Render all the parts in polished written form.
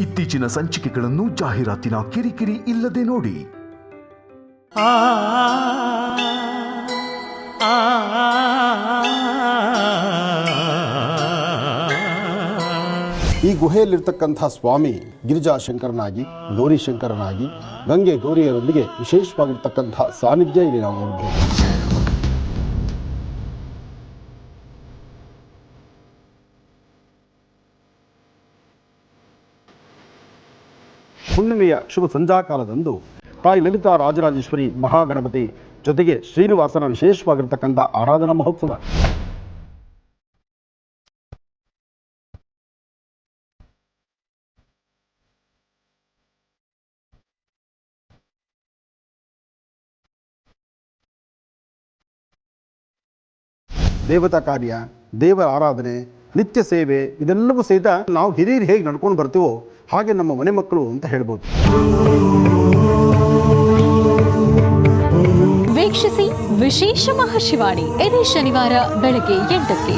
ಇತ್ತೀಚಿನ ಸಂಚಿಕೆಗಳನ್ನು ಜಾಹೀರಾತಿನ ಕಿರಿಕಿರಿ ಇಲ್ಲದೆ ನೋಡಿ. ಈ ಗುಹೆಯಲ್ಲಿರ್ತಕ್ಕಂಥ ಸ್ವಾಮಿ ಗಿರಿಜಾಶಂಕರನಾಗಿ ಗೌರಿಶಂಕರನಾಗಿ ಗಂಗೆ ಗೌರಿಯರೊಂದಿಗೆ ವಿಶೇಷವಾಗಿರ್ತಕ್ಕಂಥ ಸಾನ್ನಿಧ್ಯ ಇಲ್ಲಿ ನಾವು ನೋಡಬಹುದು. ಹುಣ್ಣಿಮೆಯ ಶುಭ ಸಂಧ್ಯಾಕಾಲದಂದು ತಾಯಿ ಲಲಿತಾ ರಾಜರಾಜೇಶ್ವರಿ ಮಹಾಗಣಪತಿ ಜೊತೆಗೆ ಶ್ರೀನಿವಾಸನ ವಿಶೇಷವಾಗಿರ್ತಕ್ಕಂಥ ಆರಾಧನಾ ಮಹೋತ್ಸವ. ದೇವತಾ ಕಾರ್ಯ, ದೇವರ ಆರಾಧನೆ, ನಿತ್ಯ ಸೇವೆ ಇದೆಲ್ಲವೂ ಸಹಿತ ನಾವು ಹಿರಿಯರು ಹೇಗೆ ನಡ್ಕೊಂಡು ಬರ್ತೀವೋ ಹಾಗೆ ನಮ್ಮ ಮನೆ ಮಕ್ಕಳು ಅಂತ ಹೇಳ್ಬೋದು. ವೀಕ್ಷಿಸಿ ವಿಶೇಷ ಮಹಾಶಿವಾಣಿ ಇದೇ ಶನಿವಾರ ಬೆಳಗ್ಗೆ 8ಕ್ಕೆ.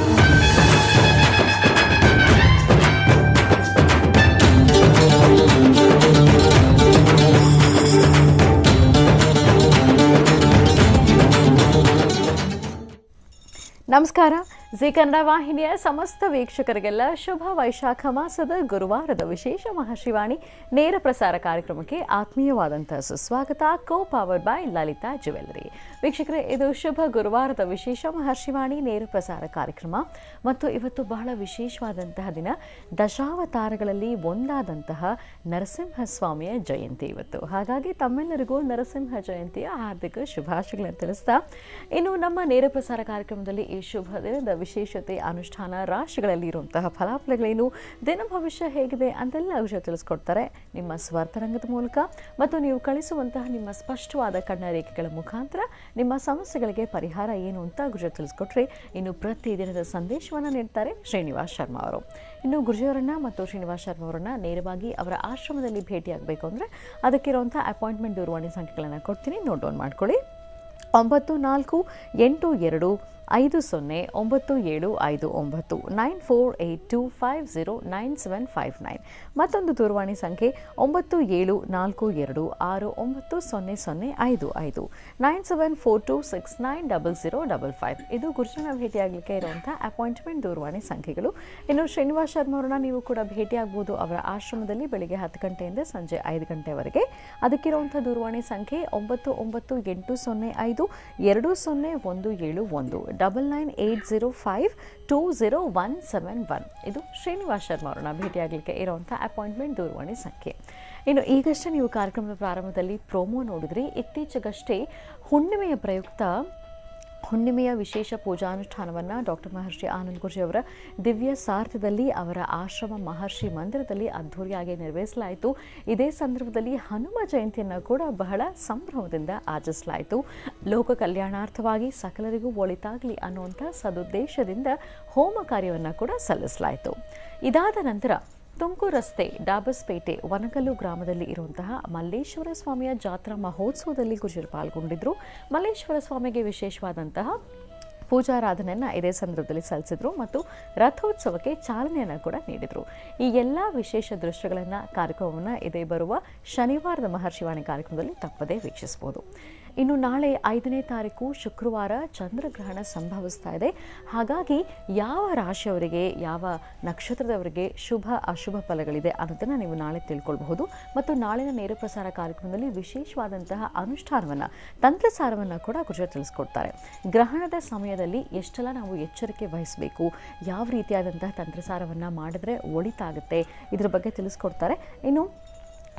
ನಮಸ್ಕಾರ. ಜಿ ಕನ್ನಡ ವಾಹಿನಿಯ ಸಮಸ್ತ ವೀಕ್ಷಕರಿಗೆಲ್ಲ ಶುಭ ವೈಶಾಖ ಮಾಸದ ಗುರುವಾರದ ವಿಶೇಷ ಮಹಾಶಿವಾಣಿ ನೇರ ಪ್ರಸಾರ ಕಾರ್ಯಕ್ರಮಕ್ಕೆ ಆತ್ಮೀಯವಾದಂತಹ ಸುಸ್ವಾಗತ. Co powered by Lalitha jewellery. ವೀಕ್ಷಕರೇ, ಇದು ಶುಭ ಗುರುವಾರದ ವಿಶೇಷ ಮಹಾಶಿವಾಣಿ ನೇರ ಪ್ರಸಾರ ಕಾರ್ಯಕ್ರಮ ಮತ್ತು ಇವತ್ತು ಬಹಳ ವಿಶೇಷವಾದಂತಹ ದಿನ. ದಶಾವತಾರಗಳಲ್ಲಿ ಒಂದಾದಂತಹ ನರಸಿಂಹಸ್ವಾಮಿಯ ಜಯಂತಿ ಇವತ್ತು. ಹಾಗಾಗಿ ತಮ್ಮೆಲ್ಲರಿಗೂ ನರಸಿಂಹ ಜಯಂತಿಯ ಹಾರ್ದಿಕ ಶುಭಾಶಯಗಳನ್ನು ತಿಳಿಸ್ತಾ, ಇನ್ನು ನಮ್ಮ ನೇರ ಪ್ರಸಾರ ಕಾರ್ಯಕ್ರಮದಲ್ಲಿ ಈ ಶುಭ ದಿನದ ವಿಶೇಷತೆ, ಅನುಷ್ಠಾನ, ರಾಶಿಗಳಲ್ಲಿ ಇರುವಂತಹ ಫಲಾಫಲಗಳೇನು, ದಿನ ಭವಿಷ್ಯ ಹೇಗಿದೆ ಅಂತೆಲ್ಲ ವಿಷಯ ತಿಳಿಸ್ಕೊಡ್ತಾರೆ ನಿಮ್ಮ ಸ್ವಾರ್ಥರಂಗದ ಮೂಲಕ ಮತ್ತು ನೀವು ಕಳಿಸುವಂತಹ ನಿಮ್ಮ ಸ್ಪಷ್ಟವಾದ ಕಣ್ಣರೇಖೆಗಳ ಮುಖಾಂತರ ನಿಮ್ಮ ಸಮಸ್ಯೆಗಳಿಗೆ ಪರಿಹಾರ ಏನು ಅಂತ ಗುರುಜಿ ತಿಳಿಸ್ಕೊಟ್ರೆ, ಇನ್ನು ಪ್ರತಿದಿನದ ಸಂದೇಶವನ್ನು ನೀಡ್ತಾರೆ ಶ್ರೀನಿವಾಸ್ ಶರ್ಮಾ ಅವರು. ಇನ್ನು ಗುರುಜಿಯವರನ್ನ ಮತ್ತು ಶ್ರೀನಿವಾಸ್ ಶರ್ಮಾ ಅವರನ್ನ ನೇರವಾಗಿ ಅವರ ಆಶ್ರಮದಲ್ಲಿ ಭೇಟಿಯಾಗಬೇಕು ಅಂದರೆ ಅದಕ್ಕಿರುವಂಥ ಅಪಾಯಿಂಟ್ಮೆಂಟ್ ದೂರವಾಣಿ ಸಂಖ್ಯೆಗಳನ್ನು ಕೊಡ್ತೀನಿ, ನೋಟ್ ಡೌನ್ ಮಾಡ್ಕೊಳ್ಳಿ. 9482509759 9482509759. ಮತ್ತೊಂದು ದೂರವಾಣಿ ಸಂಖ್ಯೆ 9742690055 9742690055. ಇದು ಗುರುಜನ ಭೇಟಿಯಾಗಲಿಕ್ಕೆ ಇರುವಂಥ ಅಪಾಯಿಂಟ್ಮೆಂಟ್ ದೂರವಾಣಿ ಸಂಖ್ಯೆಗಳು. ಇನ್ನು ಶ್ರೀನಿವಾಸ್ ಶರ್ಮಾ ಅವರನ್ನ ನೀವು ಕೂಡ ಭೇಟಿಯಾಗಬಹುದು ಅವರ ಆಶ್ರಮದಲ್ಲಿ ಬೆಳಿಗ್ಗೆ 10 ಗಂಟೆಯಿಂದ ಸಂಜೆ 5 ಗಂಟೆವರೆಗೆ. ಅದಕ್ಕಿರುವಂಥ ದೂರವಾಣಿ ಸಂಖ್ಯೆ 9980201711 9980520171. ಇದು ಶ್ರೀನಿವಾಸ್ ಶರ್ಮಾ ಅವರನ್ನ ಭೇಟಿಯಾಗಲಿಕ್ಕೆ ಇರುವಂಥ ಅಪಾಯಿಂಟ್ಮೆಂಟ್ ದೂರವಾಣಿ ಸಂಖ್ಯೆ. ಇನ್ನು ಈಗಷ್ಟೇ ನೀವು ಕಾರ್ಯಕ್ರಮದ ಪ್ರಾರಂಭದಲ್ಲಿ ಪ್ರೋಮೋ ನೋಡಿದ್ರಿ. ಇತ್ತೀಚೆಗಷ್ಟೇ ಹುಣ್ಣಿಮೆಯ ಪ್ರಯುಕ್ತ ಹುಣ್ಣಿಮೆಯ ವಿಶೇಷ ಪೂಜಾನುಷ್ಠಾನವನ್ನು ಡಾಕ್ಟರ್ ಮಹರ್ಷಿ ಆನಂದ್ ಗುರೂಜಿ ಅವರ ದಿವ್ಯ ಸಾರಥ್ಯದಲ್ಲಿ ಅವರ ಆಶ್ರಮ ಮಹರ್ಷಿ ಮಂದಿರದಲ್ಲಿ ಅದ್ಧೂರಿಯಾಗಿ ನೆರವೇರಿಸಲಾಯಿತು. ಇದೇ ಸಂದರ್ಭದಲ್ಲಿ ಹನುಮ ಜಯಂತಿಯನ್ನು ಕೂಡ ಬಹಳ ಸಂಭ್ರಮದಿಂದ ಆಚರಿಸಲಾಯಿತು. ಲೋಕ ಕಲ್ಯಾಣಾರ್ಥವಾಗಿ ಸಕಲರಿಗೂ ಒಳಿತಾಗಲಿ ಅನ್ನುವಂಥ ಸದುದ್ದೇಶದಿಂದ ಹೋಮ ಕಾರ್ಯವನ್ನು ಕೂಡ ಸಲ್ಲಿಸಲಾಯಿತು. ಇದಾದ ನಂತರ ತುಮಕೂರು ರಸ್ತೆ ಡಾಬಸ್ಪೇಟೆ ವನಕಲ್ಲು ಗ್ರಾಮದಲ್ಲಿ ಇರುವಂತಹ ಮಲ್ಲೇಶ್ವರ ಸ್ವಾಮಿಯ ಜಾತ್ರಾ ಮಹೋತ್ಸವದಲ್ಲಿ ಗುರುಜರು ಪಾಲ್ಗೊಂಡಿದ್ದರು. ಮಲ್ಲೇಶ್ವರ ಸ್ವಾಮಿಗೆ ವಿಶೇಷವಾದಂತಹ ಪೂಜಾರಾಧನೆಯನ್ನು ಇದೇ ಸಂದರ್ಭದಲ್ಲಿ ಸಲ್ಲಿಸಿದ್ರು ಮತ್ತು ರಥೋತ್ಸವಕ್ಕೆ ಚಾಲನೆಯನ್ನು ಕೂಡ ನೀಡಿದರು. ಈ ಎಲ್ಲ ವಿಶೇಷ ದೃಶ್ಯಗಳನ್ನು ಕಾರ್ಯಕ್ರಮವನ್ನು ಇದೇ ಬರುವ ಶನಿವಾರದ ಮಹರ್ಷಿವಾಣಿ ಕಾರ್ಯಕ್ರಮದಲ್ಲಿ ತಪ್ಪದೇ ವೀಕ್ಷಿಸಬಹುದು. ಇನ್ನು ನಾಳೆ 5ನೇ ತಾರೀಕು ಶುಕ್ರವಾರ ಚಂದ್ರಗ್ರಹಣ ಸಂಭವಿಸ್ತಾ ಇದೆ. ಹಾಗಾಗಿ ಯಾವ ರಾಶಿಯವರಿಗೆ, ಯಾವ ನಕ್ಷತ್ರದವರಿಗೆ ಶುಭ ಅಶುಭ ಫಲಗಳಿದೆ ಅನ್ನೋದನ್ನು ನೀವು ನಾಳೆ ತಿಳ್ಕೊಳ್ಬಹುದು. ಮತ್ತು ನಾಳಿನ ನೇರ ಪ್ರಸಾರ ಕಾರ್ಯಕ್ರಮದಲ್ಲಿ ವಿಶೇಷವಾದಂತಹ ಅನುಷ್ಠಾನವನ್ನು, ತಂತ್ರಸಾರವನ್ನು ಕೂಡ ಗುರುಜಿ ತಿಳಿಸ್ಕೊಡ್ತಾರೆ. ಗ್ರಹಣದ ಸಮಯದಲ್ಲಿ ಎಷ್ಟೆಲ್ಲ ನಾವು ಎಚ್ಚರಿಕೆ ವಹಿಸಬೇಕು, ಯಾವ ರೀತಿಯಾದಂತಹ ತಂತ್ರಸಾರವನ್ನು ಮಾಡಿದ್ರೆ ಒಳಿತಾಗುತ್ತೆ, ಇದರ ಬಗ್ಗೆ ತಿಳಿಸ್ಕೊಡ್ತಾರೆ. ಇನ್ನು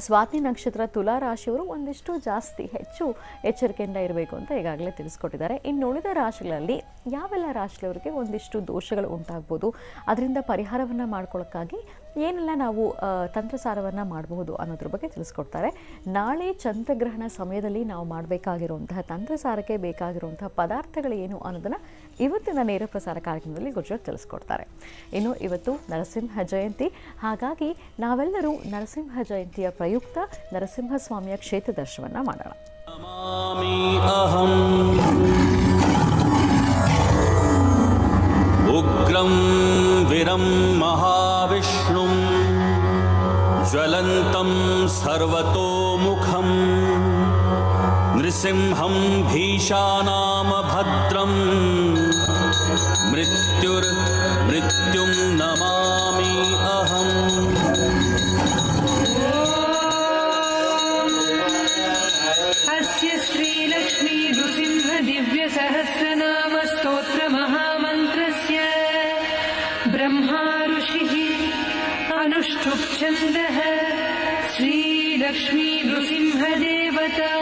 ಸ್ವಾತಿ ನಕ್ಷತ್ರ ತುಲಾ ರಾಶಿಯವರು ಒಂದಿಷ್ಟು ಹೆಚ್ಚು ಎಚ್ಚರಿಕೆಯಿಂದ ಇರಬೇಕು ಅಂತ ಈಗಾಗಲೇ ತಿಳಿಸ್ಕೊಟ್ಟಿದ್ದಾರೆ. ಇನ್ನು ಉಳಿದ ರಾಶಿಗಳಲ್ಲಿ ಯಾವೆಲ್ಲ ರಾಶಿಯವರಿಗೆ ಒಂದಿಷ್ಟು ದೋಷಗಳು ಉಂಟಾಗ್ಬೋದು, ಅದರಿಂದ ಪರಿಹಾರವನ್ನು ಮಾಡ್ಕೊಳ್ಳೋಕ್ಕಾಗಿ ಏನೆಲ್ಲ ನಾವು ತಂತ್ರಸಾರವನ್ನು ಮಾಡಬಹುದು ಅನ್ನೋದ್ರ ಬಗ್ಗೆ ತಿಳಿಸ್ಕೊಡ್ತಾರೆ. ನಾಳೆ ಚಂದ್ರಗ್ರಹಣ ಸಮಯದಲ್ಲಿ ನಾವು ಮಾಡಬೇಕಾಗಿರುವಂತಹ ತಂತ್ರಸಾರಕ್ಕೆ ಬೇಕಾಗಿರುವಂತಹ ಪದಾರ್ಥಗಳು ಏನು ಅನ್ನೋದನ್ನು ಇವತ್ತಿನ ನೇರ ಪ್ರಸಾರ ಕಾರ್ಯಕ್ರಮದಲ್ಲಿ ಗುರುಜರು ತಿಳಿಸ್ಕೊಡ್ತಾರೆ. ಇನ್ನು ಇವತ್ತು ನರಸಿಂಹ ಜಯಂತಿ, ಹಾಗಾಗಿ ನಾವೆಲ್ಲರೂ ನರಸಿಂಹ ಜಯಂತಿಯ ಪ್ರಯುಕ್ತ ನರಸಿಂಹಸ್ವಾಮಿಯ ಕ್ಷೇತ್ರ ದರ್ಶನವನ್ನು ಮಾಡೋಣ. ಉಗ್ರಂ ವಿರಂ ಮಹಾವಿಷ್ಣುಂ ज्वलन्तं सर्वतोमुखं नृसिंहं भीषानामभद्रं मृत्युं नमामि अहम्। अस्य श्रीलक्ष्मी नृसिंह दिव्य सहस्रनाम स्तोत्र महामन्त्रस्य ब्रह्मा ऋषिः अनुष्ठुप् छन्दः श्रीलक्ष्मी नृसिंह देवता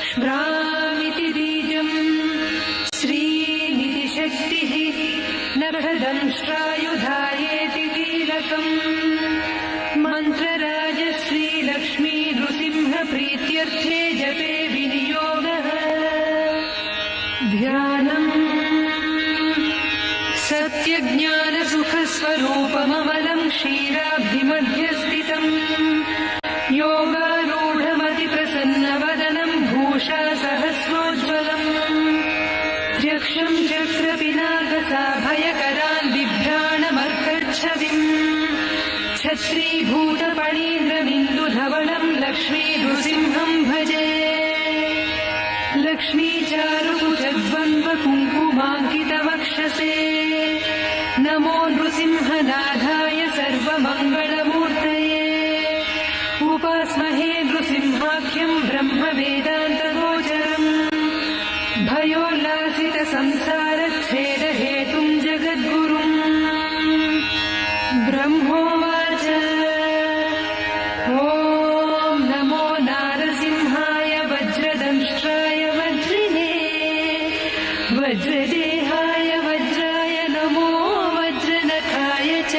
श्म्रामिति बीजम् श्रीनिधि शक्तिः नभदंष्ट्रायुधायेति कीलकम् मन्त्रराज श्रीलक्ष्मी नृसिंह प्रीत्यर्थे जपे विनियोगः ध्यानम् सत्यज्ञानसुखस्वरूपममलं क्षीराब्धिमध्यस्थितम् योगारूढमतिप्रसन्नवदनं भूषा सहस्रोज्ज्वलम् यक्षं चक्रपिनाकसाभयकरान् बिभ्राणमर्कच्छविम् छत्रीभूतपणीन्द्रमिन्दुधवलं लक्ष्मी नृसिंहं भजे लक्ष्मीचारुकुचद्वन्द्वकुङ्कुमाङ्कितवक्षसे नमो नृसिंहनाथाय सर्वमङ्गलमूर्तये उपास्महे नृसिंहाख्यं ब्रह्मवेदान्तगोचरम् भयोल्लासितसंसारच्छेदहेतुं जगद्गुरुम् ब्रह्मोवाच ॐ नमो नारसिंहाय वज्रदंष्ट्राय वज्रिने वज्रदेहाय वज्राय नमो वज्रनखाय च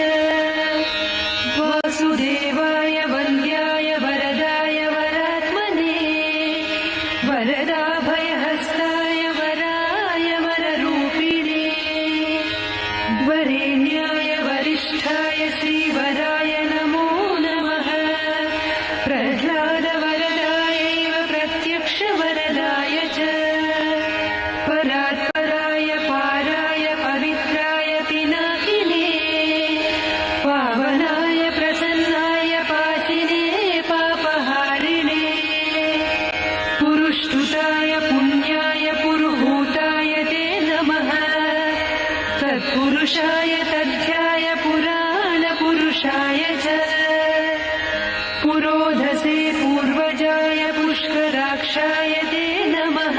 वासुदेवाय वन्द्याय वरदाय वरात्मने वरदाभयहस्ताय वराय वररूपिणे वरेण्याय वरिष्ठाय श्रीवराय नमो नमः प्रह्लादवरदायैव प्रत्यक्षवरदाय च परात्पराय पाराय पवित्राय पिनाकिने पावनाय प्रसन्नाय पाशिने पापहारिणे पुरुष्टुताय पुण्याय पुरुहूताय ते नमः तत्पुरुषाय तथ्याय पुराणपुरुषाय च पुरोधसे पूर्वजाय पुष्कराक्षाय ते नमः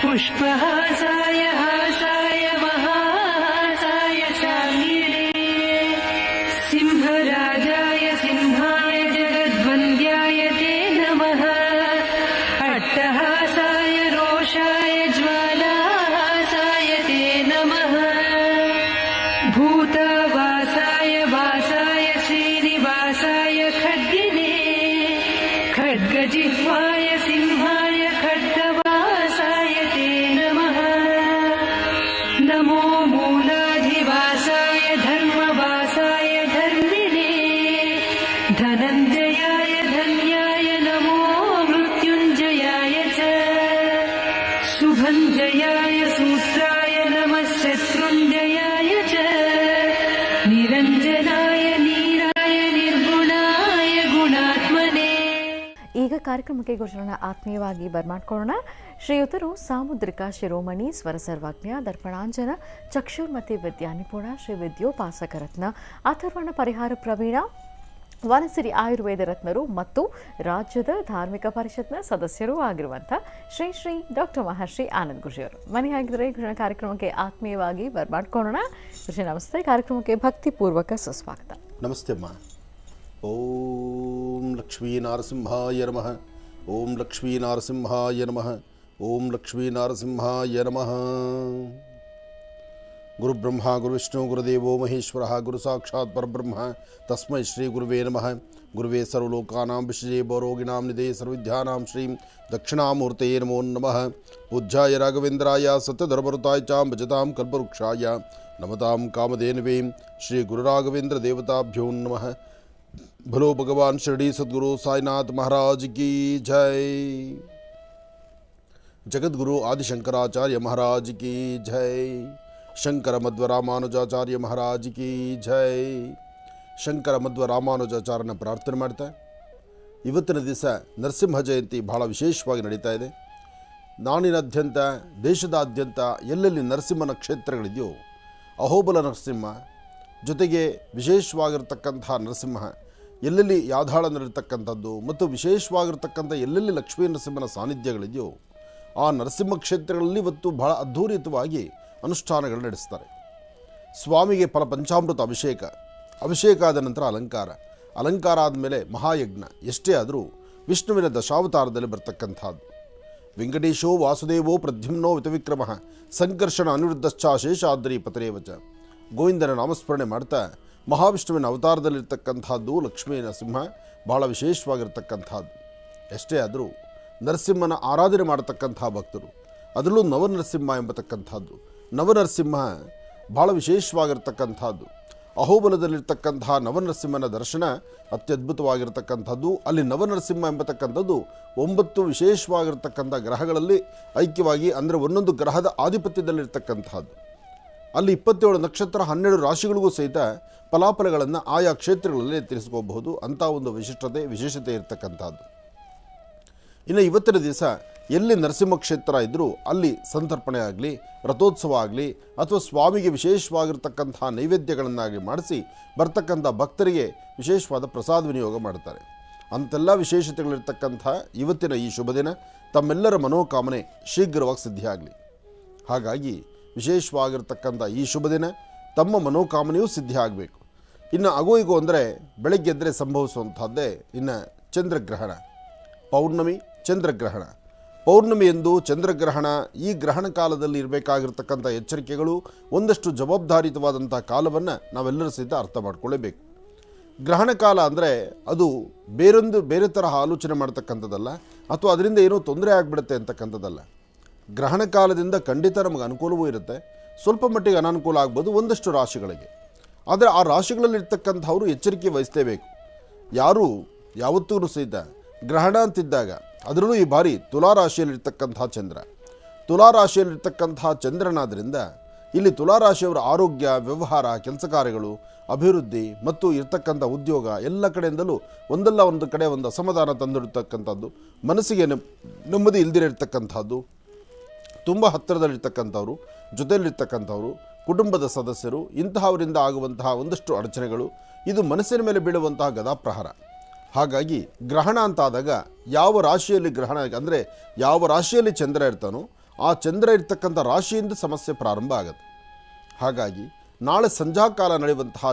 पुष्पहासाय हासाय महाहासाय चाङ्गिणे सिंहराजाय सिंहाय जगद्वन्द्याय ते नमः अट्टहासाय रोषाय ज्वालाहासाय ते नमः भूतावासाय वासाय श्रीनिवासाय खड्गिने खड्गजिह्वाय सिंहाय खड्गवासाय ते नमः नमो मूलाधिवासाय धर्मवासाय धर्मिणे धनञ्जयाय धन्याय नमो मृत्युञ्जयाय च शुभञ्जयाय सूत्राय नमः शत्रुञ्जयाय च निरञ्जनाय नीराय निर्गुणाय गुणात्मने। ಈಗ ಕಾರ್ಯಕ್ರಮಕ್ಕೆ ಗುರುಜನನ ಆತ್ಮೀಯವಾಗಿ ಬರ್ಮಾಡ್ಕೊಳ್ಳೋಣ. ಶ್ರೀಯುತರು ಸಾಮುದ್ರಿಕ ಶಿರೋಮಣಿ ಸ್ವರ ಸರ್ವಜ್ಞ ದರ್ಪಣಾಂಜನ ಚಕ್ಷುರ್ಮತಿ ವಿದ್ಯಾನಿಪುಣ ಶ್ರೀ ವಿದ್ಯೋಪಾಸಕ ರತ್ನ ಅಥರ್ವಣ ಪರಿಹಾರ ಪ್ರವೀಣ ವನಸಿರಿ ಆಯುರ್ವೇದ ರತ್ನರು ಮತ್ತು ರಾಜ್ಯದ ಧಾರ್ಮಿಕ ಪರಿಷತ್ನ ಸದಸ್ಯರೂ ಆಗಿರುವಂಥ ಶ್ರೀ ಶ್ರೀ ಡಾಕ್ಟರ್ ಮಹರ್ಷಿ ಆನಂದ್ ಗುರುಜಿಯವರು. ಮನೆ ಆಗಿದ್ರೆ ಗುರುಜನ ಕಾರ್ಯಕ್ರಮಕ್ಕೆ ಆತ್ಮೀಯವಾಗಿ ಬರ್ಮಾಡ್ಕೊಳ್ಳೋಣ. ಗುರುಜಿ ನಮಸ್ತೆ. ಕಾರ್ಯಕ್ರಮಕ್ಕೆ ಭಕ್ತಿಪೂರ್ವಕ ಸುಸ್ವಾಗತ. ನಮಸ್ತೆ ಅಮ್ಮ. ಓಂ ಲಕ್ಷ್ಮೀ ನಾರಸಿಂಹಾಯ ನಮಃ. ಓಂ ಲಕ್ಷ್ಮೀ ನಾರಸಿಂಹಾಯ ನಮಃ. ಓಂ ಲಕ್ಷ್ಮೀ ನಾರಸಿಂಹಾಯ ನಮಃ. ಗುರುಬ್ರಹ್ಮ ಗುರುವಿಷ್ಣು ಗುರುದೇವೋ ಮಹೇಶ್ವರ ಗುರು ಸಾಕ್ಷಾತ್ ಪರಬ್ರಹ್ಮ ತಸ್ಮೈ ಶ್ರೀ ಗುರುವೇ ನಮಃ. ಗುರುವೇ ಸರ್ವಲೋಕಾನಾಂ ವಿಷಜೇ ಭವರೋಗಿಣಾಂ ನಿಧೇ ಸರ್ವವಿದ್ಯಾನಾಂ ಶ್ರೀಂ ದಕ್ಷಿಣಾಮೂರ್ತಯೇ ನಮೋ ನಮಃ. ಪೂಜ್ಯಾಯ ರಾಘವೇಂದ್ರಾಯ ಸತ್ಯಧರ್ಮರುತಾಯ ಚಾಂ ಭಜತಾಂ ಕಲ್ಪವೃಕ್ಷಾಯ ನಮತಾಂ ಕಾಮಧೇನವೇ ಶ್ರೀ ಗುರುರಾಘವೇಂದ್ರ ದೇವತಾಭ್ಯೋ ನಮಃ. ಭಲೋ ಭಗವಾನ್ ಶಿರಡಿ ಸದ್ಗುರು ಸಾಯಿನಾಥ್ ಮಹಾರಾಜ್ ಕಿ ಜೈ. ಜಗದ್ಗುರು ಆದಿಶಂಕರಾಚಾರ್ಯ ಮಹಾರಾಜ್ ಕಿ ಜೈ. ಶಂಕರ ಮಧ್ವರಾಮಾನುಜಾಚಾರ್ಯ ಮಹಾರಾಜ್ ಕಿ ಜೈ. ಶಂಕರ ಮಧ್ವ ರಾಮಾನುಜಾಚಾರ್ಯನ ಪ್ರಾರ್ಥನೆ ಮಾಡ್ತಾ ಇವತ್ತಿನ ದಿವಸ ನರಸಿಂಹ ಜಯಂತಿ ಬಹಳ ವಿಶೇಷವಾಗಿ ನಡೀತಾ ಇದೆ. ನಾಡಿನಾದ್ಯಂತ ದೇಶದಾದ್ಯಂತ ಎಲ್ಲೆಲ್ಲಿ ನರಸಿಂಹನ ಕ್ಷೇತ್ರಗಳಿದೆಯೋ ಅಹೋಬಲ ನರಸಿಂಹ ಜೊತೆಗೆ ವಿಶೇಷವಾಗಿರ್ತಕ್ಕಂಥ ನರಸಿಂಹ ಎಲ್ಲೆಲ್ಲಿ ಯಾಧಾಳನಲ್ಲಿರ್ತಕ್ಕಂಥದ್ದು ಮತ್ತು ವಿಶೇಷವಾಗಿರ್ತಕ್ಕಂಥ ಎಲ್ಲೆಲ್ಲಿ ಲಕ್ಷ್ಮೀ ನರಸಿಂಹನ ಸಾನ್ನಿಧ್ಯಗಳಿದೆಯೋ ಆ ನರಸಿಂಹ ಕ್ಷೇತ್ರಗಳಲ್ಲಿ ಇವತ್ತು ಬಹಳ ಅದ್ಧೂರಿತವಾಗಿ ಅನುಷ್ಠಾನಗಳು ನಡೆಸ್ತಾರೆ. ಸ್ವಾಮಿಗೆ ಪಂಚಾಮೃತ ಅಭಿಷೇಕ ಆದ ನಂತರ ಅಲಂಕಾರ ಆದಮೇಲೆ ಮಹಾಯಜ್ಞ. ಎಷ್ಟೇ ಆದರೂ ವಿಷ್ಣುವಿನ ದಶಾವತಾರದಲ್ಲಿ ಬರ್ತಕ್ಕಂಥದ್ದು. ವೆಂಕಟೇಶೋ ವಾಸುದೇವೋ ಪ್ರದ್ಯುಮ್ನೋ ವಿತವಿಕ್ರಮ ಸಂಕರ್ಷಣ ಅನಿವೃದ್ಧಶ್ಚ ಶೇಷಾದ್ರಿ ಪತರೇವಚ. ಗೋವಿಂದನ ನಾಮಸ್ಮರಣೆ ಮಾಡ್ತಾ ಮಹಾವಿಷ್ಣುವಿನ ಅವತಾರದಲ್ಲಿರ್ತಕ್ಕಂಥದ್ದು ಲಕ್ಷ್ಮೀ ನರಸಿಂಹ ಬಹಳ ವಿಶೇಷವಾಗಿರ್ತಕ್ಕಂಥದ್ದು. ಎಷ್ಟೇ ಆದರೂ ನರಸಿಂಹನ ಆರಾಧನೆ ಮಾಡತಕ್ಕಂಥ ಭಕ್ತರು, ಅದರಲ್ಲೂ ನವನರಸಿಂಹ ಎಂಬತಕ್ಕಂಥದ್ದು. ನವನರಸಿಂಹ ಭಾಳ ವಿಶೇಷವಾಗಿರ್ತಕ್ಕಂಥದ್ದು. ಅಹೋಬಲದಲ್ಲಿರ್ತಕ್ಕಂಥ ನವನರಸಿಂಹನ ದರ್ಶನ ಅತ್ಯದ್ಭುತವಾಗಿರ್ತಕ್ಕಂಥದ್ದು. ಅಲ್ಲಿ ನವನರಸಿಂಹ ಎಂಬತಕ್ಕಂಥದ್ದು 9 ವಿಶೇಷವಾಗಿರ್ತಕ್ಕಂಥ ಗ್ರಹಗಳಲ್ಲಿ ಐಕ್ಯವಾಗಿ, ಅಂದರೆ ಒಂದೊಂದು ಗ್ರಹದ ಆಧಿಪತ್ಯದಲ್ಲಿರ್ತಕ್ಕಂಥದ್ದು. ಅಲ್ಲಿ 27 ನಕ್ಷತ್ರ 12 ರಾಶಿಗಳಿಗೂ ಸಹಿತ ಫಲಾಫಲಗಳನ್ನು ಆಯಾ ಕ್ಷೇತ್ರಗಳಲ್ಲಿ ತಿಳಿಸ್ಕೋಬಹುದು. ಅಂಥ ಒಂದು ವಿಶೇಷತೆ ಇರತಕ್ಕಂಥದ್ದು. ಇನ್ನು ಇವತ್ತಿನ ದಿವಸ ಎಲ್ಲಿ ನರಸಿಂಹ ಕ್ಷೇತ್ರ ಇದ್ದರೂ ಅಲ್ಲಿ ಸಂತರ್ಪಣೆ ಆಗಲಿ, ರಥೋತ್ಸವ ಆಗಲಿ ಅಥವಾ ಸ್ವಾಮಿಗೆ ವಿಶೇಷವಾಗಿರ್ತಕ್ಕಂಥ ನೈವೇದ್ಯಗಳನ್ನಾಗಿ ಮಾಡಿಸಿ ಬರ್ತಕ್ಕಂಥ ಭಕ್ತರಿಗೆ ವಿಶೇಷವಾದ ಪ್ರಸಾದ ವಿನಿಯೋಗ ಮಾಡ್ತಾರೆ. ಅಂತೆಲ್ಲ ವಿಶೇಷತೆಗಳಿರ್ತಕ್ಕಂಥ ಇವತ್ತಿನ ಈ ಶುಭ ದಿನ ತಮ್ಮೆಲ್ಲರ ಮನೋಕಾಮನೆ ಶೀಘ್ರವಾಗಿ ಸಿದ್ಧಿಯಾಗಲಿ. ಹಾಗಾಗಿ ವಿಶೇಷವಾಗಿರ್ತಕ್ಕಂಥ ಈ ಶುಭ ದಿನ ತಮ್ಮ ಮನೋಕಾಮನೆಯೂ ಸಿದ್ಧಿ ಆಗಬೇಕು. ಇನ್ನು ಅಗೋಯಿಗೋ ಅಂದರೆ ಬೆಳಗ್ಗೆ ಎದ್ದರೆ ಸಂಭವಿಸುವಂಥದ್ದೇ ಇನ್ನು ಚಂದ್ರಗ್ರಹಣ, ಪೌರ್ಣಮಿ, ಚಂದ್ರಗ್ರಹಣ. ಪೌರ್ಣಮಿ ಎಂದು ಚಂದ್ರಗ್ರಹಣ, ಈ ಗ್ರಹಣ ಕಾಲದಲ್ಲಿ ಇರಬೇಕಾಗಿರ್ತಕ್ಕಂಥ ಎಚ್ಚರಿಕೆಗಳು, ಒಂದಷ್ಟು ಜವಾಬ್ದಾರಿತವಾದಂಥ ಕಾಲವನ್ನು ನಾವೆಲ್ಲರೂ ಸಹಿತ ಅರ್ಥ ಮಾಡ್ಕೊಳ್ಳೇಬೇಕು. ಗ್ರಹಣ ಕಾಲ ಅಂದರೆ ಅದು ಬೇರೆ ತರಹ ಆಲೋಚನೆ ಮಾಡ್ತಕ್ಕಂಥದ್ದಲ್ಲ, ಅಥವಾ ಅದರಿಂದ ಏನೋ ತೊಂದರೆ ಆಗಿಬಿಡುತ್ತೆ ಅಂತಕ್ಕಂಥದ್ದಲ್ಲ. ಗ್ರಹಣ ಕಾಲದಿಂದ ಖಂಡಿತ ನಮಗೆ ಅನುಕೂಲವೂ ಇರುತ್ತೆ, ಸ್ವಲ್ಪ ಮಟ್ಟಿಗೆ ಅನಾನುಕೂಲ ಆಗ್ಬೋದು ಒಂದಷ್ಟು ರಾಶಿಗಳಿಗೆ. ಆದರೆ ಆ ರಾಶಿಗಳಲ್ಲಿರ್ತಕ್ಕಂಥವರು ಎಚ್ಚರಿಕೆ ವಹಿಸಲೇಬೇಕು. ಯಾರು ಯಾವತ್ತೂ ಸಹಿತ ಗ್ರಹಣ ಅಂತಿದ್ದಾಗ, ಅದರಲ್ಲೂ ಈ ಬಾರಿ ತುಲಾರಾಶಿಯಲ್ಲಿರ್ತಕ್ಕಂಥ ಚಂದ್ರನಾದ್ದರಿಂದ ಇಲ್ಲಿ ತುಲಾರಾಶಿಯವರ ಆರೋಗ್ಯ, ವ್ಯವಹಾರ, ಕೆಲಸ ಕಾರ್ಯಗಳು, ಅಭಿವೃದ್ಧಿ ಮತ್ತು ಇರ್ತಕ್ಕಂಥ ಉದ್ಯೋಗ ಎಲ್ಲ ಕಡೆಯಿಂದಲೂ ಒಂದಲ್ಲ ಒಂದು ಕಡೆ ಒಂದು ಅಸಮಾಧಾನ ತಂದಿರ್ತಕ್ಕಂಥದ್ದು, ಮನಸ್ಸಿಗೆ ನೆಮ್ಮದಿ ಇಲ್ದಿರತಕ್ಕಂಥದ್ದು, ತುಂಬ ಹತ್ತಿರದಲ್ಲಿರ್ತಕ್ಕಂಥವ್ರು, ಜೊತೆಯಲ್ಲಿರ್ತಕ್ಕಂಥವ್ರು, ಕುಟುಂಬದ ಸದಸ್ಯರು, ಇಂತಹವರಿಂದ ಆಗುವಂತಹ ಒಂದಷ್ಟು ಅಡಚಣೆಗಳು, ಇದು ಮನಸ್ಸಿನ ಮೇಲೆ ಬೀಳುವಂತಹ ಗದಾಪ್ರಹಾರ. ಹಾಗಾಗಿ ಗ್ರಹಣ ಅಂತಾದಾಗ ಯಾವ ರಾಶಿಯಲ್ಲಿ ಗ್ರಹಣ, ಅಂದರೆ ಯಾವ ರಾಶಿಯಲ್ಲಿ ಚಂದ್ರ ಇರ್ತಾನೋ ಆ ಚಂದ್ರ ಇರ್ತಕ್ಕಂಥ ರಾಶಿಯಿಂದ ಸಮಸ್ಯೆ ಪ್ರಾರಂಭ ಆಗುತ್ತೆ. ಹಾಗಾಗಿ ನಾಳೆ ಸಂಧ್ಯಾಕಾಲ ನಡೆಯುವಂತಹ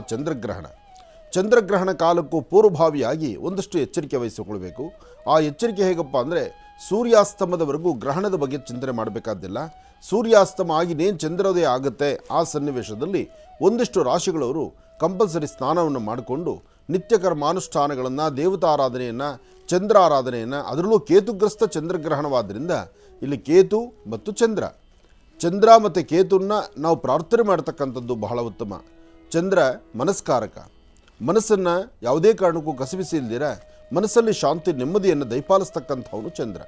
ಚಂದ್ರಗ್ರಹಣ ಕಾಲಕ್ಕೂ ಪೂರ್ವಭಾವಿಯಾಗಿ ಒಂದಷ್ಟು ಎಚ್ಚರಿಕೆ ವಹಿಸಿಕೊಳ್ಬೇಕು. ಆ ಎಚ್ಚರಿಕೆ ಹೇಗಪ್ಪ ಅಂದರೆ, ಸೂರ್ಯಾಸ್ತಮದವರೆಗೂ ಗ್ರಹಣದ ಬಗ್ಗೆ ಚಿಂತನೆ ಮಾಡಬೇಕಾದ್ದಿಲ್ಲ. ಸೂರ್ಯಾಸ್ತಮ ಆಗಿನೇನು ಚಂದ್ರೋದಯ ಆಗುತ್ತೆ ಆ ಸನ್ನಿವೇಶದಲ್ಲಿ ಒಂದಿಷ್ಟು ರಾಶಿಗಳವರು ಕಂಪಲ್ಸರಿ ಸ್ನಾನವನ್ನು ಮಾಡಿಕೊಂಡು ನಿತ್ಯ ಕರ್ಮಾನುಷ್ಠಾನಗಳನ್ನು, ದೇವತಾರಾಧನೆಯನ್ನು, ಚಂದ್ರ ಆರಾಧನೆಯನ್ನು, ಅದರಲ್ಲೂ ಕೇತುಗ್ರಸ್ತ ಚಂದ್ರಗ್ರಹಣವಾದ್ದರಿಂದ ಇಲ್ಲಿ ಕೇತು ಮತ್ತು ಚಂದ್ರ ಮತ್ತು ಕೇತುನ್ನ ನಾವು ಪ್ರಾರ್ಥನೆ ಮಾಡ್ತಕ್ಕಂಥದ್ದು ಬಹಳ ಉತ್ತಮ. ಚಂದ್ರ ಮನಸ್ಕಾರಕ, ಮನಸ್ಸನ್ನು ಯಾವುದೇ ಕಾರಣಕ್ಕೂ ಕಸಿವಿಸಿ ಇಲ್ದಿರ ಮನಸ್ಸಲ್ಲಿ ಶಾಂತಿ ನೆಮ್ಮದಿಯನ್ನು ದಯಪಾಲಿಸ್ತಕ್ಕಂಥವನು ಚಂದ್ರ.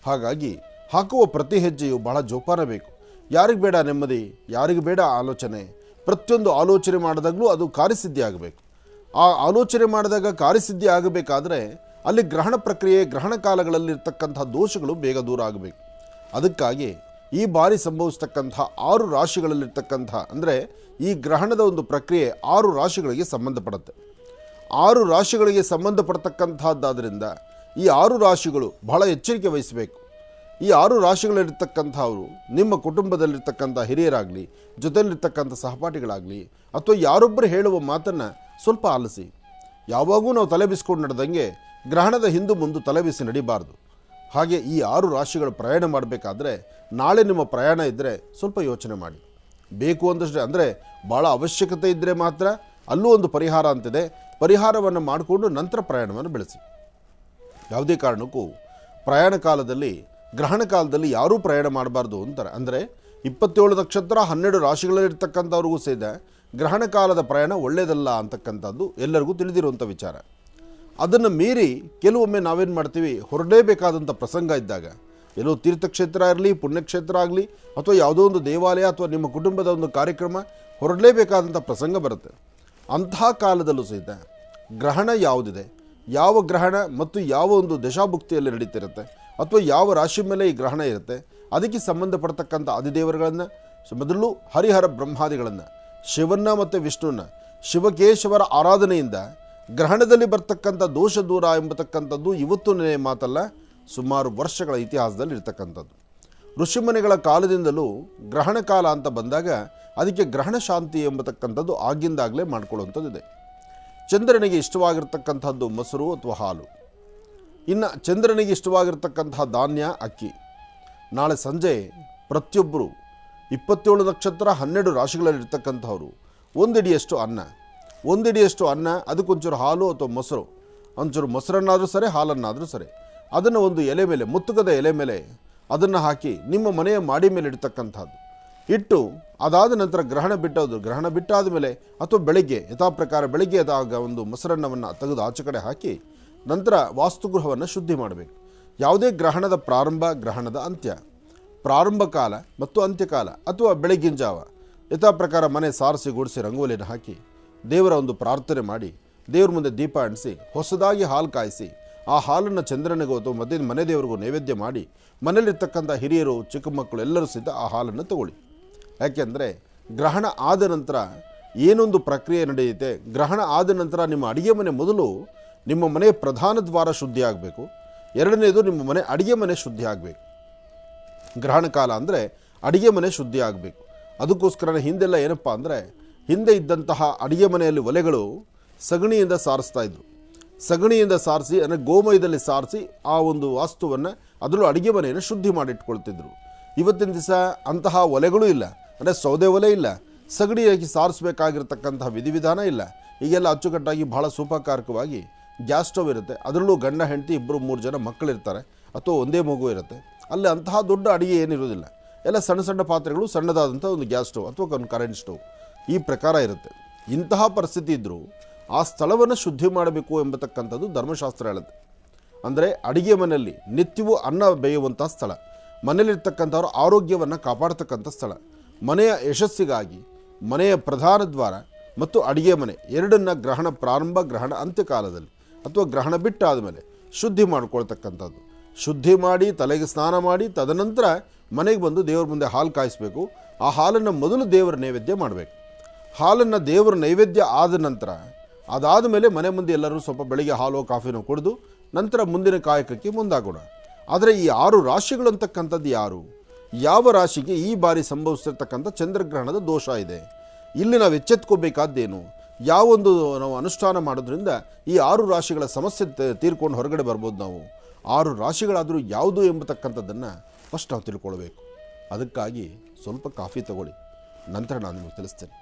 ಹಾಗಾಗಿ ಹಾಕುವ ಪ್ರತಿ ಹೆಜ್ಜೆಯು ಬಹಳ ಜೋಪಾನ ಬೇಕು. ಯಾರಿಗೆ ಬೇಡ ನೆಮ್ಮದಿ, ಯಾರಿಗೆ ಬೇಡ ಆಲೋಚನೆ. ಪ್ರತಿಯೊಂದು ಆಲೋಚನೆ ಮಾಡಿದಾಗಲೂ ಅದು ಕಾರ್ಯಸಿದ್ಧಿ ಆಗಬೇಕು. ಆ ಆಲೋಚನೆ ಮಾಡಿದಾಗ ಕಾರ್ಯಸಿದ್ಧಿ ಆಗಬೇಕಾದ್ರೆ ಅಲ್ಲಿ ಗ್ರಹಣ ಪ್ರಕ್ರಿಯೆ, ಗ್ರಹಣ ಕಾಲಗಳಲ್ಲಿರ್ತಕ್ಕಂಥ ದೋಷಗಳು ಬೇಗ ದೂರ ಆಗಬೇಕು. ಅದಕ್ಕಾಗಿ ಈ ಬಾರಿ ಸಂಭವಿಸ್ತಕ್ಕಂಥ 6 ರಾಶಿಗಳಲ್ಲಿರ್ತಕ್ಕಂಥ, ಅಂದರೆ ಈ ಗ್ರಹಣದ ಒಂದು ಪ್ರಕ್ರಿಯೆ 6 ರಾಶಿಗಳಿಗೆ ಸಂಬಂಧಪಡುತ್ತೆ. 6 ರಾಶಿಗಳಿಗೆ ಸಂಬಂಧಪಡ್ತಕ್ಕಂಥದ್ದಾದ್ದರಿಂದ ಈ 6 ರಾಶಿಗಳು ಬಹಳ ಎಚ್ಚರಿಕೆ ವಹಿಸಬೇಕು. ಈ 6 ರಾಶಿಗಳಲ್ಲಿರ್ತಕ್ಕಂಥವರು ನಿಮ್ಮ ಕುಟುಂಬದಲ್ಲಿರ್ತಕ್ಕಂಥ ಹಿರಿಯರಾಗಲಿ, ಜೊತೆಯಲ್ಲಿರ್ತಕ್ಕಂಥ ಸಹಪಾಠಿಗಳಾಗಲಿ, ಅಥವಾ ಯಾರೊಬ್ಬರು ಹೇಳುವ ಮಾತನ್ನು ಸ್ವಲ್ಪ ಆಲಿಸಿ. ಯಾವಾಗೂ ನಾವು ತಲೆ ಬಿಸ್ಕೊಂಡು ನಡೆದಂಗೆ ಗ್ರಹಣದ ಹಿಂದು ಮುಂದೆ ತಲೆ ಬಿಸಿ ನಡಿಬಾರ್ದು. ಹಾಗೆ ಈ 6 ರಾಶಿಗಳು ಪ್ರಯಾಣ ಮಾಡಬೇಕಾದ್ರೆ ನಾಳೆ ನಿಮ್ಮ ಪ್ರಯಾಣ ಇದ್ದರೆ ಸ್ವಲ್ಪ ಯೋಚನೆ ಮಾಡಿ. ಬೇಕು ಅಂದಷ್ಟೇ, ಅಂದರೆ ಭಾಳ ಅವಶ್ಯಕತೆ ಇದ್ದರೆ ಮಾತ್ರ ಅಲ್ಲೂ ಒಂದು ಪರಿಹಾರ ಅಂತಿದೆ, ಪರಿಹಾರವನ್ನು ಮಾಡಿಕೊಂಡು ನಂತರ ಪ್ರಯಾಣವನ್ನು ಬೆಳೆಸಿ. ಯಾವುದೇ ಕಾರಣಕ್ಕೂ ಪ್ರಯಾಣ ಕಾಲದಲ್ಲಿ, ಗ್ರಹಣ ಕಾಲದಲ್ಲಿ ಯಾರೂ ಪ್ರಯಾಣ ಮಾಡಬಾರ್ದು ಅಂತಾರೆ. ಅಂದರೆ 27 ನಕ್ಷತ್ರ 12 ರಾಶಿಗಳಲ್ಲಿರ್ತಕ್ಕಂಥವ್ರಿಗೂ ಸಹಿತ ಗ್ರಹಣ ಕಾಲದ ಪ್ರಯಾಣ ಒಳ್ಳೆಯದಲ್ಲ ಅಂತಕ್ಕಂಥದ್ದು ಎಲ್ಲರಿಗೂ ತಿಳಿದಿರುವಂಥ ವಿಚಾರ. ಅದನ್ನು ಮೀರಿ ಕೆಲವೊಮ್ಮೆ ನಾವೇನು ಮಾಡ್ತೀವಿ, ಹೊರಡಲೇಬೇಕಾದಂಥ ಪ್ರಸಂಗ ಇದ್ದಾಗ, ಎಲ್ಲೋ ತೀರ್ಥಕ್ಷೇತ್ರ ಇರಲಿ, ಪುಣ್ಯಕ್ಷೇತ್ರ ಆಗಲಿ, ಅಥವಾ ಯಾವುದೋ ಒಂದು ದೇವಾಲಯ ಅಥವಾ ನಿಮ್ಮ ಕುಟುಂಬದ ಒಂದು ಕಾರ್ಯಕ್ರಮ ಹೊರಡಲೇಬೇಕಾದಂಥ ಪ್ರಸಂಗ ಬರುತ್ತೆ. ಅಂತಹ ಕಾಲದಲ್ಲೂ ಸಹಿತ ಗ್ರಹಣ ಯಾವುದಿದೆ, ಯಾವ ಗ್ರಹಣ ಮತ್ತು ಯಾವ ಒಂದು ದಶಾಭುಕ್ತಿಯಲ್ಲಿ ನಡೀತಿರುತ್ತೆ ಅಥವಾ ಯಾವ ರಾಶಿ ಮೇಲೆ ಈ ಗ್ರಹಣ ಇರುತ್ತೆ, ಅದಕ್ಕೆ ಸಂಬಂಧಪಡ್ತಕ್ಕಂಥ ಅಧಿದೇವರುಗಳನ್ನು, ಮೊದಲು ಹರಿಹರ ಬ್ರಹ್ಮಾದಿಗಳನ್ನು, ಶಿವನ್ನ ಮತ್ತು ವಿಷ್ಣುವನ್ನ, ಶಿವಕೇಶವರ ಆರಾಧನೆಯಿಂದ ಗ್ರಹಣದಲ್ಲಿ ಬರ್ತಕ್ಕಂಥ ದೋಷ ದೂರ ಎಂಬತಕ್ಕಂಥದ್ದು ಇವತ್ತು ನೆನೆ ಮಾತಲ್ಲ, ಸುಮಾರು ವರ್ಷಗಳ ಇತಿಹಾಸದಲ್ಲಿ ಇರ್ತಕ್ಕಂಥದ್ದು. ಋಷಿಮನೆಗಳ ಕಾಲದಿಂದಲೂ ಗ್ರಹಣ ಕಾಲ ಅಂತ ಬಂದಾಗ ಅದಕ್ಕೆ ಗ್ರಹಣ ಶಾಂತಿ ಎಂಬತಕ್ಕಂಥದ್ದು ಆಗಿಂದಾಗಲೇ ಮಾಡ್ಕೊಳ್ಳುವಂಥದ್ದಿದೆ. ಚಂದ್ರನಿಗೆ ಇಷ್ಟವಾಗಿರ್ತಕ್ಕಂಥದ್ದು ಮೊಸರು ಅಥವಾ ಹಾಲು, ಇನ್ನು ಚಂದ್ರನಿಗೆ ಇಷ್ಟವಾಗಿರ್ತಕ್ಕಂತಹ ಧಾನ್ಯ ಅಕ್ಕಿ. ನಾಳೆ ಸಂಜೆ ಪ್ರತಿಯೊಬ್ಬರು 27 ನಕ್ಷತ್ರ 12 ರಾಶಿಗಳಲ್ಲಿರ್ತಕ್ಕಂಥವ್ರು ಒಂದಿಡಿಯಷ್ಟು ಅನ್ನ, ಅದಕ್ಕೊಂಚೂರು ಹಾಲು ಅಥವಾ ಮೊಸರು, ಒಂಚೂರು ಮೊಸರನ್ನಾದರೂ ಸರಿ, ಹಾಲನ್ನಾದರೂ ಸರಿ, ಅದನ್ನು ಒಂದು ಎಲೆ ಮೇಲೆ, ಮುತ್ತುಕದ ಎಲೆ ಮೇಲೆ ಅದನ್ನು ಹಾಕಿ ನಿಮ್ಮ ಮನೆಯ ಮಾಡಿ ಮೇಲೆ ಇಡ್ತಕ್ಕಂಥದ್ದು ಇಟ್ಟು, ಅದಾದ ನಂತರ ಗ್ರಹಣ ಬಿಟ್ಟಾದ ಮೇಲೆ ಅಥವಾ ಬೆಳಗ್ಗೆ ಯಥಾಪ್ರಕಾರ ಬೆಳಗ್ಗೆ ಅದಾಗ ಒಂದು ಮೊಸರನ್ನವನ್ನು ತೆಗೆದು ಆಚೆ ಕಡೆ ಹಾಕಿ ನಂತರ ವಾಸ್ತುಗೃಹವನ್ನು ಶುದ್ಧಿ ಮಾಡಬೇಕು. ಯಾವುದೇ ಗ್ರಹಣದ ಪ್ರಾರಂಭ, ಗ್ರಹಣದ ಅಂತ್ಯ, ಪ್ರಾರಂಭ ಕಾಲ ಮತ್ತು ಅಂತ್ಯಕಾಲ ಅಥವಾ ಬೆಳಗಿನ ಜಾವ ಯಥಾಪ್ರಕಾರ ಮನೆ ಸಾರಿಸಿ ಗುಡಿಸಿ ರಂಗೋಲಿಯನ್ನು ಹಾಕಿ ದೇವರ ಒಂದು ಪ್ರಾರ್ಥನೆ ಮಾಡಿ ದೇವ್ರ ಮುಂದೆ ದೀಪ ಅಂಟಿಸಿ ಹೊಸದಾಗಿ ಹಾಲು ಕಾಯಿಸಿ ಆ ಹಾಲನ್ನು ಚಂದ್ರನಿಗೂ ಅಥವಾ ಮನೆ ದೇವರಿಗೂ ನೈವೇದ್ಯ ಮಾಡಿ ಮನೆಯಲ್ಲಿರ್ತಕ್ಕಂಥ ಹಿರಿಯರು, ಚಿಕ್ಕ ಮಕ್ಕಳು ಎಲ್ಲರೂ ಸಹಿತ ಆ ಹಾಲನ್ನು ತಗೊಳ್ಳಿ. ಯಾಕೆಂದರೆ ಗ್ರಹಣ ಆದ ನಂತರ ಏನೊಂದು ಪ್ರಕ್ರಿಯೆ ನಡೆಯುತ್ತೆ, ಗ್ರಹಣ ಆದ ನಂತರ ನಿಮ್ಮ ಅಡುಗೆ ಮನೆ ಮೊದಲು ನಿಮ್ಮ ಮನೆಯ ಪ್ರಧಾನ ದ್ವಾರ ಶುದ್ಧಿ ಆಗಬೇಕು, ಎರಡನೇದು ನಿಮ್ಮ ಮನೆ ಅಡುಗೆ ಮನೆ ಶುದ್ಧಿ ಆಗಬೇಕು. ಗ್ರಹಣ ಕಾಲ ಅಂದರೆ ಅಡುಗೆ ಮನೆ ಶುದ್ಧಿ ಆಗಬೇಕು. ಅದಕ್ಕೋಸ್ಕರ ಹಿಂದೆಲ್ಲ ಏನಪ್ಪ ಅಂದರೆ, ಹಿಂದೆ ಇದ್ದಂತಹ ಅಡುಗೆ ಮನೆಯಲ್ಲಿ ಒಲೆಗಳು ಸಗಣಿಯಿಂದ ಸಾರಿಸ್ತಾಯಿದ್ರು. ಸಗಣಿಯಿಂದ ಸಾರಿಸಿ ಅಂದರೆ ಗೋಮಯದಲ್ಲಿ ಸಾರಿಸಿ ಆ ಒಂದು ವಾಸ್ತುವನ್ನು ಅದರಲ್ಲೂ ಅಡುಗೆ ಮನೆಯನ್ನು ಶುದ್ಧಿ ಮಾಡಿಟ್ಕೊಳ್ತಿದ್ರು. ಇವತ್ತಿನ ದಿವಸ ಅಂತಹ ಒಲೆಗಳೂ ಇಲ್ಲ, ಅಂದರೆ ಸೌದೆ ಒಲೆ ಇಲ್ಲ, ಸಗಣಿಯಾಗಿ ಸಾರಿಸಬೇಕಾಗಿರ್ತಕ್ಕಂತಹ ವಿಧಿವಿಧಾನ ಇಲ್ಲ. ಈಗೆಲ್ಲ ಅಚ್ಚುಕಟ್ಟಾಗಿ ಬಹಳ ಸೂಪಕಾರಕವಾಗಿ ಗ್ಯಾಸ್ ಸ್ಟವ್ ಇರುತ್ತೆ, ಅದರಲ್ಲೂ ಗಂಡ ಹೆಂಡತಿ 2-3 ಜನ ಮಕ್ಕಳಿರ್ತಾರೆ ಅಥವಾ ಒಂದೇ ಮಗು ಇರುತ್ತೆ. ಅಲ್ಲಿ ಅಂತಹ ದೊಡ್ಡ ಅಡುಗೆ ಏನಿರೋದಿಲ್ಲ, ಎಲ್ಲ ಸಣ್ಣ ಸಣ್ಣ ಪಾತ್ರೆಗಳು, ಸಣ್ಣದಾದಂಥ ಒಂದು ಗ್ಯಾಸ್ ಸ್ಟವ್ ಅಥವಾ ಒಂದು ಕರೆಂಟ್ ಸ್ಟವ್ ಈ ಪ್ರಕಾರ ಇರುತ್ತೆ. ಇಂತಹ ಪರಿಸ್ಥಿತಿ ಇದ್ದರೂ ಆ ಸ್ಥಳವನ್ನು ಶುದ್ಧಿ ಮಾಡಬೇಕು ಎಂಬತಕ್ಕಂಥದ್ದು ಧರ್ಮಶಾಸ್ತ್ರ ಹೇಳುತ್ತೆ. ಅಂದರೆ ಅಡುಗೆ ಮನೆಯಲ್ಲಿ ನಿತ್ಯವೂ ಅನ್ನ ಬೇಯುವಂಥ ಸ್ಥಳ, ಮನೆಯಲ್ಲಿರ್ತಕ್ಕಂಥವ್ರ ಆರೋಗ್ಯವನ್ನು ಕಾಪಾಡ್ತಕ್ಕಂಥ ಸ್ಥಳ, ಮನೆಯ ಯಶಸ್ಸಿಗಾಗಿ ಮನೆಯ ಪ್ರಧಾನ ದ್ವಾರ ಮತ್ತು ಅಡುಗೆ ಮನೆ ಎರಡನ್ನು ಗ್ರಹಣ ಪ್ರಾರಂಭ, ಗ್ರಹಣ ಅಂತ್ಯಕಾಲದಲ್ಲಿ ಅಥವಾ ಗ್ರಹಣ ಬಿಟ್ಟಾದ ಮೇಲೆ ಶುದ್ಧಿ ಮಾಡ್ಕೊಳ್ತಕ್ಕಂಥದ್ದು. ಶುದ್ಧಿ ಮಾಡಿ ತಲೆಗೆ ಸ್ನಾನ ಮಾಡಿ ತದನಂತರ ಮನೆಗೆ ಬಂದು ದೇವ್ರ ಮುಂದೆ ಹಾಲು ಕಾಯಿಸಬೇಕು. ಆ ಹಾಲನ್ನು ಮೊದಲು ದೇವರ ನೈವೇದ್ಯ ಮಾಡಬೇಕು. ಹಾಲನ್ನು ದೇವರ ನೈವೇದ್ಯ ಆದ ನಂತರ ಅದಾದ ಮೇಲೆ ಮನೆ ಮುಂದೆ ಎಲ್ಲರೂ ಸ್ವಲ್ಪ ಬೆಳಿಗ್ಗೆ ಹಾಲು ಕಾಫಿನೋ ಕುಡಿದು ನಂತರ ಮುಂದಿನ ಕಾಯಕಕ್ಕೆ ಮುಂದಾಗೋಣ. ಆದರೆ ಈ 6 ರಾಶಿಗಳು ಅಂತಕ್ಕಂಥದ್ದು ಯಾರು, ಯಾವ ರಾಶಿಗೆ ಈ ಬಾರಿ ಸಂಭವಿಸಿರ್ತಕ್ಕಂಥ ಚಂದ್ರಗ್ರಹಣದ ದೋಷ ಇದೆ, ಇಲ್ಲಿ ನಾವು ಎಚ್ಚೆತ್ಕೋಬೇಕಾದ್ದೇನು, ಯಾವೊಂದು ನಾವು ಅನುಷ್ಠಾನ ಮಾಡೋದ್ರಿಂದ ಈ 6 ರಾಶಿಗಳ ಸಮಸ್ಯೆ ತೀರ್ಕೊಂಡು ಹೊರಗಡೆ ಬರ್ಬೋದು. ನಾವು 6 ರಾಶಿಗಳಾದರೂ ಯಾವುದು ಎಂಬತಕ್ಕಂಥದ್ದನ್ನು ಫಸ್ಟ್ ನಾವು ತಿಳ್ಕೊಳ್ಬೇಕು. ಅದಕ್ಕಾಗಿ ಸ್ವಲ್ಪ ಕಾಫಿ ತಗೊಳ್ಳಿ, ನಂತರ ನಾನು ನಿಮಗೆ ತಿಳಿಸ್ತೇನೆ.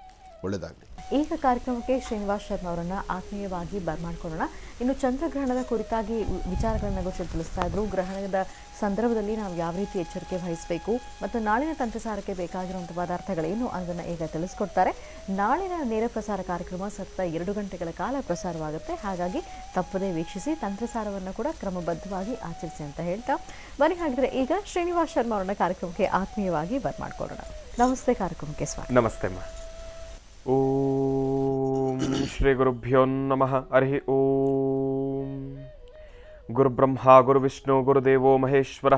ಒಳ್ಳೆಯದಾಗಲಿ. ಈಗ ಕಾರ್ಯಕ್ರಮಕ್ಕೆ ಶ್ರೀನಿವಾಸ್ ಶರ್ಮಾ ಅವರನ್ನು ಆತ್ಮೀಯವಾಗಿ ಬರ್ಮಾಡ್ಕೊಳ್ಳೋಣ. ಇನ್ನು ಚಂದ್ರಗ್ರಹಣದ ಕುರಿತಾಗಿ ವಿಚಾರಗಳನ್ನು ಗೊತ್ತು ತಿಳಿಸ್ತಾ ಇದ್ರು. ಗ್ರಹಣದ ಸಂದರ್ಭದಲ್ಲಿ ನಾವು ಯಾವ ರೀತಿ ಎಚ್ಚರಿಕೆ ವಹಿಸಬೇಕು ಮತ್ತು ನಾಳಿನ ತಂತ್ರಸಾರಕ್ಕೆ ಬೇಕಾಗಿರುವಂಥ ಪದಾರ್ಥಗಳೇನು ಅದನ್ನು ಈಗ ತಿಳಿಸ್ಕೊಡ್ತಾರೆ. ನಾಳಿನ ನೇರ ಪ್ರಸಾರ ಕಾರ್ಯಕ್ರಮ ಸತತ 2 ಗಂಟೆಗಳ ಕಾಲ ಪ್ರಸಾರವಾಗುತ್ತೆ. ಹಾಗಾಗಿ ತಪ್ಪದೇ ವೀಕ್ಷಿಸಿ, ತಂತ್ರಸಾರವನ್ನು ಕೂಡ ಕ್ರಮಬದ್ಧವಾಗಿ ಆಚರಿಸಿ ಅಂತ ಹೇಳ್ತಾ ಬನ್ನಿ. ಹಾಗಿದ್ರೆ ಈಗ ಶ್ರೀನಿವಾಸ್ ಶರ್ಮಾ ಅವರನ್ನ ಕಾರ್ಯಕ್ರಮಕ್ಕೆ ಆತ್ಮೀಯವಾಗಿ ಬರ್ಮಾಡ್ಕೊಳ್ಳೋಣ. ನಮಸ್ತೆ, ಕಾರ್ಯಕ್ರಮಕ್ಕೆ ಸ್ವಾಗತ. ನಮಸ್ತೆ ಅಮ್ಮ. ಓಂ ಶ್ರೀ ಗುರುಭ್ಯೋ ನಮಃ. ಹರಿ ಓಂ. ಗುರುಬ್ರಹ್ಮ ಗುರುವಿಷ್ಣು ಗುರುದೇವೋ ಮಹೇಶ್ವರ,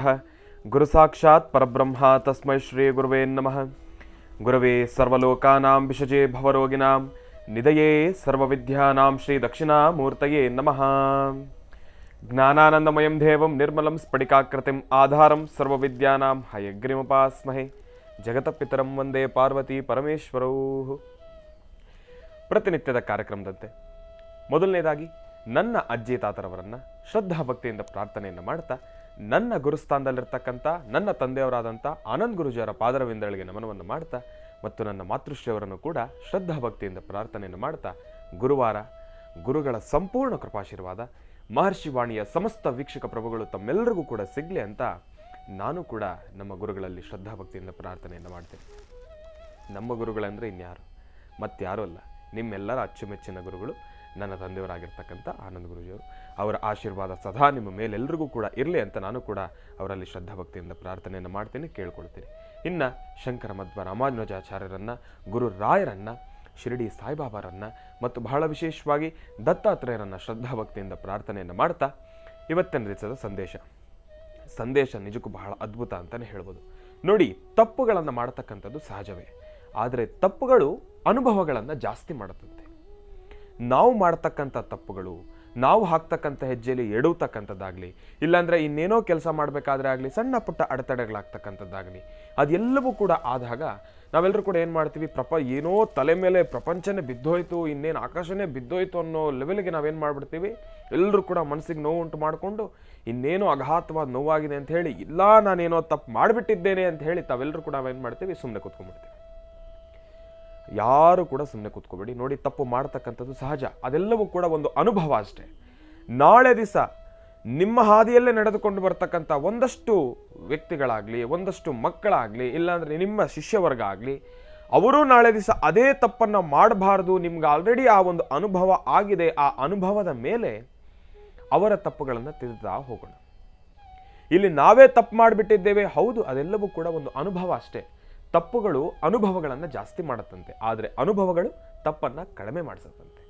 ಗುರು ಸಾಕ್ಷಾತ್ ಪರಬ್ರಹ್ಮ ತಸ್ಮೈ ಶ್ರೀ ಗುರುವೇ ನಮಃ. ಗುರವೇ ಸರ್ವಲೋಕಾನಾಂ ವಿಷಜೇ ಭವರೋಗಿಣಾಂ ನಿಧಯೇ ಸರ್ವವಿದ್ಯಾನಾಂ ಶ್ರೀ ದಕ್ಷಿಣಾಮೂರ್ತಯೇ ನಮಃ. ಜ್ಞಾನಾನಂದಮಯಂ ದೇವಂ ನಿರ್ಮಲಂ ಸ್ಫಟಿಕಾಕೃತಿಂ ಆಧಾರಂ ಸರ್ವವಿದ್ಯಾನಾಂ ಹಯಗ್ರೀಮುಪಾಸ್ಮಹೇ. ಜಗತಪಿತರಂ ವಂದೇ ಪಾರ್ವತಿ ಪರಮೇಶ್ವರೌ. ಪ್ರತಿನಿತ್ಯದ ಕಾರ್ಯಕ್ರಮದಂತೆ ಮೊದಲನೇದಾಗಿ ನನ್ನ ಅಜ್ಜಿ ತಾತರವರನ್ನು ಶ್ರದ್ಧಾ ಭಕ್ತಿಯಿಂದ ಪ್ರಾರ್ಥನೆಯನ್ನು ಮಾಡ್ತಾ, ನನ್ನ ಗುರುಸ್ಥಾನದಲ್ಲಿರ್ತಕ್ಕಂಥ ನನ್ನ ತಂದೆಯವರಾದಂಥ ಆನಂದ್ ಗುರುಜಿಯವರ ಪಾದರವಿಂದಗಳಿಗೆ ನಮನವನ್ನು ಮಾಡ್ತಾ ಮತ್ತು ನನ್ನ ಮಾತೃಶ್ರೀಯವರನ್ನು ಕೂಡ ಶ್ರದ್ಧಾ ಭಕ್ತಿಯಿಂದ ಪ್ರಾರ್ಥನೆಯನ್ನು ಮಾಡ್ತಾ, ಗುರುವಾರ ಗುರುಗಳ ಸಂಪೂರ್ಣ ಕೃಪಾಶೀರ್ವಾದ ಮಹರ್ಷಿ ವಾಣಿಯ ಸಮಸ್ತ ವೀಕ್ಷಕ ಪ್ರಭುಗಳು ತಮ್ಮೆಲ್ಲರಿಗೂ ಕೂಡ ಸಿಗಲಿ ಅಂತ ನಾನು ಕೂಡ ನಮ್ಮ ಗುರುಗಳಲ್ಲಿ ಶ್ರದ್ಧಾಭಕ್ತಿಯಿಂದ ಪ್ರಾರ್ಥನೆಯನ್ನು ಮಾಡ್ತೇನೆ. ನಮ್ಮ ಗುರುಗಳಂದರೆ ಇನ್ಯಾರು, ಮತ್ತಾರೂ ಅಲ್ಲ, ನಿಮ್ಮೆಲ್ಲರ ಅಚ್ಚುಮೆಚ್ಚಿನ ಗುರುಗಳು ನನ್ನ ತಂದೆಯವರಾಗಿರ್ತಕ್ಕಂಥ ಆನಂದ್ ಗುರುಜಿಯವರು. ಅವರ ಆಶೀರ್ವಾದ ಸದಾ ನಿಮ್ಮ ಮೇಲೆಲ್ಲರಿಗೂ ಕೂಡ ಇರಲಿ ಅಂತ ನಾನು ಕೂಡ ಅವರಲ್ಲಿ ಶ್ರದ್ಧಾಭಕ್ತಿಯಿಂದ ಪ್ರಾರ್ಥನೆಯನ್ನು ಮಾಡ್ತೀನಿ, ಕೇಳ್ಕೊಳ್ತೀನಿ. ಇನ್ನು ಶಂಕರ ಮಧ್ವ ರಾಮಾನುಜಾಚಾರ್ಯರನ್ನು, ಗುರು ರಾಯರನ್ನು, ಶಿರಡಿ ಸಾಯಿಬಾಬಾರನ್ನು ಮತ್ತು ಬಹಳ ವಿಶೇಷವಾಗಿ ದತ್ತಾತ್ರೇಯರನ್ನು ಶ್ರದ್ಧಾಭಕ್ತಿಯಿಂದ ಪ್ರಾರ್ಥನೆಯನ್ನು ಮಾಡ್ತಾ ಇವತ್ತಿನ ದಿವಸದ ಸಂದೇಶ ನಿಜಕ್ಕೂ ಬಹಳ ಅದ್ಭುತ ಅಂತಲೇ ಹೇಳ್ಬೋದು. ನೋಡಿ, ತಪ್ಪುಗಳನ್ನು ಮಾಡತಕ್ಕಂಥದ್ದು ಸಹಜವೇ, ಆದರೆ ತಪ್ಪುಗಳು ಅನುಭವಗಳನ್ನು ಜಾಸ್ತಿ ಮಾಡುತ್ತಂತೆ. ನಾವು ಮಾಡ್ತಕ್ಕಂಥ ತಪ್ಪುಗಳು, ನಾವು ಹಾಕ್ತಕ್ಕಂಥ ಹೆಜ್ಜೆಯಲ್ಲಿ ಎಡುವತಕ್ಕಂಥದ್ದಾಗಲಿ, ಇಲ್ಲಾಂದರೆ ಇನ್ನೇನೋ ಕೆಲಸ ಮಾಡಬೇಕಾದ್ರೆ ಆಗಲಿ, ಸಣ್ಣ ಪುಟ್ಟ ಅಡೆತಡೆಗಳಾಗ್ತಕ್ಕಂಥದ್ದಾಗಲಿ, ಅದೆಲ್ಲವೂ ಕೂಡ ಆದಾಗ ನಾವೆಲ್ಲರೂ ಕೂಡ ಏನು ಮಾಡ್ತೀವಿ, ಏನೋ ತಲೆ ಮೇಲೆ ಪ್ರಪಂಚನೇ ಬಿದ್ದೋಯ್ತು, ಇನ್ನೇನು ಆಕಾಶನೇ ಬಿದ್ದೋಯ್ತು ಅನ್ನೋ ಲೆವೆಲ್ಗೆ ನಾವೇನು ಮಾಡಿಬಿಡ್ತೀವಿ, ಎಲ್ಲರೂ ಕೂಡ ಮನಸ್ಸಿಗೆ ನೋವು ಉಂಟು ಮಾಡಿಕೊಂಡು ಇನ್ನೇನೋ ಅಘಾತವಾದ ನೋವಾಗಿದೆ ಅಂತ ಹೇಳಿ, ಇಲ್ಲ ನಾನೇನೋ ತಪ್ಪು ಮಾಡಿಬಿಟ್ಟಿದ್ದೇನೆ ಅಂತ ಹೇಳಿ ತಾವೆಲ್ಲರೂ ಕೂಡ ನಾವೇನು ಮಾಡ್ತೀವಿ, ಸುಮ್ಮನೆ ಕೂತ್ಕೊಂಡ್ಬಿಡ್ತೀವಿ. ಯಾರು ಕೂಡ ಸುಮ್ಮನೆ ಕೂತ್ಕೋಬೇಡಿ. ನೋಡಿ, ತಪ್ಪು ಮಾಡ್ತಕ್ಕಂಥದ್ದು ಸಹಜ, ಅದೆಲ್ಲವೂ ಕೂಡ ಒಂದು ಅನುಭವ ಅಷ್ಟೇ. ನಾಳೆ ದಿವಸ ನಿಮ್ಮ ಹಾದಿಯಲ್ಲೇ ನಡೆದುಕೊಂಡು ಬರ್ತಕ್ಕಂಥ ಒಂದಷ್ಟು ವ್ಯಕ್ತಿಗಳಾಗಲಿ, ಒಂದಷ್ಟು ಮಕ್ಕಳಾಗಲಿ, ಇಲ್ಲಾಂದರೆ ನಿಮ್ಮ ಶಿಷ್ಯವರ್ಗ ಆಗಲಿ, ಅವರು ನಾಳೆ ದಿವಸ ಅದೇ ತಪ್ಪನ್ನು ಮಾಡಬಾರ್ದು, ನಿಮ್ಗೆ ಆಲ್ರೆಡಿ ಆ ಒಂದು ಅನುಭವ ಆಗಿದೆ, ಆ ಅನುಭವದ ಮೇಲೆ ಅವರ ತಪ್ಪುಗಳನ್ನು ತಿದ್ದುತ್ತಾ ಹೋಗೋಣ. ಇಲ್ಲಿ ನಾವೇ ತಪ್ಪು ಮಾಡಿಬಿಟ್ಟಿದ್ದೇವೆ, ಹೌದು, ಅದೆಲ್ಲವೂ ಕೂಡ ಒಂದು ಅನುಭವ ಅಷ್ಟೇ. ತಪ್ಪುಗಳು ಅನುಭವಗಳನ್ನು ಜಾಸ್ತಿ ಮಾಡುತ್ತಂತೆ, ಆದರೆ ಅನುಭವಗಳು ತಪ್ಪನ್ನು ಕಡಿಮೆ ಮಾಡಿಸುತ್ತಂತೆ.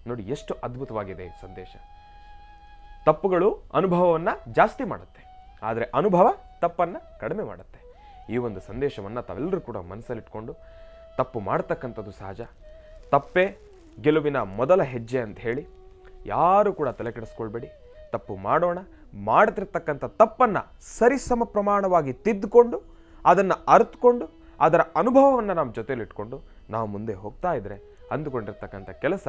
ನೋಡಿ ಎಷ್ಟು ಅದ್ಭುತವಾಗಿದೆ ಈ ಸಂದೇಶ. ತಪ್ಪುಗಳು ಅನುಭವವನ್ನು ಜಾಸ್ತಿ ಮಾಡುತ್ತೆ, ಆದರೆ ಅನುಭವ ತಪ್ಪನ್ನು ಕಡಿಮೆ ಮಾಡುತ್ತೆ. ಈ ಒಂದು ಸಂದೇಶವನ್ನು ತಾವೆಲ್ಲರೂ ಕೂಡ ಮನಸ್ಸಲ್ಲಿಟ್ಕೊಂಡು, ತಪ್ಪು ಮಾಡ್ತಕ್ಕಂಥದ್ದು ಸಹಜ, ತಪ್ಪೇ ಗೆಲುವಿನ ಮೊದಲ ಹೆಜ್ಜೆ ಅಂತ ಹೇಳಿ ಯಾರು ಕೂಡ ತಲೆ ಕೆಡಿಸ್ಕೊಳ್ಬೇಡಿ. ತಪ್ಪು ಮಾಡೋಣ, ಮಾಡ್ತಿರ್ತಕ್ಕಂಥ ತಪ್ಪನ್ನು ಸರಿಸಮ ಪ್ರಮಾಣವಾಗಿ ತಿದ್ದುಕೊಂಡು, ಅದನ್ನು ಅರ್ಥಕೊಂಡು, ಅದರ ಅನುಭವವನ್ನು ನಮ್ಮ ಜೊತೆಲಿ ಇಟ್ಕೊಂಡು ನಾವು ಮುಂದೆ ಹೋಗ್ತಾ ಇದ್ರೆ ಅಂದುಕೊಂಡಿರ್ತಕ್ಕಂಥ ಕೆಲಸ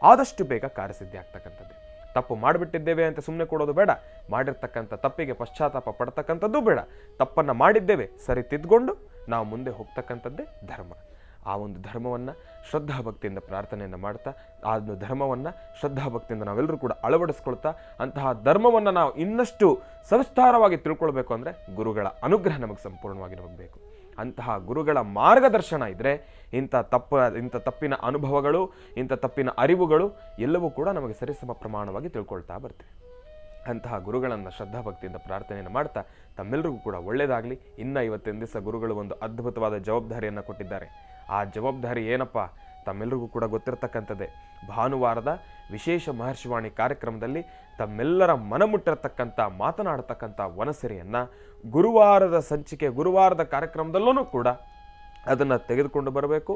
ಆದಷ್ಟು ಬೇಗ ಕಾರ್ಯಸಿದ್ಧಿ ಆಗ್ತಕ್ಕಂಥದ್ದು. ತಪ್ಪು ಮಾಡಿಬಿಟ್ಟಿದ್ದೇವೆ ಅಂತ ಸುಮ್ಮನೆ ಕೊಡೋದು ಬೇಡ, ಮಾಡಿರ್ತಕ್ಕಂಥ ತಪ್ಪಿಗೆ ಪಶ್ಚಾತ್ತಾಪ ಪಡ್ತಕ್ಕಂಥದ್ದು ಬೇಡ. ತಪ್ಪನ್ನು ಮಾಡಿದ್ದೇವೆ, ಸರಿ ತಿದ್ದುಕೊಂಡು ನಾವು ಮುಂದೆ ಹೋಗ್ತಕ್ಕಂಥದ್ದೇ ಧರ್ಮ. ಆ ಒಂದು ಧರ್ಮವನ್ನು ಶ್ರದ್ಧಾಭಕ್ತಿಯಿಂದ ಪ್ರಾರ್ಥನೆಯನ್ನು ಮಾಡ್ತಾ, ಆ ಒಂದು ಧರ್ಮವನ್ನು ಶ್ರದ್ಧಾಭಕ್ತಿಯಿಂದ ನಾವೆಲ್ಲರೂ ಕೂಡ ಅಳವಡಿಸ್ಕೊಳ್ತಾ, ಅಂತಹ ಧರ್ಮವನ್ನು ನಾವು ಇನ್ನಷ್ಟು ಸವಿಸ್ತಾರವಾಗಿ ತಿಳ್ಕೊಳ್ಬೇಕು ಅಂದರೆ ಗುರುಗಳ ಅನುಗ್ರಹ ನಮಗೆ ಸಂಪೂರ್ಣವಾಗಿ ನಮಗೆ ಬೇಕು. ಅಂತಹ ಗುರುಗಳ ಮಾರ್ಗದರ್ಶನ ಇದ್ದರೆ ಇಂಥ ತಪ್ಪಿನ ಅನುಭವಗಳು, ಇಂಥ ತಪ್ಪಿನ ಅರಿವುಗಳು ಎಲ್ಲವೂ ಕೂಡ ನಮಗೆ ಸರಿಸಮ ಪ್ರಮಾಣವಾಗಿ ತಿಳ್ಕೊಳ್ತಾ ಬರ್ತೀವಿ. ಅಂತಹ ಗುರುಗಳನ್ನು ಶ್ರದ್ಧಾಭಕ್ತಿಯಿಂದ ಪ್ರಾರ್ಥನೆಯನ್ನು ಮಾಡ್ತಾ ತಮ್ಮೆಲ್ಲರಿಗೂ ಕೂಡ ಒಳ್ಳೆಯದಾಗಲಿ. ಇನ್ನು ಇವತ್ತಿನ ದಿವಸ ಗುರುಗಳು ಒಂದು ಅದ್ಭುತವಾದ ಜವಾಬ್ದಾರಿಯನ್ನು ಕೊಟ್ಟಿದ್ದಾರೆ. ಆ ಜವಾಬ್ದಾರಿ ಏನಪ್ಪ, ತಮ್ಮೆಲ್ಲರಿಗೂ ಕೂಡ ಗೊತ್ತಿರತಕ್ಕಂಥದ್ದೇ. ಭಾನುವಾರದ ವಿಶೇಷ ಮಹರ್ಷಿವಾಣಿ ಕಾರ್ಯಕ್ರಮದಲ್ಲಿ ತಮ್ಮೆಲ್ಲರ ಮನಮುಟ್ಟಿರತಕ್ಕಂಥ ಮಾತನಾಡತಕ್ಕಂಥ ವನಸೆರೆಯನ್ನು ಗುರುವಾರದ ಸಂಚಿಕೆ, ಗುರುವಾರದ ಕಾರ್ಯಕ್ರಮದಲ್ಲೂ ಕೂಡ ಅದನ್ನು ತೆಗೆದುಕೊಂಡು ಬರಬೇಕು.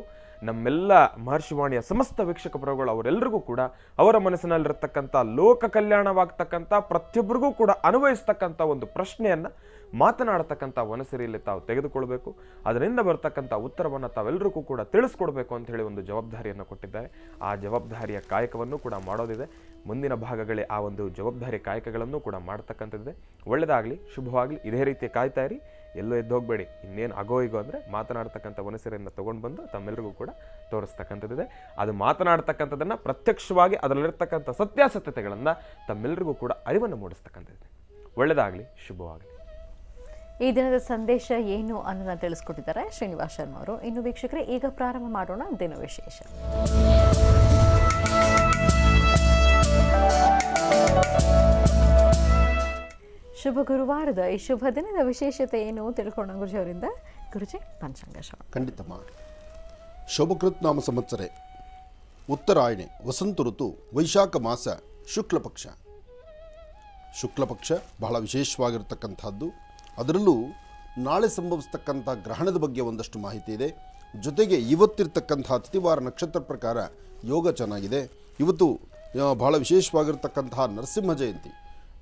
ನಮ್ಮೆಲ್ಲ ಮಹರ್ಷಿವಾಣಿಯ ಸಮಸ್ತ ವೀಕ್ಷಕ ಪ್ರಭುಗಳು ಅವರೆಲ್ಲರಿಗೂ ಕೂಡ ಅವರ ಮನಸ್ಸಿನಲ್ಲಿರ್ತಕ್ಕಂಥ ಲೋಕ ಕಲ್ಯಾಣವಾಗ್ತಕ್ಕಂಥ, ಪ್ರತಿಯೊಬ್ಬರಿಗೂ ಕೂಡ ಅನ್ವಯಿಸ್ತಕ್ಕಂಥ ಒಂದು ಪ್ರಶ್ನೆಯನ್ನು ಮಾತನಾಡತಕ್ಕಂಥ ವನಸೆರೆಯಲ್ಲಿ ತಾವು ತೆಗೆದುಕೊಳ್ಬೇಕು. ಅದರಿಂದ ಬರ್ತಕ್ಕಂಥ ಉತ್ತರವನ್ನು ತಾವೆಲ್ಲರಿಗೂ ಕೂಡ ತಿಳಿಸ್ಕೊಡ್ಬೇಕು ಅಂತ ಹೇಳಿ ಒಂದು ಜವಾಬ್ದಾರಿಯನ್ನು ಕೊಟ್ಟಿದ್ದಾರೆ. ಆ ಜವಾಬ್ದಾರಿಯ ಕಾಯಕವನ್ನು ಕೂಡ ಮಾಡೋದಿದೆ. ಮುಂದಿನ ಭಾಗಗಳೇ ಆ ಒಂದು ಜವಾಬ್ದಾರಿ ಕಾಯಕಗಳನ್ನು ಕೂಡ ಮಾಡ್ತಕ್ಕಂಥದ್ದಿದೆ. ಒಳ್ಳೆಯದಾಗಲಿ, ಶುಭವಾಗಲಿ. ಇದೇ ರೀತಿ ಕಾಯ್ತಾ ಇರಿ, ಎಲ್ಲೋ ಎದ್ದು ಹೋಗಬೇಡಿ. ಇನ್ನೇನು ಆಗೋ ಈಗೋ ಅಂದರೆ ಮಾತನಾಡ್ತಕ್ಕಂಥ ವನಸೆರೆಯನ್ನು ತೊಗೊಂಡು ಬಂದು ತಮ್ಮೆಲ್ಲರಿಗೂ ಕೂಡ ತೋರಿಸ್ತಕ್ಕಂಥದ್ದಿದೆ. ಅದು ಮಾತನಾಡ್ತಕ್ಕಂಥದ್ದನ್ನು ಪ್ರತ್ಯಕ್ಷವಾಗಿ ಅದರಲ್ಲಿರ್ತಕ್ಕಂಥ ಸತ್ಯಾಸತ್ಯತೆಗಳನ್ನು ತಮ್ಮೆಲ್ಲರಿಗೂ ಕೂಡ ಅರಿವನ್ನು ಮೂಡಿಸ್ತಕ್ಕಂಥದ್ದಿದೆ. ಒಳ್ಳೆಯದಾಗಲಿ, ಶುಭವಾಗಲಿ. ಈ ದಿನದ ಸಂದೇಶ ಏನು ಅನ್ನೋದನ್ನು ತಿಳಿಸ್ಕೊಟ್ಟಿದ್ದಾರೆ ಶ್ರೀನಿವಾಸ್ ಶರ್ಮಾ ಅವರು. ಇನ್ನು ವೀಕ್ಷಕರೇ, ಈಗ ಪ್ರಾರಂಭ ಮಾಡೋಣ ದಿನ ವಿಶೇಷ. ಶುಭ ಗುರುವಾರದ ಈ ಶುಭ ದಿನದ ವಿಶೇಷತೆ ಏನು ತಿಳ್ಕೊಳ್ಳೋಣ ಗುರುಜಿ ಅವರಿಂದ. ಗುರುಜಿ, ಪಂಚಾಂಗ ಶ್ರವಣ. ಖಂಡಿತಮ್ಮ. ಶೋಭಕೃತ್ ನಾಮ ಸಂವತ್ಸರೆ, ಉತ್ತರಾಯಣೆ, ವಸಂತ ಋತು, ವೈಶಾಖ ಮಾಸ, ಶುಕ್ಲಪಕ್ಷ. ಶುಕ್ಲಪಕ್ಷ ಬಹಳ ವಿಶೇಷವಾಗಿರ್ತಕ್ಕಂಥದ್ದು. ಅದರಲ್ಲೂ ನಾಳೆ ಸಂಭವಿಸ್ತಕ್ಕಂಥ ಗ್ರಹಣದ ಬಗ್ಗೆ ಒಂದಷ್ಟು ಮಾಹಿತಿ ಇದೆ. ಜೊತೆಗೆ ಇವತ್ತಿರ್ತಕ್ಕಂಥ ತಿಥಿವಾರ ನಕ್ಷತ್ರ ಪ್ರಕಾರ ಯೋಗ ಚೆನ್ನಾಗಿದೆ. ಇವತ್ತು ಬಹಳ ವಿಶೇಷವಾಗಿರ್ತಕ್ಕಂತಹ ನರಸಿಂಹ ಜಯಂತಿ.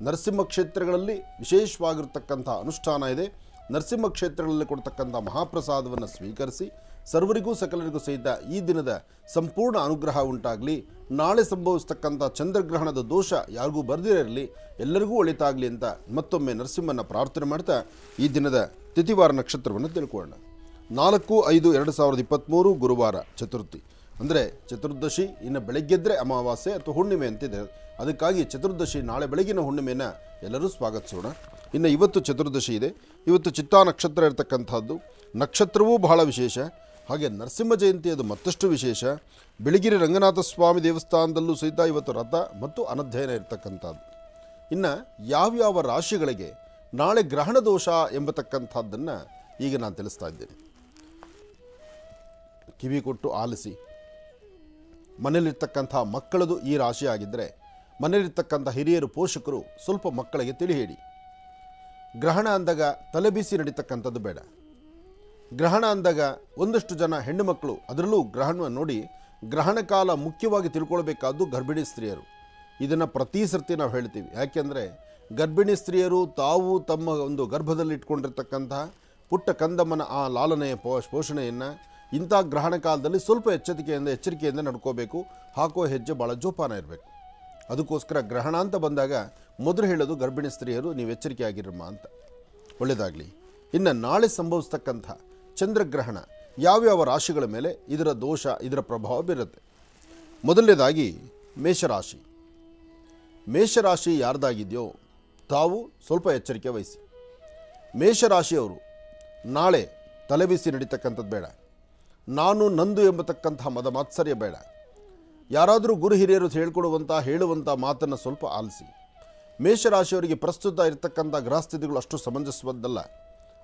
ನರಸಿಂಹ ಕ್ಷೇತ್ರಗಳಲ್ಲಿ ವಿಶೇಷವಾಗಿರ್ತಕ್ಕಂಥ ಅನುಷ್ಠಾನ ಇದೆ. ನರಸಿಂಹ ಕ್ಷೇತ್ರಗಳಲ್ಲಿ ಕೊಡ್ತಕ್ಕಂಥ ಮಹಾಪ್ರಸಾದವನ್ನು ಸ್ವೀಕರಿಸಿ ಸರ್ವರಿಗೂ ಸಕಲರಿಗೂ ಸಹಿತ ಈ ದಿನದ ಸಂಪೂರ್ಣ ಅನುಗ್ರಹ ಉಂಟಾಗಲಿ. ನಾಳೆ ಸಂಭವಿಸ್ತಕ್ಕಂಥ ಚಂದ್ರಗ್ರಹಣದ ದೋಷ ಯಾರಿಗೂ ಬರೆದಿರಲಿ, ಎಲ್ಲರಿಗೂ ಒಳಿತಾಗಲಿ ಅಂತ ಮತ್ತೊಮ್ಮೆ ನರಸಿಂಹನ ಪ್ರಾರ್ಥನೆ ಮಾಡ್ತಾ ಈ ದಿನದ ತಿಥಿವಾರ ನಕ್ಷತ್ರವನ್ನು ತಿಳ್ಕೊಳ್ಳೋಣ. 4/5/2023 ಗುರುವಾರ, ಚತುರ್ಥಿ. ಅಂದರೆ ಚತುರ್ದಶಿ ಇನ್ನು ಬೆಳಗ್ಗೆದ್ದರೆ ಅಮಾವಾಸ್ಯೆ ಅಥವಾ ಹುಣ್ಣಿಮೆ ಅಂತಿದೆ. ಅದಕ್ಕಾಗಿ ಚತುರ್ದಶಿ ನಾಳೆ ಬೆಳಗಿನ ಹುಣ್ಣಿಮೆಯನ್ನು ಎಲ್ಲರೂ ಸ್ವಾಗತಿಸೋಣ. ಇನ್ನು ಇವತ್ತು ಚತುರ್ದಶಿ ಇದೆ. ಇವತ್ತು ಚಿತ್ತಾ ನಕ್ಷತ್ರ ಇರತಕ್ಕಂಥದ್ದು. ನಕ್ಷತ್ರವೂ ಬಹಳ ವಿಶೇಷ. ಹಾಗೆ ನರಸಿಂಹ ಜಯಂತಿ ಅದು ಮತ್ತಷ್ಟು ವಿಶೇಷ. ಬಿಳಿಗಿರಿ ರಂಗನಾಥ ಸ್ವಾಮಿ ದೇವಸ್ಥಾನದಲ್ಲೂ ಸಹಿತ ಇವತ್ತು ರಥ ಮತ್ತು ಅನಧ್ಯಯನ ಇರತಕ್ಕಂಥದ್ದು. ಇನ್ನು ಯಾವ್ಯಾವ ರಾಶಿಗಳಿಗೆ ನಾಳೆ ಗ್ರಹಣ ದೋಷ ಎಂಬತಕ್ಕಂಥದ್ದನ್ನು ಈಗ ನಾನು ತಿಳಿಸ್ತಾ ಇದ್ದೇನೆ. ಕಿವಿ ಕೊಟ್ಟು ಆಲಿಸಿ. ಮನೇಲಿರ್ತಕ್ಕಂಥ ಮಕ್ಕಳದು ಈ ರಾಶಿ ಆಗಿದ್ದರೆ ಮನೇಲಿರ್ತಕ್ಕಂಥ ಹಿರಿಯರು ಪೋಷಕರು ಸ್ವಲ್ಪ ಮಕ್ಕಳಿಗೆ ತಿಳಿ ಹೇಳಿ. ಗ್ರಹಣ ಅಂದಾಗ ತಲೆ ಬೀಸಿ ನಡೀತಕ್ಕಂಥದ್ದು ಬೇಡ. ಗ್ರಹಣ ಅಂದಾಗ ಒಂದಷ್ಟು ಜನ ಹೆಣ್ಣು ಮಕ್ಕಳು ಅದರಲ್ಲೂ ಗ್ರಹಣವನ್ನು ನೋಡಿ ಗ್ರಹಣ ಕಾಲ ಮುಖ್ಯವಾಗಿ ತಿಳ್ಕೊಳ್ಬೇಕಾದ್ದು ಗರ್ಭಿಣಿ ಸ್ತ್ರೀಯರು. ಇದನ್ನು ಪ್ರತಿ ಸರ್ತಿ ನಾವು ಹೇಳ್ತೀವಿ. ಯಾಕೆಂದರೆ ಗರ್ಭಿಣಿ ಸ್ತ್ರೀಯರು ತಾವು ತಮ್ಮ ಒಂದು ಗರ್ಭದಲ್ಲಿ ಇಟ್ಕೊಂಡಿರ್ತಕ್ಕಂತಹ ಪುಟ್ಟ ಕಂದಮ್ಮನ ಆ ಲಾಲನೆಯ ಪೋಷಣೆಯನ್ನು ಇಂಥ ಗ್ರಹಣ ಕಾಲದಲ್ಲಿ ಸ್ವಲ್ಪ ಎಚ್ಚರಿಕೆಯಿಂದ ನಡ್ಕೋಬೇಕು. ಹಾಕೋ ಹೆಜ್ಜೆ ಭಾಳ ಜೋಪಾನ ಇರಬೇಕು. ಅದಕ್ಕೋಸ್ಕರ ಗ್ರಹಣ ಅಂತ ಬಂದಾಗ ಮೊದಲು ಹೇಳೋದು ಗರ್ಭಿಣಿ ಸ್ತ್ರೀಯರು ನೀವು ಎಚ್ಚರಿಕೆ ಆಗಿರಮ್ಮ ಅಂತ. ಒಳ್ಳೆಯದಾಗಲಿ. ಇನ್ನು ನಾಳೆ ಸಂಭವಿಸ್ತಕ್ಕಂಥ ಚಂದ್ರಗ್ರಹಣ ಯಾವ್ಯಾವ ರಾಶಿಗಳ ಮೇಲೆ ಇದರ ದೋಷ ಇದರ ಪ್ರಭಾವ ಬೀರುತ್ತೆ. ಮೊದಲನೇದಾಗಿ ಮೇಷರಾಶಿ. ಮೇಷರಾಶಿ ಯಾರ್ದಾಗಿದೆಯೋ ತಾವು ಸ್ವಲ್ಪ ಎಚ್ಚರಿಕೆ ವಹಿಸಿ. ಮೇಷರಾಶಿಯವರು ನಾಳೆ ತಲೆಬಿಸಿ ನಡೀತಕ್ಕಂಥದ್ದು ಬೇಡ. ನಾನು ನಂದು ಎಂಬತಕ್ಕಂಥ ಮದ ಮಾತ್ಸರ್ಯ ಬೇಡ. ಯಾರಾದರೂ ಗುರು ಹಿರಿಯರು ಹೇಳುವಂಥ ಮಾತನ್ನು ಸ್ವಲ್ಪ ಆಲಿಸಿ. ಮೇಷರಾಶಿಯವರಿಗೆ ಪ್ರಸ್ತುತ ಇರತಕ್ಕಂಥ ಗ್ರಹಸ್ಥಿತಿಗಳು ಅಷ್ಟು ಸಮಂಜಸವದ್ದಲ್ಲ.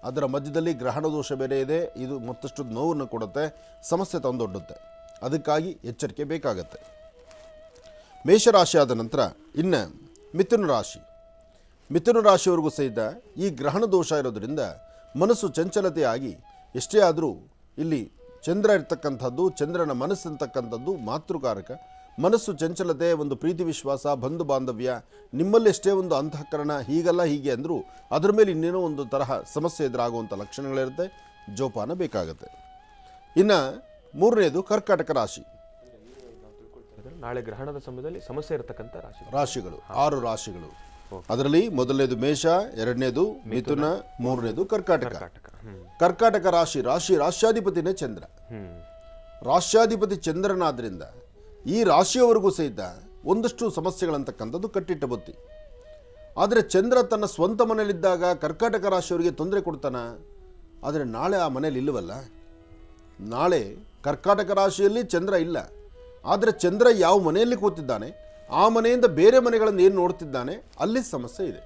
ಅದರ ಮಧ್ಯದಲ್ಲಿ ಗ್ರಹಣ ದೋಷ ಬೇರೆ ಇದೆ. ಇದು ಮತ್ತಷ್ಟು ನೋವನ್ನು ಕೊಡುತ್ತೆ, ಸಮಸ್ಯೆ ತಂದೊಡ್ಡುತ್ತೆ. ಅದಕ್ಕಾಗಿ ಎಚ್ಚರಿಕೆ ಬೇಕಾಗತ್ತೆ. ಮೇಷರಾಶಿ ಆದ ನಂತರ ಇನ್ನು ಮಿಥುನ ರಾಶಿ. ಮಿಥುನ ರಾಶಿಯವರೆಗೂ ಸಹಿತ ಈ ಗ್ರಹಣ ದೋಷ ಇರೋದರಿಂದ ಮನಸ್ಸು ಚಂಚಲತೆಯಾಗಿ ಎಷ್ಟೇ ಆದರೂ ಇಲ್ಲಿ ಚಂದ್ರ ಇರ್ತಕ್ಕಂಥದ್ದು, ಚಂದ್ರನ ಮನಸ್ಸು ಅಂತಕ್ಕಂಥದ್ದು ಮಾತೃಕಾರಕ. ಮನಸ್ಸು ಚಂಚಲತೆ, ಒಂದು ಪ್ರೀತಿ ವಿಶ್ವಾಸ, ಬಂಧು ಬಾಂಧವ್ಯ, ನಿಮ್ಮಲ್ಲಿ ಎಷ್ಟೇ ಒಂದು ಅಂತಃಕರಣ ಹೀಗಲ್ಲ ಹೀಗೆ ಅಂದರೂ ಅದರ ಮೇಲೆ ಇನ್ನೇನೋ ಒಂದು ತರಹ ಸಮಸ್ಯೆ ಎದುರಾಗುವಂಥ ಲಕ್ಷಣಗಳಿರುತ್ತೆ. ಜೋಪಾನ ಬೇಕಾಗುತ್ತೆ. ಇನ್ನು ಮೂರನೇದು ಕರ್ಕಾಟಕ ರಾಶಿ. ನಾಳೆ ಗ್ರಹಣದ ಸಮಯದಲ್ಲಿ ಸಮಸ್ಯೆ ಇರತಕ್ಕಂಥ ರಾಶಿಗಳು 6 ರಾಶಿಗಳು. ಅದರಲ್ಲಿ ಮೊದಲನೇದು ಮೇಷ, ಎರಡನೇದು ಮಿಥುನ, ಮೂರನೇದು ಕರ್ಕಾಟಕ. ಕರ್ಕಾಟಕ ರಾಶ್ಯಾಧಿಪತಿನೇ ಚಂದ್ರ. ರಾಶ್ಯಾಧಿಪತಿ ಚಂದ್ರನಾದ್ರಿಂದ ಈ ರಾಶಿಯವರೆಗೂ ಸಹಿತ ಒಂದಷ್ಟು ಸಮಸ್ಯೆಗಳಂತಕ್ಕಂಥದ್ದು ಕಟ್ಟಿಟ್ಟ ಬುತ್ತಿ. ಆದರೆ ಚಂದ್ರ ತನ್ನ ಸ್ವಂತ ಮನೆಯಲ್ಲಿದ್ದಾಗ ಕರ್ಕಾಟಕ ರಾಶಿಯವರಿಗೆ ತೊಂದರೆ ಕೊಡ್ತಾನ. ಆದರೆ ನಾಳೆ ಆ ಮನೆಯಲ್ಲಿ ಇಲ್ಲವಲ್ಲ. ನಾಳೆ ಕರ್ಕಾಟಕ ರಾಶಿಯಲ್ಲಿ ಚಂದ್ರ ಇಲ್ಲ. ಆದರೆ ಚಂದ್ರ ಯಾವ ಮನೆಯಲ್ಲಿ ಕೂತಿದ್ದಾನೆ ಆ ಮನೆಯಿಂದ ಬೇರೆ ಮನೆಗಳನ್ನು ಏನು ನೋಡ್ತಿದ್ದಾನೆ ಅಲ್ಲಿ ಸಮಸ್ಯೆ ಇದೆ.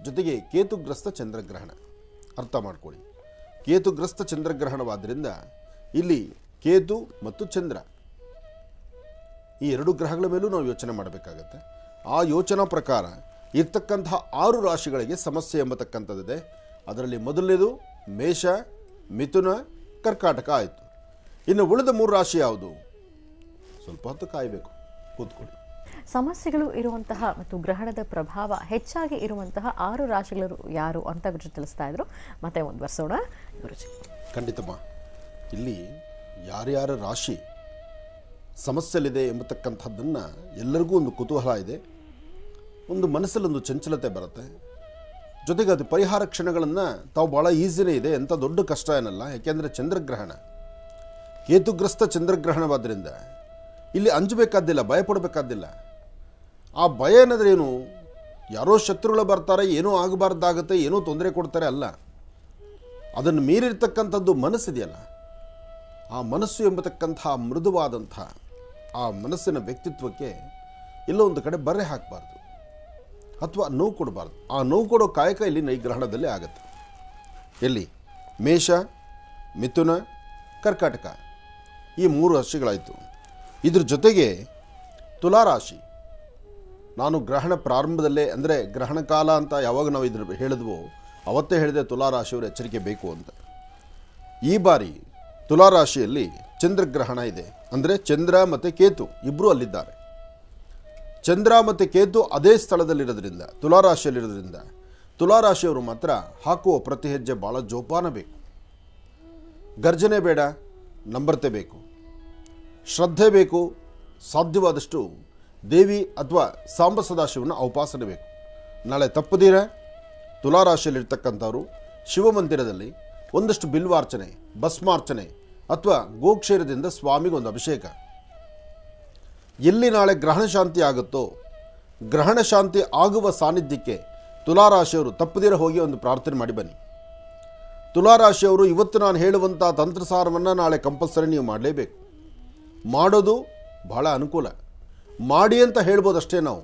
ಜೊತೆಗೆ ಕೇತುಗ್ರಸ್ತ ಚಂದ್ರಗ್ರಹಣ ಅರ್ಥ ಮಾಡ್ಕೊಳ್ಳಿ. ಕೇತುಗ್ರಸ್ತ ಚಂದ್ರಗ್ರಹಣವಾದ್ದರಿಂದ ಇಲ್ಲಿ ಕೇತು ಮತ್ತು ಚಂದ್ರ ಈ 2 ಗ್ರಹಗಳ ಮೇಲೂ ನಾವು ಯೋಚನೆ ಮಾಡಬೇಕಾಗತ್ತೆ. ಆ ಯೋಚನಾ ಪ್ರಕಾರ ಇರ್ತಕ್ಕಂತಹ 6 ರಾಶಿಗಳಿಗೆ ಸಮಸ್ಯೆ ಎಂಬತಕ್ಕಂಥದ್ದಿದೆ. ಅದರಲ್ಲಿ ಮೊದಲನೇದು ಮೇಷ, ಮಿಥುನ, ಕರ್ಕಾಟಕ ಆಯಿತು. ಇನ್ನು ಉಳಿದ 3 ರಾಶಿ ಯಾವುದು? ಸ್ವಲ್ಪ ಹೊತ್ತು ಕಾಯಬೇಕು, ಕೂತ್ಕೊಳ್ಳಿ. ಸಮಸ್ಯೆಗಳು ಇರುವಂತಹ ಮತ್ತು ಗ್ರಹಣದ ಪ್ರಭಾವ ಹೆಚ್ಚಾಗಿ ಇರುವಂತಹ 6 ರಾಶಿಗಳು ಯಾರು ಅಂತ ಗುರುಜಿ ತಿಳಿಸ್ತಾ ಇದ್ರು. ಮತ್ತೆ ಮುಂದುವರಿಸೋಣ ಗುರುಜಿ. ಖಂಡಿತಮ್ಮ. ಇಲ್ಲಿ ಯಾರ್ಯಾರ ರಾಶಿ ಸಮಸ್ಯೆಲಿದೆ ಎಂಬತಕ್ಕಂಥದ್ದನ್ನು ಎಲ್ಲರಿಗೂ ಒಂದು ಕುತೂಹಲ ಇದೆ. ಒಂದು ಮನಸ್ಸಲ್ಲೊಂದು ಚಂಚಲತೆ ಬರುತ್ತೆ. ಜೊತೆಗೆ ಅದು ಪರಿಹಾರ ಕ್ಷಣಗಳನ್ನು ತಾವು ಭಾಳ ಈಸಿನೇ ಇದೆ, ಎಂಥ ದೊಡ್ಡ ಕಷ್ಟ ಏನಲ್ಲ. ಯಾಕೆಂದರೆ ಚಂದ್ರಗ್ರಹಣ ಕೇತುಗ್ರಸ್ತ ಚಂದ್ರಗ್ರಹಣವಾದ್ದರಿಂದ ಇಲ್ಲಿ ಅಂಜಬೇಕಾದ್ದಿಲ್ಲ, ಭಯಪಡಬೇಕಾದ್ದಿಲ್ಲ. ಆ ಭಯ ಅನ್ನೋದ್ರೆ ಏನು? ಯಾರೋ ಶತ್ರುಗಳು ಬರ್ತಾರೆ, ಏನೋ ಆಗಬಾರ್ದಾಗುತ್ತೆ, ಏನೋ ತೊಂದರೆ ಕೊಡ್ತಾರೆ ಅಲ್ಲ. ಅದನ್ನು ಮೀರಿರ್ತಕ್ಕಂಥದ್ದು ಮನಸ್ಸಿದೆಯಲ್ಲ, ಆ ಮನಸ್ಸು ಎಂಬತಕ್ಕಂಥ ಮೃದುವಾದಂಥ ಆ ಮನಸ್ಸಿನ ವ್ಯಕ್ತಿತ್ವಕ್ಕೆ ಎಲ್ಲೋ ಒಂದು ಕಡೆ ಬರೆ ಹಾಕಬಾರ್ದು ಅಥವಾ ನೋವು ಕೊಡಬಾರ್ದು. ಆ ನೋವು ಕೊಡೋ ಕಾಯಕ ಇಲ್ಲಿ ನೈಗ್ರಹಣದಲ್ಲಿ ಆಗುತ್ತೆ. ಎಲ್ಲಿ? ಮೇಷ, ಮಿಥುನ, ಕರ್ಕಾಟಕ ಈ 3 ರಾಶಿಗಳಾಯಿತು. ಇದ್ರ ಜೊತೆಗೆ ತುಲಾರಾಶಿ. ನಾನು ಗ್ರಹಣ ಪ್ರಾರಂಭದಲ್ಲೇ ಅಂದರೆ ಗ್ರಹಣ ಕಾಲ ಅಂತ ಯಾವಾಗ ನಾವು ಇದ್ರ ಹೇಳಿದ್ವೋ ಅವತ್ತೇ ಹೇಳಿದೆ ತುಲಾರಾಶಿಯವರು ಎಚ್ಚರಿಕೆ ಬೇಕು ಅಂತ. ಈ ಬಾರಿ ತುಲಾರಾಶಿಯಲ್ಲಿ ಚಂದ್ರಗ್ರಹಣ ಇದೆ. ಅಂದರೆ ಚಂದ್ರ ಮತ್ತು ಕೇತು ಇಬ್ಬರೂ ಅಲ್ಲಿದ್ದಾರೆ. ಚಂದ್ರ ಮತ್ತು ಕೇತು ಅದೇ ಸ್ಥಳದಲ್ಲಿರೋದ್ರಿಂದ ತುಲಾರಾಶಿಯಲ್ಲಿರೋದ್ರಿಂದ ತುಲಾರಾಶಿಯವರು ಮಾತ್ರ ಹಾಕುವ ಪ್ರತಿ ಹೆಜ್ಜೆ ಭಾಳ ಜೋಪಾನ ಬೇಕು. ಗರ್ಜನೆ ಬೇಡ, ನಂಬರ್ತೆ ಬೇಕು, ಶ್ರದ್ಧೆ ಬೇಕು. ಸಾಧ್ಯವಾದಷ್ಟು ದೇವಿ ಅಥವಾ ಸಾಂಬ ಸದಾಶಿವನ ಉಪಾಸನೆ ಬೇಕು. ನಾಳೆ ತಪ್ಪದಿರ ತುಲಾರಾಶಿಯಲ್ಲಿರ್ತಕ್ಕಂಥವ್ರು ಶಿವಮಂದಿರದಲ್ಲಿ ಒಂದಷ್ಟು ಬಿಲ್ವಾರ್ಚನೆ, ಭಸ್ಮಾರ್ಚನೆ ಅಥವಾ ಗೋಕ್ಷೀರದಿಂದ ಸ್ವಾಮಿಗೆ ಒಂದು ಅಭಿಷೇಕ. ಎಲ್ಲಿ ನಾಳೆ ಗ್ರಹಣ ಶಾಂತಿ ಆಗುತ್ತೋ ಗ್ರಹಣ ಶಾಂತಿ ಆಗುವ ಸಾನ್ನಿಧ್ಯಕ್ಕೆ ತುಲಾರಾಶಿಯವರು ತಪ್ಪದಿರ ಹೋಗಿ ಒಂದು ಪ್ರಾರ್ಥನೆ ಮಾಡಿ ಬನ್ನಿ. ತುಲಾರಾಶಿಯವರು ಇವತ್ತು ನಾನು ಹೇಳುವಂಥ ತಂತ್ರಸಾರವನ್ನು ನಾಳೆ ಕಂಪಲ್ಸರಿ ನೀವು ಮಾಡಲೇಬೇಕು. ಮಾಡೋದು ಬಹಳ ಅನುಕೂಲ. ಮಾಡಿ ಅಂತ ಹೇಳ್ಬೋದಷ್ಟೇ, ನಾವು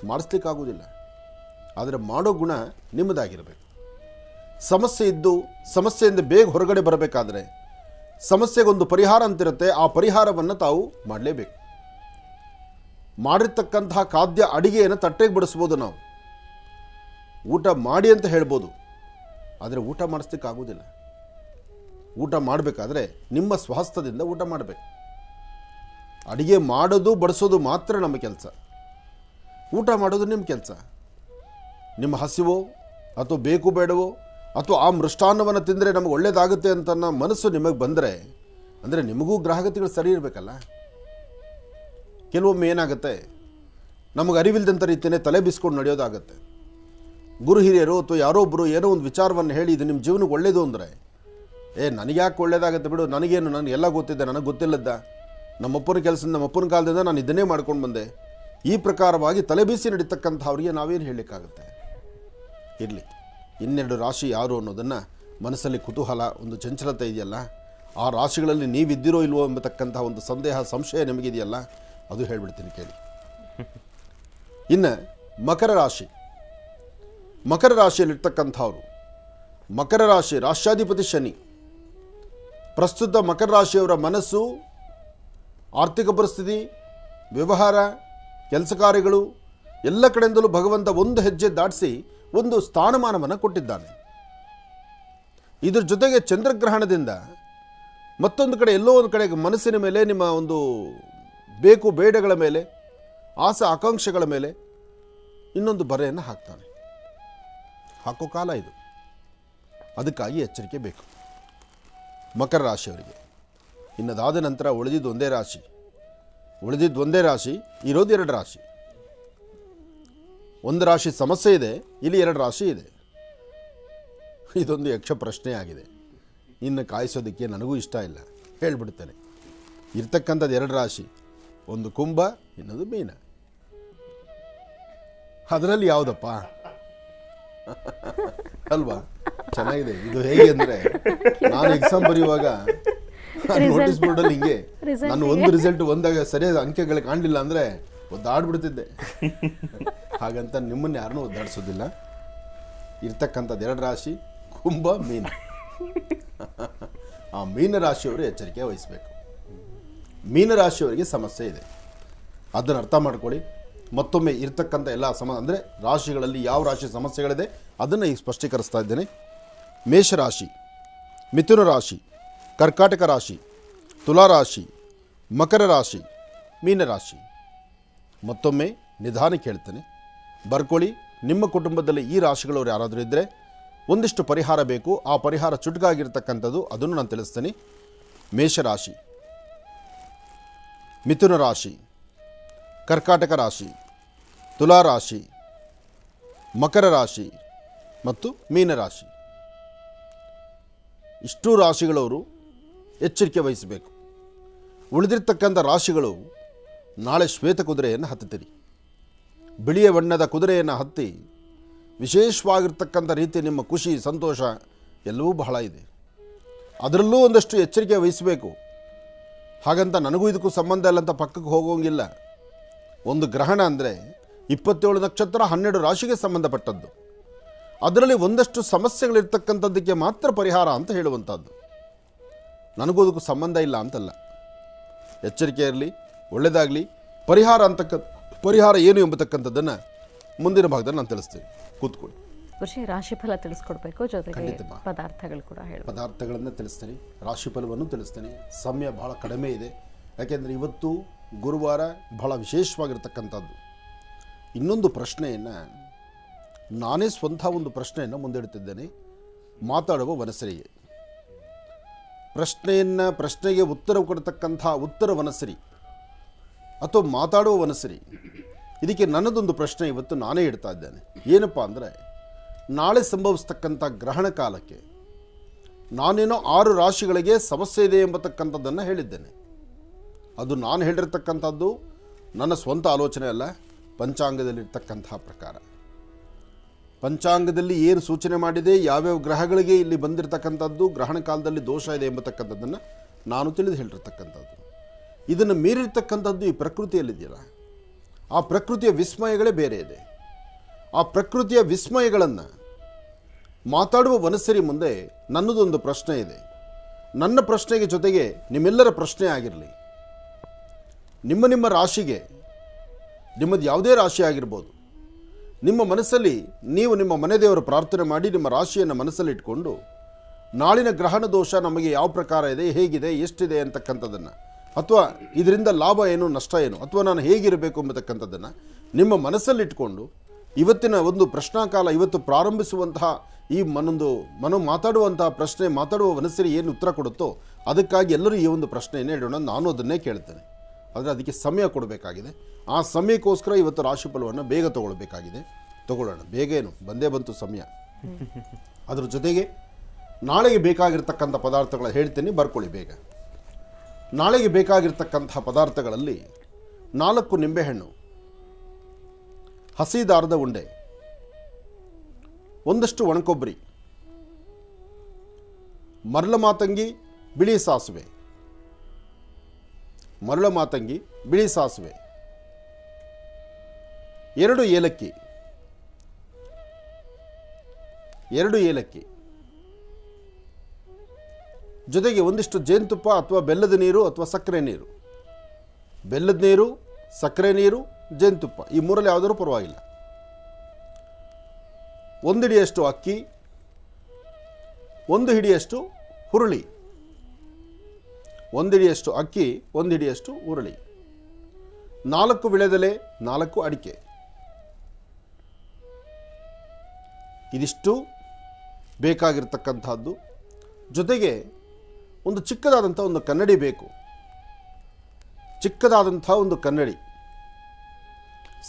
ಮಾಡಿಸ್ಲಿಕ್ಕಾಗೋದಿಲ್ಲ. ಆದರೆ ಮಾಡೋ ಗುಣ ನಿಮ್ಮದಾಗಿರಬೇಕು. ಸಮಸ್ಯೆ ಇದ್ದು ಸಮಸ್ಯೆಯಿಂದ ಬೇಗ ಹೊರಗಡೆ ಬರಬೇಕಾದ್ರೆ ಸಮಸ್ಯೆಗೊಂದು ಪರಿಹಾರ ಅಂತಿರುತ್ತೆ. ಆ ಪರಿಹಾರವನ್ನು ತಾವು ಮಾಡಲೇಬೇಕು. ಮಾಡಿರ್ತಕ್ಕಂತಹ ಖಾದ್ಯ ಅಡಿಗೆಯನ್ನು ತಟ್ಟೆಗೆ ಬಡಿಸ್ಬೋದು, ನಾವು ಊಟ ಮಾಡಿ ಅಂತ ಹೇಳ್ಬೋದು, ಆದರೆ ಊಟ ಮಾಡಿಸ್ಲಿಕ್ಕಾಗೋದಿಲ್ಲ. ಊಟ ಮಾಡಬೇಕಾದ್ರೆ ನಿಮ್ಮ ಸ್ವಹಸ್ತದಿಂದ ಊಟ ಮಾಡಬೇಕು. ಅಡಿಗೆ ಮಾಡೋದು ಬಡಿಸೋದು ಮಾತ್ರ ನಮ್ಮ ಕೆಲಸ, ಊಟ ಮಾಡೋದು ನಿಮ್ಮ ಕೆಲಸ. ನಿಮ್ಮ ಹಸಿವೋ ಅಥವಾ ಬೇಕು ಬೇಡವೋ ಅಥವಾ ಆ ಮೃಷ್ಟಾನ್ನವನ್ನು ತಿಂದರೆ ನಮಗೆ ಒಳ್ಳೆಯದಾಗುತ್ತೆ ಅಂತ ಮನಸ್ಸು ನಿಮಗೆ ಬಂದರೆ, ಅಂದರೆ ನಿಮಗೂ ಗ್ರಹಗತಿಗಳು ಸರಿ ಇರಬೇಕಲ್ಲ. ಕೆಲವೊಮ್ಮೆ ಏನಾಗುತ್ತೆ, ನಮಗೆ ಅರಿವಿಲ್ಲದಂಥ ರೀತಿಯೇ ತಲೆ ಬಿಸ್ಕೊಂಡು ನಡೆಯೋದಾಗತ್ತೆ. ಗುರು ಹಿರಿಯರು ಅಥವಾ ಯಾರೋ ಒಬ್ಬರು ಏನೋ ಒಂದು ವಿಚಾರವನ್ನು ಹೇಳಿ ಇದು ನಿಮ್ಮ ಜೀವನಕ್ಕೆ ಒಳ್ಳೆಯದು ಅಂದರೆ, ನನಗೆ ಯಾಕೆ ಒಳ್ಳೆಯದಾಗತ್ತೆ ಬಿಡು, ನನಗೇನು, ನನಗೆಲ್ಲ ಗೊತ್ತಿದ್ದೆ, ನನಗೆ ಗೊತ್ತಿಲ್ಲದ, ನಮ್ಮಪ್ಪನ ಕೆಲಸದಿಂದ ನಮ್ಮಪ್ಪನ ಕಾಲದಿಂದ ನಾನು ಇದನ್ನೇ ಮಾಡ್ಕೊಂಡು ಬಂದೆ, ಈ ಪ್ರಕಾರವಾಗಿ ತಲೆ ಬೀಸಿ ನಡೀತಕ್ಕಂಥವ್ರಿಗೆ ನಾವೇನು ಹೇಳಲಿಕ್ಕಾಗುತ್ತೆ. ಇರಲಿ, 12 ರಾಶಿ ಯಾರು ಅನ್ನೋದನ್ನು ಮನಸ್ಸಲ್ಲಿ ಕುತೂಹಲ, ಒಂದು ಚಂಚಲತೆ ಇದೆಯಲ್ಲ, ಆ ರಾಶಿಗಳಲ್ಲಿ ನೀವಿದ್ದಿರೋ ಇಲ್ವೋ ಎಂಬತಕ್ಕಂಥ ಒಂದು ಸಂದೇಹ ಸಂಶಯ ನಿಮಗಿದೆಯಲ್ಲ, ಅದು ಹೇಳಿಬಿಡ್ತೀನಿ ಕೇಳಿ. ಇನ್ನು ಮಕರ ರಾಶಿ. ಮಕರ ರಾಶಿಯಲ್ಲಿರ್ತಕ್ಕಂಥವ್ರು, ಮಕರ ರಾಶಿ ರಾಷ್ಟ್ರಾಧಿಪತಿ ಶನಿ. ಪ್ರಸ್ತುತ ಮಕರ ರಾಶಿಯವರ ಮನಸ್ಸು, ಆರ್ಥಿಕ ಪರಿಸ್ಥಿತಿ, ವ್ಯವಹಾರ, ಕೆಲಸ ಕಾರ್ಯಗಳು ಎಲ್ಲ ಕಡೆಯಿಂದಲೂ ಭಗವಂತ ಒಂದು ಹೆಜ್ಜೆ ದಾಟಿಸಿ ಒಂದು ಸ್ಥಾನಮಾನವನ್ನು ಕೊಟ್ಟಿದ್ದಾನೆ. ಇದ್ರ ಜೊತೆಗೆ ಚಂದ್ರಗ್ರಹಣದಿಂದ ಮತ್ತೊಂದು ಕಡೆ ಎಲ್ಲೋ ಒಂದು ಕಡೆ ಮನಸ್ಸಿನ ಮೇಲೆ, ನಿಮ್ಮ ಒಂದು ಬೇಕು ಬೇಡಗಳ ಮೇಲೆ, ಆಸೆ ಆಕಾಂಕ್ಷೆಗಳ ಮೇಲೆ ಇನ್ನೊಂದು ಬರೆಯನ್ನು ಹಾಕ್ತಾನೆ. ಹಾಕೋ ಕಾಲ ಇದು. ಅದಕ್ಕಾಗಿ ಎಚ್ಚರಿಕೆ ಬೇಕು ಮಕರ ರಾಶಿಯವರಿಗೆ. ಇನ್ನದಾದ ನಂತರ ಉಳಿದಿದ್ದು ಒಂದೇ ರಾಶಿ, ಇರೋದು 2 ರಾಶಿ. ಒಂದು ರಾಶಿ ಸಮಸ್ಯೆ ಇದೆ, ಇಲ್ಲಿ 2 ರಾಶಿ ಇದೆ. ಇದೊಂದು ಯಕ್ಷ ಪ್ರಶ್ನೆ ಆಗಿದೆ. ಇನ್ನು ಕಾಯಿಸೋದಕ್ಕೆ ನನಗೂ ಇಷ್ಟ ಇಲ್ಲ, ಹೇಳಿಬಿಡ್ತೇನೆ. ಇರ್ತಕ್ಕಂಥದ್ದು 2 ರಾಶಿ, ಒಂದು ಕುಂಭ, ಇನ್ನೊಂದು ಮೀನ. ಅದರಲ್ಲಿ ಯಾವುದಪ್ಪ ಅಲ್ವಾ? ಚೆನ್ನಾಗಿದೆ ಇದು. ಹೇಗೆ ಅಂದರೆ, ನಾನು ಎಕ್ಸಾಮ್ ಬರೆಯುವಾಗ ನೋಟಿಸ್ ಬೋರ್ಡಲ್ಲಿ ಹಿಂಗೆ ನಾನು ಒಂದು ರಿಸಲ್ಟ್ ಒಂದಾಗ ಸರಿಯಾದ ಅಂಕೆಗಳು ಕಾಣಲಿಲ್ಲ ಅಂದರೆ ಒದ್ದಾಡ್ಬಿಡ್ತಿದ್ದೆ. ಹಾಗಂತ ನಿಮ್ಮನ್ನು ಯಾರನ್ನೂ ಒದ್ದಾಡಿಸೋದಿಲ್ಲ. ಇರ್ತಕ್ಕಂಥದ್ದು 2 ರಾಶಿ, ಕುಂಭ, ಮೀನ. ಆ ಮೀನ ರಾಶಿಯವರು ಎಚ್ಚರಿಕೆ ವಹಿಸಬೇಕು. ಮೀನ ರಾಶಿಯವರಿಗೆ ಸಮಸ್ಯೆ ಇದೆ, ಅದನ್ನು ಅರ್ಥ ಮಾಡ್ಕೊಳ್ಳಿ. ಮತ್ತೊಮ್ಮೆ ಇರ್ತಕ್ಕಂಥ ಎಲ್ಲ ಅಂದರೆ ರಾಶಿಗಳಲ್ಲಿ ಯಾವ ರಾಶಿ ಸಮಸ್ಯೆಗಳಿದೆ ಅದನ್ನು ಈಗ ಸ್ಪಷ್ಟೀಕರಿಸ್ತಾ ಇದ್ದೇನೆ. ಮೇಷರಾಶಿ, ಮಿಥುನ ರಾಶಿ, ಕರ್ಕಾಟಕ ರಾಶಿ, ತುಲಾ ರಾಶಿ, ಮಕರ ರಾಶಿ, ಮೀನರಾಶಿ. ಮತ್ತೊಮ್ಮೆ ನಿಧಾನಕ್ಕೆ ಹೇಳ್ತೇನೆ, ಬರ್ಕೊಳ್ಳಿ. ನಿಮ್ಮ ಕುಟುಂಬದಲ್ಲಿ ಈ ರಾಶಿಗಳವರು ಯಾರಾದರೂ ಇದ್ದರೆ ಒಂದಿಷ್ಟು ಪರಿಹಾರ ಬೇಕು. ಆ ಪರಿಹಾರ ಚುಟುಕಾಗಿರ್ತಕ್ಕಂಥದ್ದು, ಅದನ್ನು ನಾನು ತಿಳಿಸ್ತೇನೆ. ಮೇಷರಾಶಿ, ಮಿಥುನ ರಾಶಿ, ಕರ್ಕಾಟಕ ರಾಶಿ, ತುಲಾ ರಾಶಿ, ಮಕರ ರಾಶಿ ಮತ್ತು ಮೀನರಾಶಿ. ಇಷ್ಟೂ ರಾಶಿಗಳವರು ಎಚ್ಚರಿಕೆ ವಹಿಸಬೇಕು. ಉಳಿದಿರ್ತಕ್ಕಂಥ ರಾಶಿಗಳು ನಾಳೆ ಶ್ವೇತ ಕುದುರೆಯನ್ನು ಹತ್ತುತ್ತೀರಿ. ಬಿಳಿಯ ಬಣ್ಣದ ಕುದುರೆಯನ್ನು ಹತ್ತಿ ವಿಶೇಷವಾಗಿರ್ತಕ್ಕಂಥ ರೀತಿ ನಿಮ್ಮ ಖುಷಿ ಸಂತೋಷ ಎಲ್ಲವೂ ಬಹಳ ಇದೆ. ಅದರಲ್ಲೂ ಒಂದಷ್ಟು ಎಚ್ಚರಿಕೆ ವಹಿಸಬೇಕು. ಹಾಗಂತ ನನಗೂ ಇದಕ್ಕೂ ಸಂಬಂಧ ಇಲ್ಲ ಅಂತ ಪಕ್ಕಕ್ಕೆ ಹೋಗೋಂಗಿಲ್ಲ. ಒಂದು ಗ್ರಹಣ ಅಂದರೆ 27 ನಕ್ಷತ್ರ 12 ರಾಶಿಗೆ ಸಂಬಂಧಪಟ್ಟದ್ದು. ಅದರಲ್ಲಿ ಒಂದಷ್ಟು ಸಮಸ್ಯೆಗಳಿರ್ತಕ್ಕಂಥದ್ದಕ್ಕೆ ಮಾತ್ರ ಪರಿಹಾರ ಅಂತ ಹೇಳುವಂಥದ್ದು. ನನಗೂ ಅದಕ್ಕೂ ಸಂಬಂಧ ಇಲ್ಲ ಅಂತಲ್ಲ. ಎಚ್ಚರಿಕೆ ಇರಲಿ, ಒಳ್ಳೆಯದಾಗಲಿ. ಪರಿಹಾರ ಏನು ಎಂಬತಕ್ಕಂಥದ್ದನ್ನು ಮುಂದಿನ ಭಾಗದಲ್ಲಿ ನಾನು ತಿಳಿಸ್ತೀನಿ. ಕೂತ್ಕೊಳ್ಳಿ. ಖುಷಿ ರಾಶಿಫಲ ತಿಳಿಸ್ಕೊಡ್ಬೇಕು, ಜೊತೆಗೆ ಪದಾರ್ಥಗಳು ಕೂಡ ಹೇಳಿ ಪದಾರ್ಥಗಳನ್ನು ತಿಳಿಸ್ತೀನಿ, ರಾಶಿಫಲವನ್ನು ತಿಳಿಸ್ತೀನಿ. ಸಮಯ ಬಹಳ ಕಡಿಮೆ ಇದೆ, ಯಾಕೆಂದರೆ ಇವತ್ತು ಗುರುವಾರ ಬಹಳ ವಿಶೇಷವಾಗಿರ್ತಕ್ಕಂಥದ್ದು. ಇನ್ನೊಂದು ಪ್ರಶ್ನೆಯನ್ನು ನಾನೇ ಸ್ವಂತ ಒಂದು ಪ್ರಶ್ನೆಯನ್ನು ಮುಂದಿಡುತ್ತಿದ್ದೇನೆ. ಮಾತಾಡುವ ವನಸರಿಗೆ ಪ್ರಶ್ನೆಗೆ ಉತ್ತರ ಕೊಡ್ತಕ್ಕಂಥ ಉತ್ತರ ವನಸರಿ ಅಥವಾ ಮಾತಾಡುವ ವನಸರಿ, ಇದಕ್ಕೆ ನನ್ನದೊಂದು ಪ್ರಶ್ನೆ ಇವತ್ತು ನಾನೇ ಇಡ್ತಾ ಇದ್ದೇನೆ. ಏನಪ್ಪ ಅಂದರೆ, ನಾಳೆ ಸಂಭವಿಸ್ತಕ್ಕಂಥ ಗ್ರಹಣ ಕಾಲಕ್ಕೆ ನಾನೇನೋ 6 ರಾಶಿಗಳಿಗೆ ಸಮಸ್ಯೆ ಇದೆ ಎಂಬತಕ್ಕಂಥದ್ದನ್ನು ಹೇಳಿದ್ದೇನೆ. ಅದು ನಾನು ಹೇಳಿರ್ತಕ್ಕಂಥದ್ದು ನನ್ನ ಸ್ವಂತ ಆಲೋಚನೆ ಅಲ್ಲ, ಪಂಚಾಂಗದಲ್ಲಿರ್ತಕ್ಕಂತಹ ಪ್ರಕಾರ. ಪಂಚಾಂಗದಲ್ಲಿ ಏನು ಸೂಚನೆ ಮಾಡಿದೆ, ಯಾವ್ಯಾವ ಗ್ರಹಗಳಿಗೆ ಇಲ್ಲಿ ಬಂದಿರತಕ್ಕಂಥದ್ದು, ಗ್ರಹಣ ಕಾಲದಲ್ಲಿ ದೋಷ ಇದೆ ಎಂಬತಕ್ಕಂಥದ್ದನ್ನು ನಾನು ತಿಳಿದು ಹೇಳಿರ್ತಕ್ಕಂಥದ್ದು. ಇದನ್ನು ಮೀರಿರ್ತಕ್ಕಂಥದ್ದು ಈ ಪ್ರಕೃತಿಯಲ್ಲಿದೆಯಲ್ಲ, ಆ ಪ್ರಕೃತಿಯ ವಿಸ್ಮಯಗಳೇ ಬೇರೆ ಇದೆ. ಆ ಪ್ರಕೃತಿಯ ವಿಸ್ಮಯಗಳನ್ನು ಮಾತಾಡುವ ವನಸರಿ ಮುಂದೆ ನನ್ನದೊಂದು ಪ್ರಶ್ನೆ ಇದೆ. ನನ್ನ ಪ್ರಶ್ನೆಗೆ ಜೊತೆಗೆ ನಿಮ್ಮೆಲ್ಲರ ಪ್ರಶ್ನೆ ಆಗಿರಲಿ. ನಿಮ್ಮ ರಾಶಿಗೆ, ನಿಮ್ಮದು ಯಾವುದೇ ರಾಶಿ ಆಗಿರ್ಬೋದು, ನಿಮ್ಮ ಮನಸ್ಸಲ್ಲಿ ನೀವು ನಿಮ್ಮ ಮನೆದೇವರ ಪ್ರಾರ್ಥನೆ ಮಾಡಿ ನಿಮ್ಮ ರಾಶಿಯನ್ನು ಮನಸ್ಸಲ್ಲಿ ಇಟ್ಕೊಂಡು ನಾಳಿನ ಗ್ರಹಣ ದೋಷ ನಮಗೆ ಯಾವ ಪ್ರಕಾರ ಇದೆ, ಹೇಗಿದೆ, ಎಷ್ಟಿದೆ ಅಂತಕ್ಕಂಥದ್ದನ್ನು, ಅಥವಾ ಇದರಿಂದ ಲಾಭ ಏನು, ನಷ್ಟ ಏನು, ಅಥವಾ ನಾನು ಹೇಗಿರಬೇಕು ಎಂಬತಕ್ಕಂಥದ್ದನ್ನು ನಿಮ್ಮ ಮನಸ್ಸಲ್ಲಿಟ್ಕೊಂಡು ಇವತ್ತಿನ ಒಂದು ಪ್ರಶ್ನಾಕಾಲ, ಇವತ್ತು ಪ್ರಾರಂಭಿಸುವಂತಹ ಈ ಮಾತಾಡುವಂತಹ ಪ್ರಶ್ನೆ, ಮಾತಾಡುವ ಮನಸ್ಸಿಗೆ ಏನು ಉತ್ತರ ಕೊಡುತ್ತೋ ಅದಕ್ಕಾಗಿ ಎಲ್ಲರೂ ಈ ಒಂದು ಪ್ರಶ್ನೆಯನ್ನೇ ಇಡೋಣ. ನಾನು ಅದನ್ನೇ ಕೇಳ್ತೇನೆ. ಆದರೆ ಅದಕ್ಕೆ ಸಮಯ ಕೊಡಬೇಕಾಗಿದೆ. ಆ ಸಮಯಕ್ಕೋಸ್ಕರ ಇವತ್ತು ರಾಶಿಫಲವನ್ನು ಬೇಗ ತಗೊಳ್ಬೇಕಾಗಿದೆ. ತಗೊಳ್ಳೋಣ. ಬೇಗ ಏನು, ಬಂದೇ ಬಂತು ಸಮಯ. ಅದರ ಜೊತೆಗೆ ನಾಳೆಗೆ ಬೇಕಾಗಿರ್ತಕ್ಕಂಥ ಪದಾರ್ಥಗಳ ಹೇಳ್ತೀನಿ, ಬರ್ಕೊಳ್ಳಿ ಬೇಗ. ನಾಳೆಗೆ ಬೇಕಾಗಿರ್ತಕ್ಕಂಥ ಪದಾರ್ಥಗಳಲ್ಲಿ 4 ನಿಂಬೆಹಣ್ಣು, ಹಸಿ ದಾರದ ಉಂಡೆ, ಒಂದಷ್ಟು ಒಣಕೊಬ್ಬರಿ, ಮರಳ ಮಾತಂಗಿ, ಬಿಳಿ ಸಾಸಿವೆ, 2 ಏಲಕ್ಕಿ, 2 ಏಲಕ್ಕಿ, ಜೊತೆಗೆ ಒಂದಿಷ್ಟು ಜೇನುತುಪ್ಪ ಅಥವಾ ಬೆಲ್ಲದ ನೀರು ಅಥವಾ ಸಕ್ಕರೆ ನೀರು, ಬೆಲ್ಲದ ನೀರು, ಸಕ್ಕರೆ ನೀರು, ಜೇನುತುಪ್ಪ, ಈ ಮೂರಲ್ಲಿ ಯಾವುದಾದ್ರೂ ಪರವಾಗಿಲ್ಲ. 1 ಹಿಡಿಯಷ್ಟು ಅಕ್ಕಿ, 1 ಹಿಡಿಯಷ್ಟು ಹುರುಳಿ, 1 ಹಿಡಿಯಷ್ಟು ಅಕ್ಕಿ, 1 ಹಿಡಿಯಷ್ಟು ಹುರುಳಿ, 4 ವಿಳೆದೆಲೆ, 4 ಅಡಿಕೆ. ಇದಿಷ್ಟು ಬೇಕಾಗಿರ್ತಕ್ಕಂಥದ್ದು. ಜೊತೆಗೆ ಒಂದು ಚಿಕ್ಕದಾದಂಥ ಒಂದು ಕನ್ನಡಿ ಬೇಕು. ಚಿಕ್ಕದಾದಂಥ ಒಂದು ಕನ್ನಡಿ,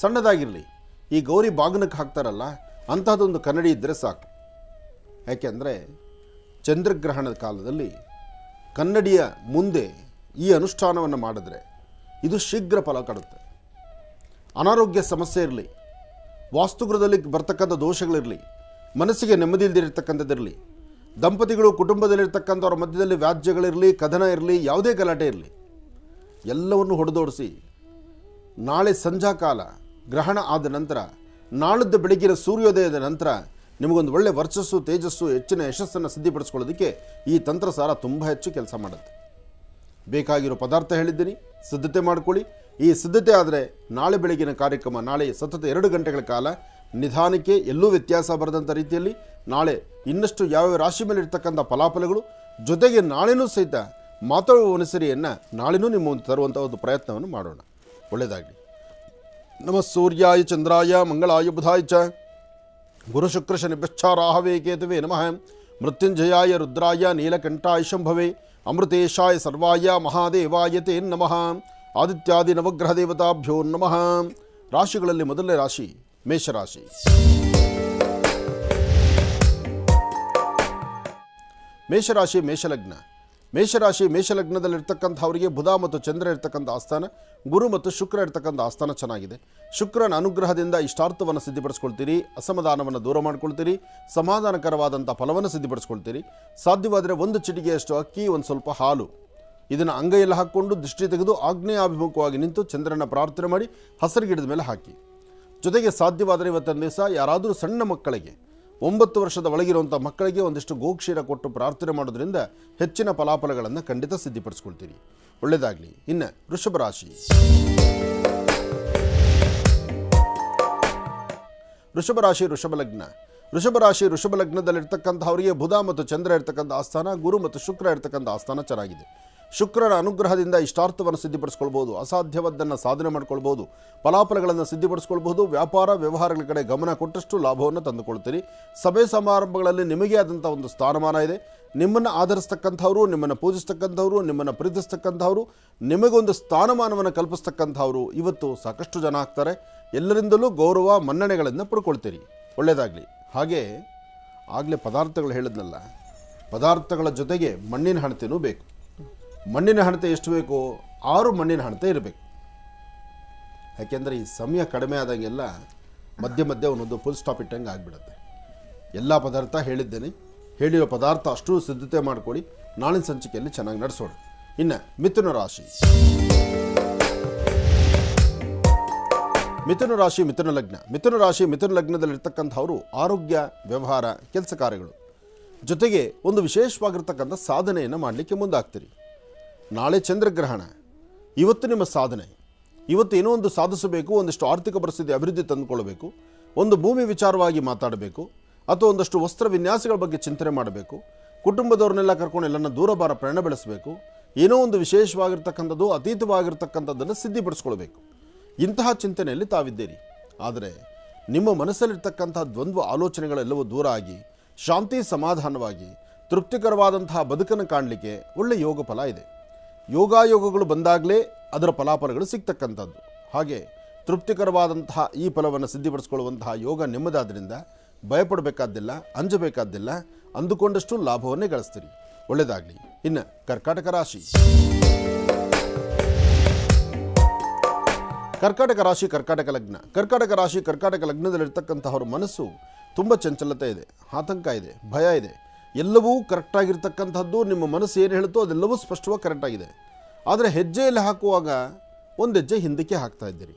ಸಣ್ಣದಾಗಿರಲಿ. ಈ ಗೌರಿ ಬಾಗಿನಕ್ಕೆ ಹಾಕ್ತಾರಲ್ಲ ಅಂಥದ್ದೊಂದು ಕನ್ನಡಿ ಇದ್ದರೆ ಸಾಕು. ಯಾಕೆಂದರೆ ಚಂದ್ರಗ್ರಹಣದ ಕಾಲದಲ್ಲಿ ಕನ್ನಡಿಯ ಮುಂದೆ ಈ ಅನುಷ್ಠಾನವನ್ನು ಮಾಡಿದ್ರೆ ಇದು ಶೀಘ್ರ ಫಲ ಕೊಡುತ್ತೆ. ಅನಾರೋಗ್ಯ ಸಮಸ್ಯೆ ಇರಲಿ, ವಾಸ್ತುಗೃಹದಲ್ಲಿ ಬರ್ತಕ್ಕಂಥ ದೋಷಗಳಿರಲಿ, ಮನಸ್ಸಿಗೆ ನೆಮ್ಮದಿ ಇಲ್ಲದಿರತಕ್ಕಂಥದ್ದಿರಲಿ, ದಂಪತಿಗಳು ಕುಟುಂಬದಲ್ಲಿರ್ತಕ್ಕಂಥವ್ರ ಮಧ್ಯದಲ್ಲಿ ವ್ಯಾಜ್ಯಗಳಿರಲಿ, ಕದನ ಇರಲಿ, ಯಾವುದೇ ಗಲಾಟೆ ಇರಲಿ, ಎಲ್ಲವನ್ನು ಹೊಡೆದೋಡಿಸಿ ನಾಳೆ ಸಂಧ್ಯಾಕಾಲ ಗ್ರಹಣ ಆದ ನಂತರ, ನಾಳಿದ್ದ ಬೆಳಗಿನ ಸೂರ್ಯೋದಯದ ನಂತರ ನಿಮಗೊಂದು ಒಳ್ಳೆ ವರ್ಚಸ್ಸು, ತೇಜಸ್ಸು, ಹೆಚ್ಚಿನ ಯಶಸ್ಸನ್ನು ಸಿದ್ಧಿಪಡಿಸ್ಕೊಳ್ಳೋದಕ್ಕೆ ಈ ತಂತ್ರಸಾರ ತುಂಬ ಹೆಚ್ಚು ಕೆಲಸ ಮಾಡುತ್ತೆ. ಬೇಕಾಗಿರೋ ಪದಾರ್ಥ ಹೇಳಿದ್ದೀನಿ, ಸಿದ್ಧತೆ ಮಾಡ್ಕೊಳ್ಳಿ. ಈ ಸಿದ್ಧತೆ ಆದರೆ ನಾಳೆ ಬೆಳಗಿನ ಕಾರ್ಯಕ್ರಮ, ನಾಳೆ ಸತತ 2 ಗಂಟೆಗಳ ಕಾಲ ನಿಧಾನಕ್ಕೆ, ಎಲ್ಲೂ ವ್ಯತ್ಯಾಸ ಬರದಂಥ ರೀತಿಯಲ್ಲಿ ನಾಳೆ ಇನ್ನಷ್ಟು ಯಾವ್ಯಾವ ರಾಶಿ ಮೇಲೆ ಇರ್ತಕ್ಕಂಥ ಫಲಾಫಲಗಳು, ಜೊತೆಗೆ ನಾಳೆನೂ ಸಹಿತ ಮಾತಾಡುವ ವನಸರಿಯನ್ನು ನಾಳೆನೂ ನಿಮ್ಮ ಮುಂದೆ ತರುವಂಥ ಒಂದು ಪ್ರಯತ್ನವನ್ನು ಮಾಡೋಣ. ಒಳ್ಳೆಯದಾಗಲಿ. ನಮಃ ಸೂರ್ಯಾಯ ಚಂದ್ರಾಯ ಮಂಗಳಾಯ ಬುಧಾಯ ಚ ಗುರು ಶುಕ್ರ ಶನಿಭ್ಯಶ್ಚ ರಾಹವೇ ಕೇತುವೆ ನಮಃ. ಮೃತ್ಯುಂಜಯಾಯ ರುದ್ರಾಯ ನೀಲಕಂಠಾಯ ಶಂಭವೇ ಅಮೃತೇಶಾಯ ಸರ್ವಾಯ ಮಹಾದೇವಾಯ ತೇ ನಮಃ. ಆದಿತ್ಯಾದಿ ನವಗ್ರಹ ದೇವತಾಭ್ಯೋ ನಮಃ. ರಾಶಿಗಳಲ್ಲಿ ಮೊದಲನೇ ರಾಶಿ ಮೇಷರಾಶಿ. ಮೇಷರಾಶಿ ಮೇಷಲಗ್ನ. ಮೇಷಲಗ್ನದಲ್ಲಿರ್ತಕ್ಕಂಥವರಿಗೆ ಬುಧ ಮತ್ತು ಚಂದ್ರ ಇರ್ತಕ್ಕಂಥ ಆಸ್ಥಾನ, ಗುರು ಮತ್ತು ಶುಕ್ರ ಇರ್ತಕ್ಕಂಥ ಆಸ್ಥಾನ ಚೆನ್ನಾಗಿದೆ. ಶುಕ್ರನ ಅನುಗ್ರಹದಿಂದ ಇಷ್ಟಾರ್ಥವನ್ನು ಸಿದ್ಧಿಪಡಿಸ್ಕೊಳ್ತೀರಿ, ಅಸಮಾಧಾನವನ್ನು ದೂರ ಮಾಡ್ಕೊಳ್ತೀರಿ, ಸಮಾಧಾನಕರವಾದಂಥ ಫಲವನ್ನು ಸಿದ್ಧಿಪಡಿಸ್ಕೊಳ್ತೀರಿ. ಸಾಧ್ಯವಾದರೆ 1 ಚಿಟಿಕೆಯಷ್ಟು ಅಕ್ಕಿ, ಒಂದು ಸ್ವಲ್ಪ ಹಾಲು, ಇದನ್ನು ಅಂಗೈಯಲ್ಲಿ ಹಾಕ್ಕೊಂಡು ದೃಷ್ಟಿ ತೆಗೆದು ಆಗ್ನೇಯಾಭಿಮುಖವಾಗಿ ನಿಂತು ಚಂದ್ರನ ಪ್ರಾರ್ಥನೆ ಮಾಡಿ ಹಸಿರು ಗಿಡದ ಮೇಲೆ ಹಾಕಿ. ಜೊತೆಗೆ ಸಾಧ್ಯವಾದರೆ ಇವತ್ತಿನ ದಿವಸ ಯಾರಾದರೂ ಸಣ್ಣ ಮಕ್ಕಳಿಗೆ, 9 ವರ್ಷದ ಒಳಗಿರುವಂಥ ಮಕ್ಕಳಿಗೆ ಒಂದಿಷ್ಟು ಗೋಕ್ಷೀರ ಕೊಟ್ಟು ಪ್ರಾರ್ಥನೆ ಮಾಡೋದ್ರಿಂದ ಹೆಚ್ಚಿನ ಫಲಾಫಲಗಳನ್ನು ಖಂಡಿತ ಸಿದ್ಧಿಪಡಿಸ್ಕೊಳ್ತೀರಿ. ಒಳ್ಳೆಯದಾಗಲಿ. ಇನ್ನು ವೃಷಭ ರಾಶಿ. ವೃಷಭ ಲಗ್ನದಲ್ಲಿರ್ತಕ್ಕಂಥವರಿಗೆ ಬುಧ ಮತ್ತು ಚಂದ್ರ ಇರ್ತಕ್ಕಂಥ ಆಸ್ಥಾನ, ಗುರು ಮತ್ತು ಶುಕ್ರ ಇರ್ತಕ್ಕಂಥ ಆಸ್ಥಾನ ಚೆನ್ನಾಗಿದೆ. ಶುಕ್ರನ ಅನುಗ್ರಹದಿಂದ ಇಷ್ಟಾರ್ಥವನ್ನು ಸಿದ್ಧಿಪಡಿಸ್ಕೊಳ್ಬೋದು, ಅಸಾಧ್ಯವಾದ್ದನ್ನು ಸಾಧನೆ ಮಾಡ್ಕೊಳ್ಬೋದು, ಫಲಾಫಲಗಳನ್ನು ಸಿದ್ಧಿಪಡಿಸ್ಕೊಳ್ಬೋದು. ವ್ಯಾಪಾರ ವ್ಯವಹಾರಗಳ ಕಡೆ ಗಮನ ಕೊಟ್ಟಷ್ಟು ಲಾಭವನ್ನು ತಂದುಕೊಳ್ತೀರಿ. ಸಭೆ ಸಮಾರಂಭಗಳಲ್ಲಿ ನಿಮಗೆ ಆದಂಥ ಒಂದು ಸ್ಥಾನಮಾನ ಇದೆ. ನಿಮ್ಮನ್ನು ಆಧರಿಸ್ತಕ್ಕಂಥವ್ರು, ನಿಮ್ಮನ್ನು ಪೂಜಿಸ್ತಕ್ಕಂಥವ್ರು, ನಿಮ್ಮನ್ನು ಪ್ರೀತಿಸ್ತಕ್ಕಂಥವ್ರು, ನಿಮಗೊಂದು ಸ್ಥಾನಮಾನವನ್ನು ಕಲ್ಪಿಸ್ತಕ್ಕಂಥವ್ರು ಇವತ್ತು ಸಾಕಷ್ಟು ಜನ ಆಗ್ತಾರೆ. ಎಲ್ಲರಿಂದಲೂ ಗೌರವ ಮನ್ನಣೆಗಳನ್ನು ಪಡ್ಕೊಳ್ತೀರಿ. ಒಳ್ಳೆಯದಾಗಲಿ. ಹಾಗೆ ಆಗಲೇ ಪದಾರ್ಥಗಳು ಹೇಳಿದ್ನಲ್ಲ, ಪದಾರ್ಥಗಳ ಜೊತೆಗೆ ಮಣ್ಣಿನ ಹಣತೆಯೂ ಬೇಕು. ಮಣ್ಣಿನ ಹಣತೆ ಎಷ್ಟು ಬೇಕು? 6 ಮಣ್ಣಿನ ಹಣತೆ ಇರಬೇಕು. ಯಾಕೆಂದರೆ ಈ ಸಮಯ ಕಡಿಮೆ ಆದಂಗೆಲ್ಲ ಮಧ್ಯೆ ಒಂದೊಂದು ಫುಲ್ ಸ್ಟಾಪ್ ಇಟ್ಟಂಗೆ ಆಗಿಬಿಡುತ್ತೆ. ಎಲ್ಲ ಪದಾರ್ಥ ಹೇಳಿದ್ದೇನೆ. ಹೇಳಿರೋ ಪದಾರ್ಥ ಅಷ್ಟು ಸಿದ್ಧತೆ ಮಾಡಿಕೊಡಿ. ನಾಳಿನ ಸಂಚಿಕೆಯಲ್ಲಿ ಚೆನ್ನಾಗಿ ನಡೆಸೋಣ. ಇನ್ನು ಮಿಥುನ ರಾಶಿ. ಮಿಥುನ ಲಗ್ನದಲ್ಲಿರ್ತಕ್ಕಂಥವರು ಆರೋಗ್ಯ, ವ್ಯವಹಾರ, ಕೆಲಸ ಕಾರ್ಯಗಳು, ಜೊತೆಗೆ ಒಂದು ವಿಶೇಷವಾಗಿರ್ತಕ್ಕಂಥ ಸಾಧನೆಯನ್ನು ಮಾಡಲಿಕ್ಕೆ ಮುಂದಾಗ್ತೀರಿ. ನಾಳೆ ಚಂದ್ರಗ್ರಹಣ, ಇವತ್ತು ನಿಮ್ಮ ಸಾಧನೆ. ಇವತ್ತು ಏನೋ ಒಂದು ಸಾಧಿಸಬೇಕು, ಒಂದಷ್ಟು ಆರ್ಥಿಕ ಪರಿಸ್ಥಿತಿ ಅಭಿವೃದ್ಧಿ ತಂದುಕೊಳ್ಬೇಕು, ಒಂದು ಭೂಮಿ ವಿಚಾರವಾಗಿ ಮಾತಾಡಬೇಕು, ಅಥವಾ ಒಂದಷ್ಟು ವಸ್ತ್ರ ವಿನ್ಯಾಸಗಳ ಬಗ್ಗೆ ಚಿಂತನೆ ಮಾಡಬೇಕು, ಕುಟುಂಬದವ್ರನ್ನೆಲ್ಲ ಕರ್ಕೊಂಡು ಎಲ್ಲರನ್ನ ದೂರ ಪ್ರಯಾಣ ಬೆಳೆಸಬೇಕು, ಏನೋ ಒಂದು ವಿಶೇಷವಾಗಿರ್ತಕ್ಕಂಥದ್ದು ಅತೀತವಾಗಿರ್ತಕ್ಕಂಥದ್ದನ್ನು ಸಿದ್ಧಿಪಡಿಸ್ಕೊಳ್ಬೇಕು. ಇಂತಹ ಚಿಂತನೆಯಲ್ಲಿ ತಾವಿದ್ದೀರಿ. ಆದರೆ ನಿಮ್ಮ ಮನಸ್ಸಲ್ಲಿರ್ತಕ್ಕಂಥ ದ್ವಂದ್ವ ಆಲೋಚನೆಗಳೆಲ್ಲವೂ ದೂರ ಆಗಿ ಶಾಂತಿ ಸಮಾಧಾನವಾಗಿ ತೃಪ್ತಿಕರವಾದಂತಹ ಬದುಕನ್ನು ಕಾಣಲಿಕ್ಕೆ ಒಳ್ಳೆಯ ಯೋಗ ಫಲ ಇದೆ. ಯೋಗಾಯೋಗಗಳು ಬಂದಾಗಲೇ ಅದರ ಫಲಾಫಲಗಳು ಸಿಗ್ತಕ್ಕಂಥದ್ದು. ಹಾಗೆ ತೃಪ್ತಿಕರವಾದಂತಹ ಈ ಫಲವನ್ನು ಸಿದ್ಧಿಪಡಿಸ್ಕೊಳ್ಳುವಂತಹ ಯೋಗ ನಿಮ್ಮದಾದ್ದರಿಂದ ಭಯಪಡಬೇಕಾದ್ದಿಲ್ಲ, ಅಂಜಬೇಕಾದ್ದಿಲ್ಲ, ಅಂದುಕೊಂಡಷ್ಟು ಲಾಭವನ್ನೇ ಗಳಿಸ್ತೀರಿ. ಒಳ್ಳೆಯದಾಗಲಿ. ಇನ್ನು ಕರ್ಕಾಟಕ ರಾಶಿ. ಕರ್ಕಾಟಕ ರಾಶಿ, ಕರ್ಕಾಟಕ ಲಗ್ನ. ಕರ್ಕಾಟಕ ರಾಶಿ, ಕರ್ಕಾಟಕ ಲಗ್ನದಲ್ಲಿರ್ತಕ್ಕಂಥವ್ರ ಮನಸ್ಸು ತುಂಬ ಚಂಚಲತೆ ಇದೆ, ಆತಂಕ ಇದೆ, ಭಯ ಇದೆ. ಎಲ್ಲವೂ ಕರೆಕ್ಟಾಗಿರ್ತಕ್ಕಂಥದ್ದು, ನಿಮ್ಮ ಮನಸ್ಸು ಏನು ಹೇಳುತ್ತೋ ಅದೆಲ್ಲವೂ ಸ್ಪಷ್ಟವಾಗಿ ಕರೆಕ್ಟಾಗಿದೆ. ಆದರೆ ಹೆಜ್ಜೆಯಲ್ಲಿ ಹಾಕುವಾಗ ಒಂದು ಹೆಜ್ಜೆ ಹಿಂದಕ್ಕೆ ಹಾಕ್ತಾ ಇದ್ದೀರಿ.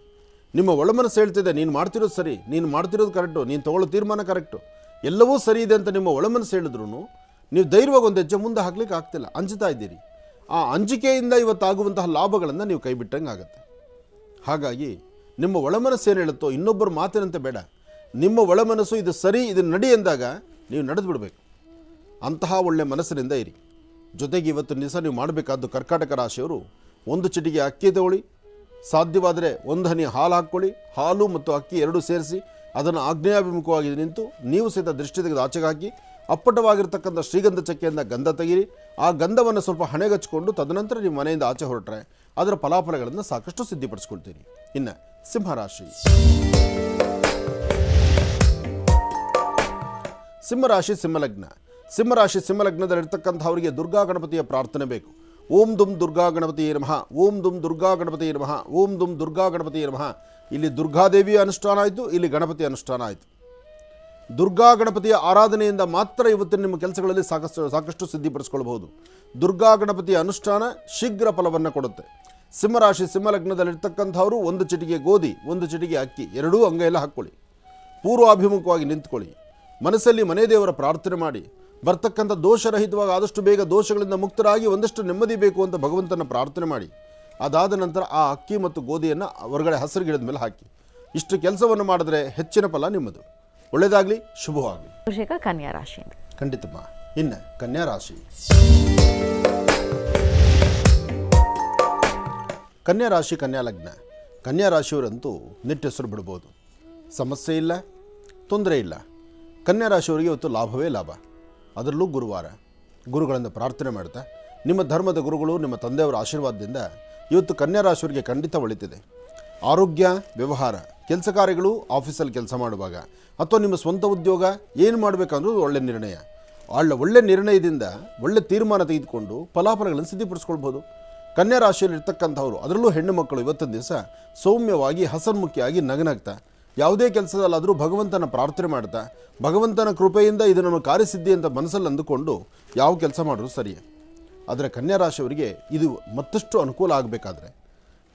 ನಿಮ್ಮ ಒಳಮನಸ್ಸು ಹೇಳ್ತಿದೆ, ನೀನು ಮಾಡ್ತಿರೋದು ಸರಿ, ನೀನು ಮಾಡ್ತಿರೋದು ಕರೆಕ್ಟು, ನೀನು ತೊಗೊಳ್ಳೋ ತೀರ್ಮಾನ ಕರೆಕ್ಟು, ಎಲ್ಲವೂ ಸರಿ ಇದೆ ಅಂತ ನಿಮ್ಮ ಒಳಮನಸ್ಸು ಹೇಳಿದ್ರು ನೀವು ಧೈರ್ಯವಾಗಿ ಒಂದು ಹೆಜ್ಜೆ ಮುಂದೆ ಹಾಕ್ಲಿಕ್ಕೆ ಆಗ್ತಿಲ್ಲ, ಅಂಜುತ್ತಾ ಇದ್ದೀರಿ. ಆ ಅಂಜಿಕೆಯಿಂದ ಇವತ್ತಾಗುವಂತಹ ಲಾಭಗಳನ್ನು ನೀವು ಕೈ ಬಿಟ್ಟಂಗೆ ಆಗುತ್ತೆ. ಹಾಗಾಗಿ ನಿಮ್ಮ ಒಳಮನಸ್ಸು ಏನು ಹೇಳುತ್ತೋ, ಇನ್ನೊಬ್ಬರು ಮಾತಿನಂತೆ ಬೇಡ, ನಿಮ್ಮ ಒಳಮನಸ್ಸು ಇದು ಸರಿ, ಇದು ನಡಿ ಎಂದಾಗ ನೀವು ನಡೆದು ಬಿಡಬೇಕು. ಅಂತಹ ಒಳ್ಳೆ ಮನಸ್ಸಿನಿಂದ ಇರಿ. ಜೊತೆಗೆ ಇವತ್ತು ದಿವಸ ನೀವು ಮಾಡಬೇಕಾದ್ದು, ಕರ್ಕಾಟಕ ರಾಶಿಯವರು ಒಂದು ಚಿಟಿಗೆ ಅಕ್ಕಿ ತಗೊಳ್ಳಿ, ಸಾಧ್ಯವಾದರೆ ಒಂದು ಹನಿ ಹಾಲು ಹಾಕ್ಕೊಳ್ಳಿ. ಹಾಲು ಮತ್ತು ಅಕ್ಕಿ ಎರಡೂ ಸೇರಿಸಿ ಅದನ್ನು ಆಗ್ನೇಯಾಭಿಮುಖವಾಗಿ ನಿಂತು ನೀವು ಸಹಿತ ದೃಷ್ಟಿ ತೆಗೆದು ಆಚೆಗೆ ಹಾಕಿ, ಅಪ್ಪಟವಾಗಿರ್ತಕ್ಕಂಥ ಶ್ರೀಗಂಧ ಚಕ್ಕೆಯಿಂದ ಗಂಧ ತೆಗೀರಿ. ಆ ಗಂಧವನ್ನು ಸ್ವಲ್ಪ ಹಣೆಗಚ್ಚಿಕೊಂಡು ತದನಂತರ ನೀವು ಮನೆಯಿಂದ ಆಚೆ ಹೊರಟ್ರೆ ಅದರ ಫಲಾಫಲಗಳನ್ನು ಸಾಕಷ್ಟು ಸಿದ್ಧಿಪಡಿಸ್ಕೊಳ್ತೀರಿ. ಇನ್ನು ಸಿಂಹರಾಶಿ. ಸಿಂಹರಾಶಿ, ಸಿಂಹಲಗ್ನ. ಸಿಂಹರಾಶಿ, ಸಿಂಹಲಗ್ನದಲ್ಲಿರ್ತಕ್ಕಂಥವರಿಗೆ ದುರ್ಗಾ ಗಣಪತಿಯ ಪ್ರಾರ್ಥನೆ ಬೇಕು. ಓಂ ದುಂ ದುರ್ಗಾ ಗಣಪತಿಯೇ ನಮಃ, ಓಂ ದುಂ ದುರ್ಗಾ ಗಣಪತಿಯೇ ನಮಃ, ಓಂ ದುಂ ದುರ್ಗಾ ಗಣಪತಿಯೇ ನಮಃ. ಇಲ್ಲಿ ದುರ್ಗಾದೇವಿಯ ಅನುಷ್ಠಾನ ಆಯಿತು, ಇಲ್ಲಿ ಗಣಪತಿ ಅನುಷ್ಠಾನ ಆಯಿತು. ದುರ್ಗಾ ಗಣಪತಿಯ ಆರಾಧನೆಯಿಂದ ಮಾತ್ರ ಇವತ್ತಿನ ನಿಮ್ಮ ಕೆಲಸಗಳಲ್ಲಿ ಸಾಕಷ್ಟು ಸಿದ್ಧಿಪಡಿಸ್ಕೊಳ್ಬಹುದು. ದುರ್ಗಾ ಗಣಪತಿಯ ಅನುಷ್ಠಾನ ಶೀಘ್ರ ಫಲವನ್ನು ಕೊಡುತ್ತೆ. ಸಿಂಹರಾಶಿ, ಸಿಂಹಲಗ್ನದಲ್ಲಿರ್ತಕ್ಕಂಥವರು ಒಂದು ಚಿಟಿಗೆ ಗೋಧಿ, ಒಂದು ಚಿಟಿಗೆ ಅಕ್ಕಿ ಎರಡೂ ಅಂಗೈಯಲ್ಲಿ ಹಾಕ್ಕೊಳ್ಳಿ. ಪೂರ್ವಾಭಿಮುಖವಾಗಿ ನಿಂತ್ಕೊಳ್ಳಿ. ಮನಸ್ಸಲ್ಲಿ ಮನೆ ದೇವರ ಪ್ರಾರ್ಥನೆ ಮಾಡಿ, ಬರ್ತಕ್ಕಂಥ ದೋಷರಹಿತವಾಗಿ ಆದಷ್ಟು ಬೇಗ ದೋಷಗಳಿಂದ ಮುಕ್ತರಾಗಿ ಒಂದಷ್ಟು ನೆಮ್ಮದಿ ಬೇಕು ಅಂತ ಭಗವಂತನ ಪ್ರಾರ್ಥನೆ ಮಾಡಿ, ಅದಾದ ನಂತರ ಆ ಅಕ್ಕಿ ಮತ್ತು ಗೋಧಿಯನ್ನು ಹೊರಗಡೆ ಹಸಿರು ಗಿಡದ ಮೇಲೆ ಹಾಕಿ. ಇಷ್ಟು ಕೆಲಸವನ್ನು ಮಾಡಿದ್ರೆ ಹೆಚ್ಚಿನ ಫಲ ನಿಮ್ಮದು. ಒಳ್ಳೆಯದಾಗಲಿ, ಶುಭವಾಗಲಿ. ಕನ್ಯಾ ರಾಶಿ. ಖಂಡಿತಮ್ಮ. ಇನ್ನು ಕನ್ಯಾ ರಾಶಿ. ಕನ್ಯಾ ರಾಶಿ, ಕನ್ಯಾ ಲಗ್ನ. ಕನ್ಯಾ ರಾಶಿಯವರಂತೂ ನಿಟ್ಟೆಸರು ಬಿಡ್ಬೋದು. ಸಮಸ್ಯೆ ಇಲ್ಲ, ತೊಂದರೆ ಇಲ್ಲ. ಕನ್ಯಾ ರಾಶಿಯವರಿಗೆ ಇವತ್ತು ಲಾಭವೇ ಲಾಭ. ಅದರಲ್ಲೂ ಗುರುವಾರ ಗುರುಗಳನ್ನು ಪ್ರಾರ್ಥನೆ ಮಾಡ್ತಾ, ನಿಮ್ಮ ಧರ್ಮದ ಗುರುಗಳು, ನಿಮ್ಮ ತಂದೆಯವರ ಆಶೀರ್ವಾದದಿಂದ ಇವತ್ತು ಕನ್ಯಾ ರಾಶಿಯವರಿಗೆ ಖಂಡಿತ ಒಳಿತಿದೆ. ಆರೋಗ್ಯ, ವ್ಯವಹಾರ, ಕೆಲಸ ಕಾರ್ಯಗಳು, ಆಫೀಸಲ್ಲಿ ಕೆಲಸ ಮಾಡುವಾಗ ಅಥವಾ ನಿಮ್ಮ ಸ್ವಂತ ಉದ್ಯೋಗ ಏನು ಮಾಡಬೇಕಂದ್ರೂ ಒಳ್ಳೆ ನಿರ್ಣಯ. ಒಳ್ಳೆ ನಿರ್ಣಯದಿಂದ ಒಳ್ಳೆ ತೀರ್ಮಾನ ತೆಗೆದುಕೊಂಡು ಫಲಾಫಲಗಳನ್ನು ಸಿದ್ಧಿಪಡಿಸ್ಕೊಳ್ಬೋದು. ಕನ್ಯಾ ರಾಶಿಯಲ್ಲಿರ್ತಕ್ಕಂಥವ್ರು, ಅದರಲ್ಲೂ ಹೆಣ್ಣು ಮಕ್ಕಳು ಇವತ್ತಿನ ದಿವಸ ಸೌಮ್ಯವಾಗಿ, ಹಸನ್ಮುಖಿಯಾಗಿ, ನಗನಗ್ತಾ ಯಾವುದೇ ಕೆಲಸದಲ್ಲಾದರೂ ಭಗವಂತನ ಪ್ರಾರ್ಥನೆ ಮಾಡ್ತಾ, ಭಗವಂತನ ಕೃಪೆಯಿಂದ ಇದನ್ನು ಕಾರ್ಯಸಿದ್ಧಿ ಅಂತ ಮನಸ್ಸಲ್ಲಿ ಅಂದುಕೊಂಡು ಯಾವ ಕೆಲಸ ಮಾಡೋದು ಸರಿಯೇ. ಆದರೆ ಕನ್ಯಾ ರಾಶಿಯವರಿಗೆ ಇದು ಮತ್ತಷ್ಟು ಅನುಕೂಲ ಆಗಬೇಕಾದ್ರೆ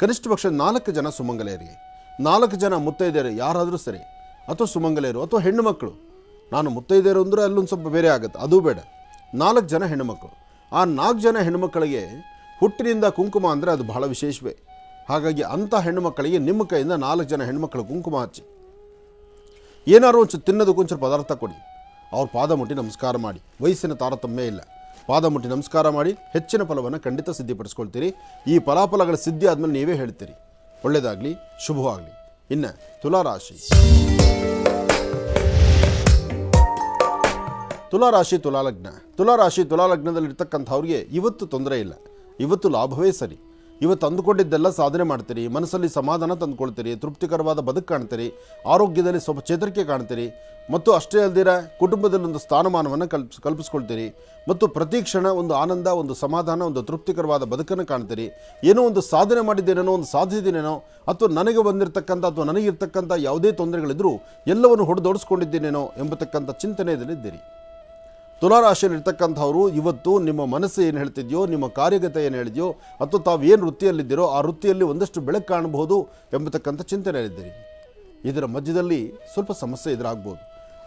ಕನಿಷ್ಠ ಪಕ್ಷ 4 ಜನ ಸುಮಂಗಲೆಯರಿಗೆ, 4 ಜನ ಮುತ್ತೈದೆಯರು ಯಾರಾದರೂ ಸರಿ, ಅಥವಾ ಸುಮಂಗಲೆಯರು ಅಥವಾ ಹೆಣ್ಣು ಮಕ್ಕಳು. ನಾನು ಮುತ್ತೈದೆಯರು ಅಂದರೆ ಅಲ್ಲೊಂದು ಸ್ವಲ್ಪ ಬೇರೆ ಆಗುತ್ತೆ, ಅದು ಬೇಡ. 4 ಜನ ಹೆಣ್ಣುಮಕ್ಕಳು. ಆ 4 ಜನ ಹೆಣ್ಣುಮಕ್ಕಳಿಗೆ ಹುಟ್ಟಿನಿಂದ ಕುಂಕುಮ ಅಂದರೆ ಅದು ಬಹಳ ವಿಶೇಷವೇ. ಹಾಗಾಗಿ ಅಂಥ ಹೆಣ್ಣುಮಕ್ಕಳಿಗೆ ನಿಮ್ಮ ಕೈಯಿಂದ 4 ಜನ ಹೆಣ್ಣುಮಕ್ಕಳು ಕುಂಕುಮ ಹಚ್ಚಿ, ಏನಾದ್ರು ಒಂಚೂರು ತಿನ್ನೋದಕ್ಕೊಂಚೂರು ಪದಾರ್ಥ ಕೊಡಿ. ಅವ್ರ ಪಾದ ಮುಟ್ಟಿ ನಮಸ್ಕಾರ ಮಾಡಿ. ವಯಸ್ಸಿನ ತಾರತಮ್ಯ ಇಲ್ಲ. ಪಾದ ಮುಟ್ಟಿ ನಮಸ್ಕಾರ ಮಾಡಿ ಹೆಚ್ಚಿನ ಫಲವನ್ನು ಖಂಡಿತ ಸಿದ್ಧಿಪಡಿಸ್ಕೊಳ್ತೀರಿ. ಈ ಫಲಾಫಲಗಳ ಸಿದ್ಧಿ ಆದಮೇಲೆ ನೀವೇ ಹೇಳ್ತೀರಿ. ಒಳ್ಳೆಯದಾಗಲಿ, ಶುಭವಾಗಲಿ. ಇನ್ನು ತುಲಾರಾಶಿ. ತುಲಾರಾಶಿ, ತುಲಾಲಗ್ನ. ತುಲಾರಾಶಿ, ತುಲಾಲಗ್ನದಲ್ಲಿರ್ತಕ್ಕಂಥವ್ರಿಗೆ ಇವತ್ತು ತೊಂದರೆ ಇಲ್ಲ, ಇವತ್ತು ಲಾಭವೇ ಸರಿ. ಇವತ್ತು ಅಂದುಕೊಂಡಿದ್ದೆಲ್ಲ ಸಾಧನೆ ಮಾಡ್ತೀರಿ, ಮನಸ್ಸಲ್ಲಿ ಸಮಾಧಾನ ತಂದುಕೊಳ್ತೀರಿ, ತೃಪ್ತಿಕರವಾದ ಬದುಕು ಕಾಣ್ತೀರಿ, ಆರೋಗ್ಯದಲ್ಲಿ ಸ್ವಲ್ಪ ಚೇತರಿಕೆ ಕಾಣ್ತೀರಿ, ಮತ್ತು ಅಷ್ಟೇ ಅಲ್ದಿರ ಕುಟುಂಬದಲ್ಲಿ ಒಂದು ಸ್ಥಾನಮಾನವನ್ನು ಕಲ್ಪಿಸ್ಕೊಳ್ತೀರಿ, ಮತ್ತು ಪ್ರತಿ ಕ್ಷಣ ಒಂದು ಆನಂದ, ಒಂದು ಸಮಾಧಾನ, ಒಂದು ತೃಪ್ತಿಕರವಾದ ಬದುಕನ್ನು ಕಾಣ್ತೀರಿ. ಏನೋ ಒಂದು ಸಾಧನೆ ಮಾಡಿದ್ದೇನೇನೋ, ಒಂದು ಸಾಧಿಸಿದ್ದೇನೇನೋ, ಅಥವಾ ನನಗೆ ಬಂದಿರತಕ್ಕಂಥ ಅಥವಾ ನನಗಿರ್ತಕ್ಕಂಥ ಯಾವುದೇ ತೊಂದರೆಗಳಿದ್ರೂ ಎಲ್ಲವನ್ನು ಹೊಡೆದೋಡಿಸ್ಕೊಂಡಿದ್ದೇನೇನೋ ಎಂಬತಕ್ಕಂಥ ಚಿಂತನೆಯಲ್ಲಿದ್ದೀರಿ. ತುಲಾರಾಶಿಯಲ್ಲಿರ್ತಕ್ಕಂಥವರು ಇವತ್ತು ನಿಮ್ಮ ಮನಸ್ಸು ಏನು ಹೇಳ್ತಿದೆಯೋ, ನಿಮ್ಮ ಕಾರ್ಯಗತ ಏನು ಹೇಳಿದೆಯೋ, ಅಥವಾ ತಾವು ಏನು ವೃತ್ತಿಯಲ್ಲಿದ್ದೀರೋ ಆ ವೃತ್ತಿಯಲ್ಲಿ ಒಂದಷ್ಟು ಬೆಳಕು ಕಾಣಬಹುದು ಎಂಬತಕ್ಕಂಥ ಚಿಂತನೆಯಲ್ಲಿದ್ದೀರಿ. ಇದರ ಮಧ್ಯದಲ್ಲಿ ಸ್ವಲ್ಪ ಸಮಸ್ಯೆ ಎದುರಾಗ್ಬೋದು.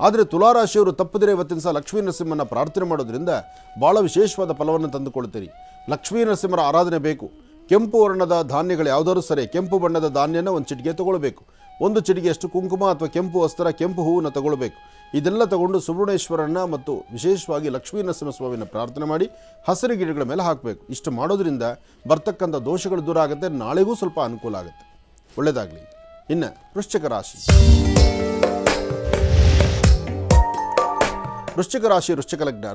ಆದರೆ ತುಲಾರಾಶಿಯವರು ತಪ್ಪದಿರೇ ಇವತ್ತಿನ ಸಹ ಲಕ್ಷ್ಮೀ ನರಸಿಂಹನ ಪ್ರಾರ್ಥನೆ ಮಾಡೋದ್ರಿಂದ ಭಾಳ ವಿಶೇಷವಾದ ಫಲವನ್ನು ತಂದುಕೊಳ್ತೀರಿ. ಲಕ್ಷ್ಮೀ ನರಸಿಂಹರ ಆರಾಧನೆ ಬೇಕು. ಕೆಂಪು ವರ್ಣದ ಧಾನ್ಯಗಳು ಯಾವುದಾದ್ರೂ ಸರಿ, ಕೆಂಪು ಬಣ್ಣದ ಧಾನ್ಯನ ಒಂದು ಚಿಟಿಕೆ ತಗೊಳ್ಬೇಕು. ಒಂದು ಚಿಟಿಕೆಯಷ್ಟು ಕುಂಕುಮ ಅಥವಾ ಕೆಂಪು ವಸ್ತ್ರ, ಕೆಂಪು ಹೂವನ್ನು ತಗೊಳ್ಬೇಕು. ಇದೆಲ್ಲ ತಗೊಂಡು ಸುಬ್ರಹ್ಮಣ್ಯೇಶ್ವರನ ಮತ್ತು ವಿಶೇಷವಾಗಿ ಲಕ್ಷ್ಮೀ ನರಸಿಂಹ ಸ್ವಾಮಿನ ಪ್ರಾರ್ಥನೆ ಮಾಡಿ ಹಸಿರು ಗಿಡಗಳ ಮೇಲೆ ಹಾಕಬೇಕು. ಇಷ್ಟು ಮಾಡೋದ್ರಿಂದ ಬರ್ತಕ್ಕಂಥ ದೋಷಗಳು ದೂರ ಆಗುತ್ತೆ. ನಾಳೆಗೂ ಸ್ವಲ್ಪ ಅನುಕೂಲ ಆಗುತ್ತೆ. ಒಳ್ಳೆಯದಾಗಲಿ. ಇನ್ನು ವೃಶ್ಚಿಕ ರಾಶಿ. ವೃಶ್ಚಿಕ ರಾಶಿ ವೃಶ್ಚಿಕ ಲಗ್ನ.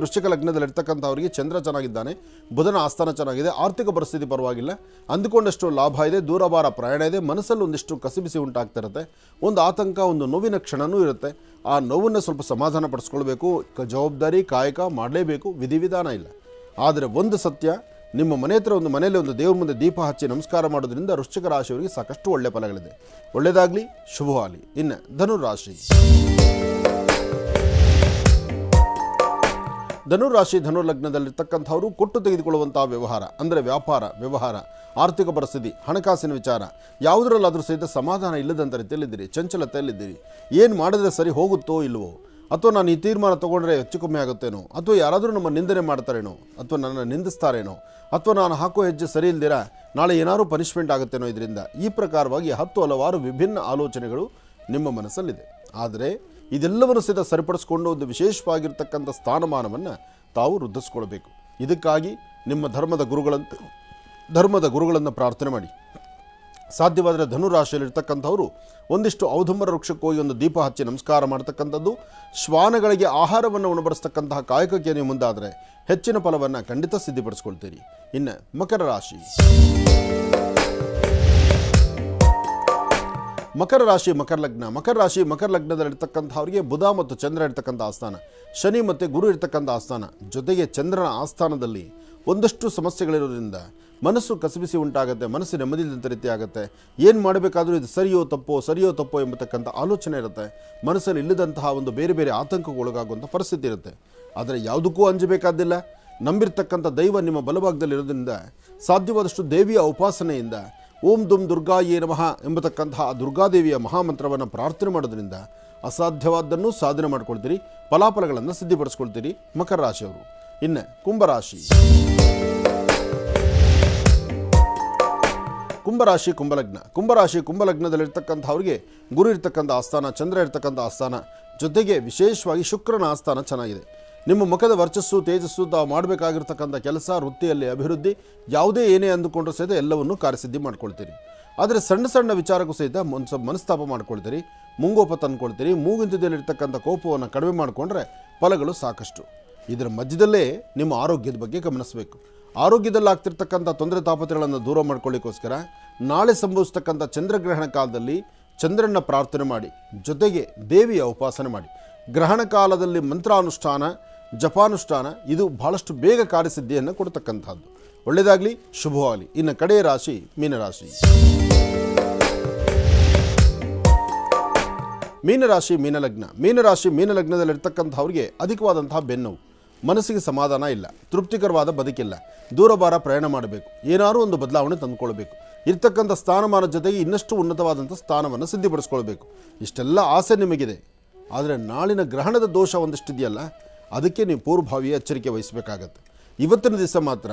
ವೃಶ್ಚಿಕ ಲಗ್ನದಲ್ಲಿರ್ತಕ್ಕಂಥವರಿಗೆ ಚಂದ್ರ ಚೆನ್ನಾಗಿದ್ದಾನೆ, ಬುಧನ ಆಸ್ಥಾನ ಚೆನ್ನಾಗಿದೆ, ಆರ್ಥಿಕ ಪರಿಸ್ಥಿತಿ ಪರವಾಗಿಲ್ಲ, ಅಂದುಕೊಂಡಷ್ಟು ಲಾಭ ಇದೆ, ದೂರಭಾರ ಪ್ರಯಾಣ ಇದೆ, ಮನಸ್ಸಲ್ಲಿ ಒಂದಿಷ್ಟು ಕಸಿಬಿಸಿ ಉಂಟಾಗ್ತಿರುತ್ತೆ, ಒಂದು ಆತಂಕ, ಒಂದು ನೋವಿನ ಕ್ಷಣವೂ ಇರುತ್ತೆ. ಆ ನೋವನ್ನು ಸ್ವಲ್ಪ ಸಮಾಧಾನ ಪಡಿಸ್ಕೊಳ್ಬೇಕು. ಜವಾಬ್ದಾರಿ ಕಾಯಕ ಮಾಡಲೇಬೇಕು, ವಿಧಿವಿಧಾನ ಇಲ್ಲ. ಆದರೆ ಒಂದು ಸತ್ಯ, ನಿಮ್ಮ ಮನೆ ಹತ್ರ ಮನೆಯಲ್ಲಿ ಒಂದು ದೇವ್ರ ಮುಂದೆ ದೀಪ ಹಚ್ಚಿ ನಮಸ್ಕಾರ ಮಾಡೋದ್ರಿಂದ ವೃಶ್ಚಿಕ ರಾಶಿಯವರಿಗೆ ಸಾಕಷ್ಟು ಒಳ್ಳೆಯ ಫಲಗಳಿದೆ. ಒಳ್ಳೆಯದಾಗಲಿ, ಶುಭವಾಗಲಿ. ಇನ್ನು ಧನುರಾಶಿ. ಧನುರ್ಲಗ್ನದಲ್ಲಿರ್ತಕ್ಕಂಥವರು ಕೊಟ್ಟು ತೆಗೆದುಕೊಳ್ಳುವಂಥ ವ್ಯವಹಾರ ಅಂದರೆ ವ್ಯಾಪಾರ ವ್ಯವಹಾರ, ಆರ್ಥಿಕ ಪರಿಸ್ಥಿತಿ, ಹಣಕಾಸಿನ ವಿಚಾರ ಯಾವುದರಲ್ಲಾದರೂ ಸಹಿತ ಸಮಾಧಾನ ಇಲ್ಲದಂಥ ರೀತಿಯಲ್ಲಿದ್ದೀರಿ, ಚಂಚಲತೆಯಲ್ಲಿದ್ದೀರಿ. ಏನು ಮಾಡಿದ್ರೆ ಸರಿ ಹೋಗುತ್ತೋ ಇಲ್ವೋ, ಅಥವಾ ನಾನು ಈ ತೀರ್ಮಾನ ತೊಗೊಂಡ್ರೆ ಹೆಚ್ಚು ಕಮ್ಮಿ ಆಗುತ್ತೇನೋ, ಅಥವಾ ಯಾರಾದರೂ ನಮ್ಮ ನಿಂದನೆ ಮಾಡ್ತಾರೇನೋ, ಅಥವಾ ನನ್ನ ನಿಂದಿಸ್ತಾರೇನೋ, ಅಥವಾ ನಾನು ಹಾಕೋ ಹೆಜ್ಜೆ ಸರಿ ಇಲ್ದಿರ ನಾಳೆ ಏನಾದರೂ ಪನಿಷ್ಮೆಂಟ್ ಆಗುತ್ತೇನೋ ಇದರಿಂದ. ಈ ಪ್ರಕಾರವಾಗಿ 10 ಹಲವಾರು ವಿಭಿನ್ನ ಆಲೋಚನೆಗಳು ನಿಮ್ಮ ಮನಸ್ಸಲ್ಲಿದೆ. ಆದರೆ ಇದೆಲ್ಲವನ್ನು ಸಹಿತ ಸರಿಪಡಿಸ್ಕೊಂಡು ಒಂದು ವಿಶೇಷವಾಗಿರ್ತಕ್ಕಂಥ ಸ್ಥಾನಮಾನವನ್ನು ತಾವು ವೃದ್ಧಿಸ್ಕೊಳ್ಬೇಕು. ಇದಕ್ಕಾಗಿ ನಿಮ್ಮ ಧರ್ಮದ ಗುರುಗಳನ್ನು ಪ್ರಾರ್ಥನೆ ಮಾಡಿ. ಸಾಧ್ಯವಾದರೆ ಧನುರಾಶಿಯಲ್ಲಿರ್ತಕ್ಕಂಥವರು ಒಂದಿಷ್ಟು ಔದುಂಬರ ವೃಕ್ಷಕ್ಕೆ ಹೋಗಿ ಒಂದು ದೀಪ ಹಚ್ಚಿ ನಮಸ್ಕಾರ ಮಾಡ್ತಕ್ಕಂಥದ್ದು, ಶ್ವಾನಗಳಿಗೆ ಆಹಾರವನ್ನು ಉಣಬಡಿಸ್ತಕ್ಕಂತಹ ಕಾಯಕಕ್ಕೆ ನೀವು ಮುಂದಾದರೆ ಹೆಚ್ಚಿನ ಫಲವನ್ನು ಖಂಡಿತ ಸಿದ್ಧಿಪಡಿಸ್ಕೊಳ್ತೀರಿ. ಇನ್ನು ಮಕರ ರಾಶಿ. ಮಕರ ಲಗ್ನದಲ್ಲಿರ್ತಕ್ಕಂಥವ್ರಿಗೆ ಬುಧ ಮತ್ತು ಚಂದ್ರ ಇರ್ತಕ್ಕಂಥ ಆಸ್ಥಾನ, ಶನಿ ಮತ್ತು ಗುರು ಇರ್ತಕ್ಕಂಥ ಆಸ್ಥಾನ, ಜೊತೆಗೆ ಚಂದ್ರನ ಆಸ್ಥಾನದಲ್ಲಿ ಒಂದಷ್ಟು ಸಮಸ್ಯೆಗಳಿರೋದ್ರಿಂದ ಮನಸ್ಸು ಕಸಿಬಿಸಿ ಉಂಟಾಗುತ್ತೆ, ಮನಸ್ಸು ನೆಮ್ಮದಿಲ್ಲದಂಥ ರೀತಿ ಆಗುತ್ತೆ. ಏನು ಮಾಡಬೇಕಾದ್ರೂ ಇದು ಸರಿಯೋ ತಪ್ಪೋ ಎಂಬತಕ್ಕಂಥ ಆಲೋಚನೆ ಇರುತ್ತೆ. ಮನಸ್ಸಲ್ಲಿ ಇಲ್ಲದಂತಹ ಒಂದು ಬೇರೆ ಬೇರೆ ಆತಂಕಗೊಳಗಾಗುವಂಥ ಪರಿಸ್ಥಿತಿ ಇರುತ್ತೆ. ಆದರೆ ಯಾವುದಕ್ಕೂ ಅಂಜಬೇಕಾದಿಲ್ಲ. ನಂಬಿರ್ತಕ್ಕಂಥ ದೈವ ನಿಮ್ಮ ಬಲಭಾಗದಲ್ಲಿರೋದ್ರಿಂದ ಸಾಧ್ಯವಾದಷ್ಟು ದೇವಿಯ ಉಪಾಸನೆಯಿಂದ ಓಂ ದುಂ ದುರ್ಗಾಯೇ ನಮಃ ಎಂಬತಕ್ಕಂತಹ ದುರ್ಗಾದೇವಿಯ ಮಹಾಮಂತ್ರವನ್ನು ಪ್ರಾರ್ಥನೆ ಮಾಡೋದ್ರಿಂದ ಅಸಾಧ್ಯವಾದ್ದನ್ನು ಸಾಧನೆ ಮಾಡ್ಕೊಳ್ತೀರಿ, ಫಲಾಫಲಗಳನ್ನು ಸಿದ್ಧಿಪಡಿಸ್ಕೊಳ್ತೀರಿ ಮಕರ ರಾಶಿಯವರು. ಇನ್ನು ಕುಂಭಲಗ್ನದಲ್ಲಿರ್ತಕ್ಕಂಥವ್ರಿಗೆ ಗುರು ಇರ್ತಕ್ಕಂಥ ಆಸ್ಥಾನ, ಚಂದ್ರ ಇರ್ತಕ್ಕಂಥ ಆಸ್ಥಾನ, ಜೊತೆಗೆ ವಿಶೇಷವಾಗಿ ಶುಕ್ರನ ಆಸ್ಥಾನ ಚೆನ್ನಾಗಿದೆ. ನಿಮ್ಮ ಮುಖದ ವರ್ಚಸ್ಸು, ತೇಜಸ್ಸು, ತಾವು ಮಾಡಬೇಕಾಗಿರ್ತಕ್ಕಂಥ ಕೆಲಸ, ವೃತ್ತಿಯಲ್ಲಿ ಅಭಿವೃದ್ಧಿ, ಯಾವುದೇ ಏನೇ ಅಂದುಕೊಂಡ್ರೂ ಸಹಿತ ಎಲ್ಲವನ್ನೂ ಕಾರ್ಯಸಿದ್ಧಿ ಮಾಡ್ಕೊಳ್ತೀರಿ. ಆದರೆ ಸಣ್ಣ ಸಣ್ಣ ವಿಚಾರಕ್ಕೂ ಸಹಿತ ಮನಸ್ತಾಪ ಮಾಡ್ಕೊಳ್ತೀರಿ, ಮುಂಗೋಪ ತಂದ್ಕೊಳ್ತೀರಿ. ಮೂಗಿಂತದಲ್ಲಿರ್ತಕ್ಕಂಥ ಕೋಪವನ್ನು ಕಡಿಮೆ ಮಾಡಿಕೊಂಡ್ರೆ ಫಲಗಳು ಸಾಕಷ್ಟು. ಇದರ ಮಧ್ಯದಲ್ಲೇ ನಿಮ್ಮ ಆರೋಗ್ಯದ ಬಗ್ಗೆ ಗಮನಿಸಬೇಕು. ಆರೋಗ್ಯದಲ್ಲಿ ಆಗ್ತಿರ್ತಕ್ಕಂಥ ತೊಂದರೆ ತಾಪತ್ರೆಗಳನ್ನು ದೂರ ಮಾಡ್ಕೊಳ್ಳಿಕ್ಕೋಸ್ಕರ ನಾಳೆ ಸಂಭವಿಸ್ತಕ್ಕಂಥ ಚಂದ್ರಗ್ರಹಣ ಕಾಲದಲ್ಲಿ ಚಂದ್ರನ ಪ್ರಾರ್ಥನೆ ಮಾಡಿ, ಜೊತೆಗೆ ದೇವಿಯ ಉಪಾಸನೆ ಮಾಡಿ. ಗ್ರಹಣ ಕಾಲದಲ್ಲಿ ಮಂತ್ರಾನುಷ್ಠಾನ, ಜಪಾನುಷ್ಠಾನ ಇದು ಬಹಳಷ್ಟು ಬೇಗ ಕಾರ್ಯಸಿದ್ಧಿಯನ್ನು ಕೊಡ್ತಕ್ಕಂಥದ್ದು. ಒಳ್ಳೆಯದಾಗಲಿ, ಶುಭವಾಗಲಿ. ಇನ್ನು ಕಡೆಯ ರಾಶಿ ಮೀನರಾಶಿ. ಮೀನಲಗ್ನದಲ್ಲಿರ್ತಕ್ಕಂಥವ್ರಿಗೆ ಅಧಿಕವಾದಂತಹ ಬೆನ್ನೋವು, ಮನಸ್ಸಿಗೆ ಸಮಾಧಾನ ಇಲ್ಲ, ತೃಪ್ತಿಕರವಾದ ಬದುಕಿಲ್ಲ, ದೂರಭಾರ ಪ್ರಯಾಣ ಮಾಡಬೇಕು, ಏನಾದರೂ ಒಂದು ಬದಲಾವಣೆ ತಂದುಕೊಳ್ಬೇಕು, ಇರ್ತಕ್ಕಂಥ ಸ್ಥಾನಮಾನ ಜೊತೆಗೆ ಇನ್ನಷ್ಟು ಉನ್ನತವಾದಂಥ ಸ್ಥಾನವನ್ನು ಸಿದ್ಧಿಪಡಿಸ್ಕೊಳ್ಬೇಕು. ಇಷ್ಟೆಲ್ಲ ಆಸೆ ನಿಮಗಿದೆ. ಆದರೆ ನಾಳಿನ ಗ್ರಹಣದ ದೋಷ ಒಂದಿಷ್ಟಿದೆಯಲ್ಲ, ಅದಕ್ಕೆ ನೀವು ಪೂರ್ವಭಾವಿಯ ಎಚ್ಚರಿಕೆ ವಹಿಸಬೇಕಾಗತ್ತೆ. ಇವತ್ತಿನ ದಿವಸ ಮಾತ್ರ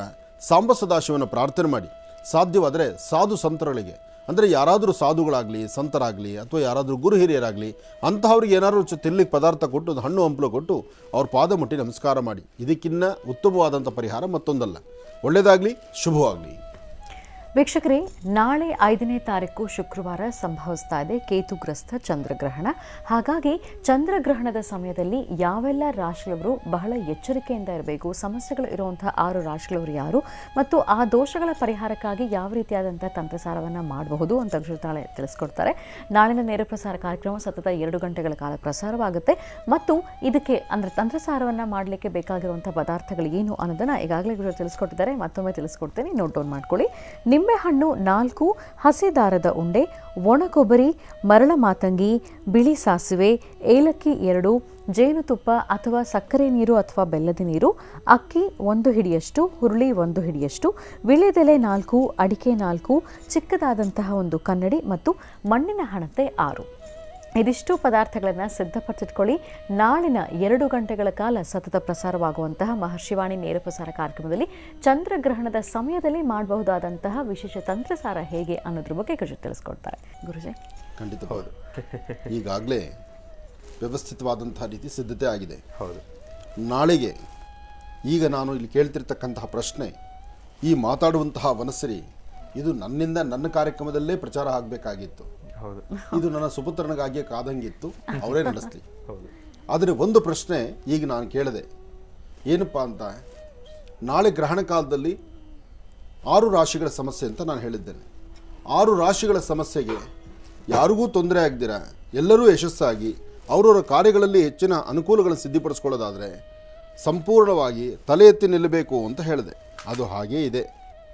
ಸಾಂಬ ಸದಾಶಿವನ ಪ್ರಾರ್ಥನೆ ಮಾಡಿ. ಸಾಧ್ಯವಾದರೆ ಸಾಧು ಸಂತರುಗಳಿಗೆ, ಅಂದರೆ ಯಾರಾದರೂ ಸಾಧುಗಳಾಗಲಿ, ಸಂತರಾಗಲಿ, ಅಥವಾ ಯಾರಾದರೂ ಗುರು ಹಿರಿಯರಾಗಲಿ, ಅಂತಹವ್ರಿಗೆ ಏನಾದರೂ ತಿನ್ನಲಿಕ್ಕೆ ಪದಾರ್ಥ ಕೊಟ್ಟು, ಒಂದು ಹಣ್ಣು ಹಂಪಲು ಕೊಟ್ಟು ಅವ್ರ ಪಾದ ಮುಟ್ಟಿ ನಮಸ್ಕಾರ ಮಾಡಿ. ಇದಕ್ಕಿನ್ನ ಉತ್ತಮವಾದಂಥ ಪರಿಹಾರ ಮತ್ತೊಂದಲ್ಲ. ಒಳ್ಳೆಯದಾಗಲಿ, ಶುಭವಾಗಲಿ. ವೀಕ್ಷಕರೇ, ನಾಳೆ 5ನೇ ತಾರೀಕು ಶುಕ್ರವಾರ ಸಂಭವಿಸ್ತಾ ಇದೆ ಕೇತುಗ್ರಸ್ತ ಚಂದ್ರಗ್ರಹಣ. ಹಾಗಾಗಿ ಚಂದ್ರಗ್ರಹಣದ ಸಮಯದಲ್ಲಿ ಯಾವೆಲ್ಲ ರಾಶಿಯವರು ಬಹಳ ಎಚ್ಚರಿಕೆಯಿಂದ ಇರಬೇಕು, ಸಮಸ್ಯೆಗಳು ಇರುವಂತಹ 6 ರಾಶಿಯವರು ಯಾರು, ಮತ್ತು ಆ ದೋಷಗಳ ಪರಿಹಾರಕ್ಕಾಗಿ ಯಾವ ರೀತಿಯಾದಂಥ ತಂತ್ರಸಾರವನ್ನು ಮಾಡಬಹುದು ಅಂತ ನಾಳೆ ತಿಳಿಸ್ಕೊಡ್ತಾರೆ. ನಾಳಿನ ನೇರ ಪ್ರಸಾರ ಕಾರ್ಯಕ್ರಮ ಸತತ 2 ಗಂಟೆಗಳ ಕಾಲ ಪ್ರಸಾರವಾಗುತ್ತೆ. ಮತ್ತು ಇದಕ್ಕೆ ಅಂದರೆ ತಂತ್ರಸಾರವನ್ನು ಮಾಡಲಿಕ್ಕೆ ಬೇಕಾಗಿರುವಂಥ ಪದಾರ್ಥಗಳು ಏನು ಅನ್ನೋದನ್ನು ಈಗಾಗಲೇ ತಿಳಿಸ್ಕೊಟ್ಟಿದ್ದಾರೆ. ಮತ್ತೊಮ್ಮೆ ತಿಳಿಸ್ಕೊಡ್ತೇನೆ, ನೋಟ್ ಡೌನ್ ಮಾಡ್ಕೊಳ್ಳಿ. ನಿಂಬೆಹಣ್ಣು 4, ಹಸಿ ದಾರದ ಉಂಡೆ, ಒಣ ಕೊಬ್ಬರಿ, ಮರಳ ಮಾತಂಗಿ, ಬಿಳಿ ಸಾಸಿವೆ, ಏಲಕ್ಕಿ 2, ಜೇನುತುಪ್ಪ ಅಥವಾ ಸಕ್ಕರೆ ನೀರು ಅಥವಾ ಬೆಲ್ಲದ ನೀರು, ಅಕ್ಕಿ 1 ಹಿಡಿಯಷ್ಟು, ಹುರುಳಿ 1 ಹಿಡಿಯಷ್ಟು, ವಿಳ್ಯದೆಲೆ 4, ಅಡಿಕೆ 4, ಚಿಕ್ಕದಾದಂತಹ ಒಂದು ಕನ್ನಡಿ ಮತ್ತು ಮಣ್ಣಿನ ಹಣತೆ 6. ಇದಿಷ್ಟು ಪದಾರ್ಥಗಳನ್ನು ಸಿದ್ಧಪಡಿಸಿಟ್ಕೊಳ್ಳಿ. ನಾಳಿನ 2 ಗಂಟೆಗಳ ಕಾಲ ಸತತ ಪ್ರಸಾರವಾಗುವಂತಹ ಮಹರ್ಷಿವಾಣಿ ನೇರ ಪ್ರಸಾರ ಕಾರ್ಯಕ್ರಮದಲ್ಲಿ ಚಂದ್ರಗ್ರಹಣದ ಸಮಯದಲ್ಲಿ ಮಾಡಬಹುದಾದಂತಹ ವಿಶೇಷ ತಂತ್ರಸಾರ ಹೇಗೆ ಅನ್ನೋದ್ರ ಬಗ್ಗೆ ಗುರುಜಿ ತಿಳಿಸ್ಕೊಡ್ತಾರೆ. ಗುರುಜಿ ಖಂಡಿತ ಹೌದು. ಈಗಾಗಲೇ ವ್ಯವಸ್ಥಿತವಾದಂತಹ ರೀತಿ ಸಿದ್ಧತೆ ಆಗಿದೆ. ಹೌದು. ನಾಳೆಗೆ ಈಗ ನಾನು ಇಲ್ಲಿ ಕೇಳ್ತಿರ್ತಕ್ಕಂತಹ ಪ್ರಶ್ನೆ, ಈ ಮಾತಾಡುವಂತಹ ವನಸರಿ ಇದು ನನ್ನಿಂದ ನನ್ನ ಕಾರ್ಯಕ್ರಮದಲ್ಲೇ ಪ್ರಚಾರ ಆಗಬೇಕಾಗಿತ್ತು. ಹೌದು. ಇದು ನನ್ನ ಸುಪುತ್ರನಿಗಾಗಿಯೇ ಕಾದಂಗಿತ್ತು, ಅವರೇ ನಡೆಸಲಿ. ಹೌದು. ಆದರೆ ಒಂದು ಪ್ರಶ್ನೆ ಈಗ ನಾನು ಕೇಳಿದೆ, ಏನಪ್ಪ ಅಂತ, ನಾಳೆ ಗ್ರಹಣ ಕಾಲದಲ್ಲಿ 6 ರಾಶಿಗಳ ಸಮಸ್ಯೆ ಅಂತ ನಾನು ಹೇಳಿದ್ದೇನೆ. 6 ರಾಶಿಗಳ ಸಮಸ್ಯೆಗೆ ಯಾರಿಗೂ ತೊಂದರೆ ಆಗದಿರ ಎಲ್ಲರೂ ಯಶಸ್ಸಾಗಿ ಅವರವರ ಕಾರ್ಯಗಳಲ್ಲಿ ಹೆಚ್ಚಿನ ಅನುಕೂಲಗಳನ್ನು ಸಿದ್ಧಪಡಿಸ್ಕೊಳ್ಳೋದಾದರೆ ಸಂಪೂರ್ಣವಾಗಿ ತಲೆ ಎತ್ತಿ ನಿಲ್ಲಬೇಕು ಅಂತ ಹೇಳಿದೆ. ಅದು ಹಾಗೇ ಇದೆ,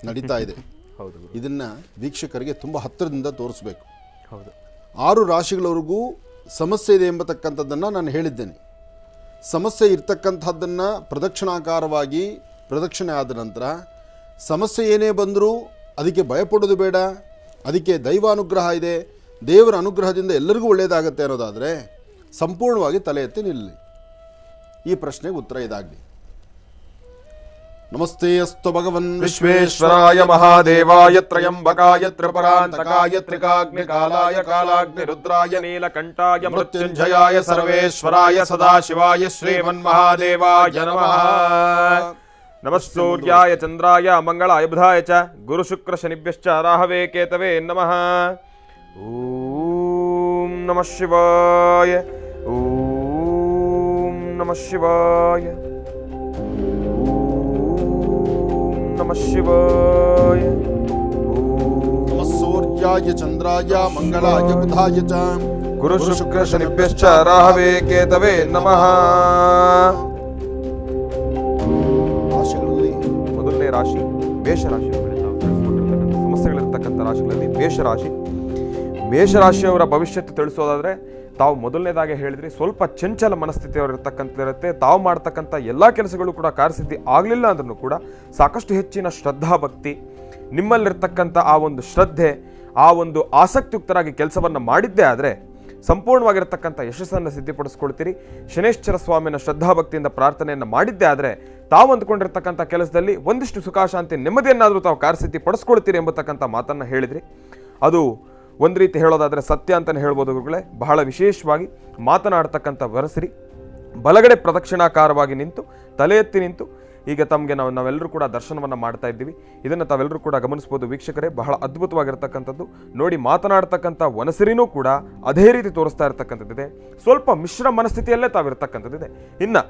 ನಡೀತಾ ಇದೆ. ಹೌದು. ಇದನ್ನು ವೀಕ್ಷಕರಿಗೆ ತುಂಬ ಹತ್ತಿರದಿಂದ ತೋರಿಸ್ಬೇಕು. ಹೌದು. 6 ರಾಶಿಗಳವರೆಗೂ ಸಮಸ್ಯೆ ಇದೆ ಎಂಬತಕ್ಕಂಥದ್ದನ್ನು ನಾನು ಹೇಳಿದ್ದೇನೆ. ಸಮಸ್ಯೆ ಇರ್ತಕ್ಕಂಥದ್ದನ್ನು ಪ್ರದಕ್ಷಿಣಾಕಾರವಾಗಿ ಪ್ರದಕ್ಷಿಣೆ ಆದ ನಂತರ ಸಮಸ್ಯೆ ಏನೇ ಬಂದರೂ ಅದಕ್ಕೆ ಭಯಪಡೋದು ಬೇಡ, ಅದಕ್ಕೆ ದೈವಾನುಗ್ರಹ ಇದೆ, ದೇವರ ಅನುಗ್ರಹದಿಂದ ಎಲ್ಲರಿಗೂ ಒಳ್ಳೆಯದಾಗತ್ತೆ ಅನ್ನೋದಾದರೆ ಸಂಪೂರ್ಣವಾಗಿ ತಲೆ ಎತ್ತಿ ನಿಲ್ಲಿ. ಈ ಪ್ರಶ್ನೆಗೆ ಉತ್ತರ ಇದಾಗಲಿ. ನಮಸ್ತೆ ಅಸ್ತು ಭಗವನ್ ವಿಶ್ವೇಶ್ವರಾಯ ಮಹಾದೇವಾಯ ತ್ರ್ಯಂಬಕಾಯ ತ್ರಿಪರಾಂತಕಾಯ ತ್ರಿಕಾಗ್ನಿಕಾಲಾಯ ಕಾಲಾಗ್ನಿರುದ್ರಾಯ ನೀಲಕಂಠಾಯ ಮೃತ್ಯುಂಜಯಾಯ ಸರ್ವೇಶ್ವರಾಯ ಸದಾಶಿವಾಯ ಶ್ರೀಮನ್ಮಹಾದೇವಾಯ ನಮಃ. ನಮಃಸೂರ್ಯಾಯ ಚಂದ್ರಾಯ ಮಂಗಳಾಯ ಬುಧಾಯ ಚ ಗುರುಶುಕ್ರ ಶನಿಭ್ಯಶ್ಚ ರಾಹವೇ ಕೇತವೇ ನಮಃ. ಓಂ ನಮಃ ಶಿವಾಯ. ಓಂ ನಮಃ ಶಿವಾಯ. ನಮಃ ಶಿವಾಯ. ಸೂರ್ಯಾಯ ಚಂದ್ರಾಯ ಮಂಗಳಾಯ ಬುಧಾಯ ಚ ಗುರುಶುಕ್ರ ಶನಿಭ್ಯಶ್ಚ ರಾಹವೇ ಕೇತವೇ ನಮಃ. ರಾಶಿಗಳಲ್ಲಿ ಮೊದಲನೇ ರಾಶಿ ಮೇಷರಾಶಿ. ಸಮಸ್ಯೆಗಳಿರ್ತಕ್ಕಂಥ ರಾಶಿಗಳಲ್ಲಿ ಮೇಷರಾಶಿ. ಮೇಷರಾಶಿಯವರ ಭವಿಷ್ಯತ್ತು ತಿಳಿಸೋದಾದ್ರೆ, ತಾವು ಮೊದಲನೇದಾಗಿ ಹೇಳಿದ್ರಿ, ಸ್ವಲ್ಪ ಚಂಚಲ ಮನಸ್ಥಿತಿಯವರಿರ್ತಕ್ಕಂಥದ್ದಿರುತ್ತೆ. ತಾವು ಮಾಡ್ತಕ್ಕಂಥ ಎಲ್ಲ ಕೆಲಸಗಳು ಕೂಡ ಕಾರ್ಯಸಿದ್ಧಿ ಆಗಲಿಲ್ಲ ಅಂದ್ರೂ ಕೂಡ ಸಾಕಷ್ಟು ಹೆಚ್ಚಿನ ಶ್ರದ್ಧಾಭಕ್ತಿ, ನಿಮ್ಮಲ್ಲಿರ್ತಕ್ಕಂಥ ಆ ಒಂದು ಶ್ರದ್ಧೆ, ಆ ಒಂದು ಆಸಕ್ತಿಯುಕ್ತರಾಗಿ ಕೆಲಸವನ್ನು ಮಾಡಿದ್ದೇ ಆದರೆ ಸಂಪೂರ್ಣವಾಗಿರ್ತಕ್ಕಂಥ ಯಶಸ್ಸನ್ನು ಸಿದ್ಧಪಡಿಸ್ಕೊಳ್ತೀರಿ. ಶನೇಶ್ವರ ಸ್ವಾಮಿನ ಶ್ರದ್ಧಾಭಕ್ತಿಯಿಂದ ಪ್ರಾರ್ಥನೆಯನ್ನು ಮಾಡಿದ್ದೇ ಆದರೆ ತಾವು ಅಂದ್ಕೊಂಡಿರ್ತಕ್ಕಂಥ ಕೆಲಸದಲ್ಲಿ ಒಂದಿಷ್ಟು ಸುಖಾಶಾಂತಿ ನೆಮ್ಮದಿಯನ್ನಾದರೂ ತಾವು ಕಾರ್ಯಸಿದ್ಧಿ ಪಡಿಸ್ಕೊಳ್ತೀರಿ ಎಂಬತಕ್ಕಂಥ ಮಾತನ್ನು ಹೇಳಿದ್ರಿ. ಅದು ಒಂದು ರೀತಿ ಹೇಳೋದಾದರೆ ಸತ್ಯ ಅಂತಲೇ ಹೇಳ್ಬೋದು ಗುರುಗಳೇ. ಬಹಳ ವಿಶೇಷವಾಗಿ ಮಾತನಾಡ್ತಕ್ಕಂಥ ವರಸರಿ ಬಲಗಡೆ ಪ್ರದಕ್ಷಿಣಾಕಾರವಾಗಿ ನಿಂತು ತಲೆ ಎತ್ತಿ ನಿಂತು ಈಗ ತಮಗೆ ನಾವೆಲ್ಲರೂ ಕೂಡ ದರ್ಶನವನ್ನು ಮಾಡ್ತಾ ಇದ್ದೀವಿ. ಇದನ್ನು ತಾವೆಲ್ಲರೂ ಕೂಡ ಗಮನಿಸ್ಬೋದು ವೀಕ್ಷಕರೇ. ಬಹಳ ಅದ್ಭುತವಾಗಿರ್ತಕ್ಕಂಥದ್ದು ನೋಡಿ. ಮಾತನಾಡ್ತಕ್ಕಂಥ ವನಸರಿನೂ ಕೂಡ ಅದೇ ರೀತಿ ತೋರಿಸ್ತಾ ಇರ್ತಕ್ಕಂಥದ್ದಿದೆ. ಸ್ವಲ್ಪ ಮಿಶ್ರ ಮನಸ್ಥಿತಿಯಲ್ಲೇ ತಾವಿರ್ತಕ್ಕಂಥದ್ದಿದೆ. ಇನ್ನು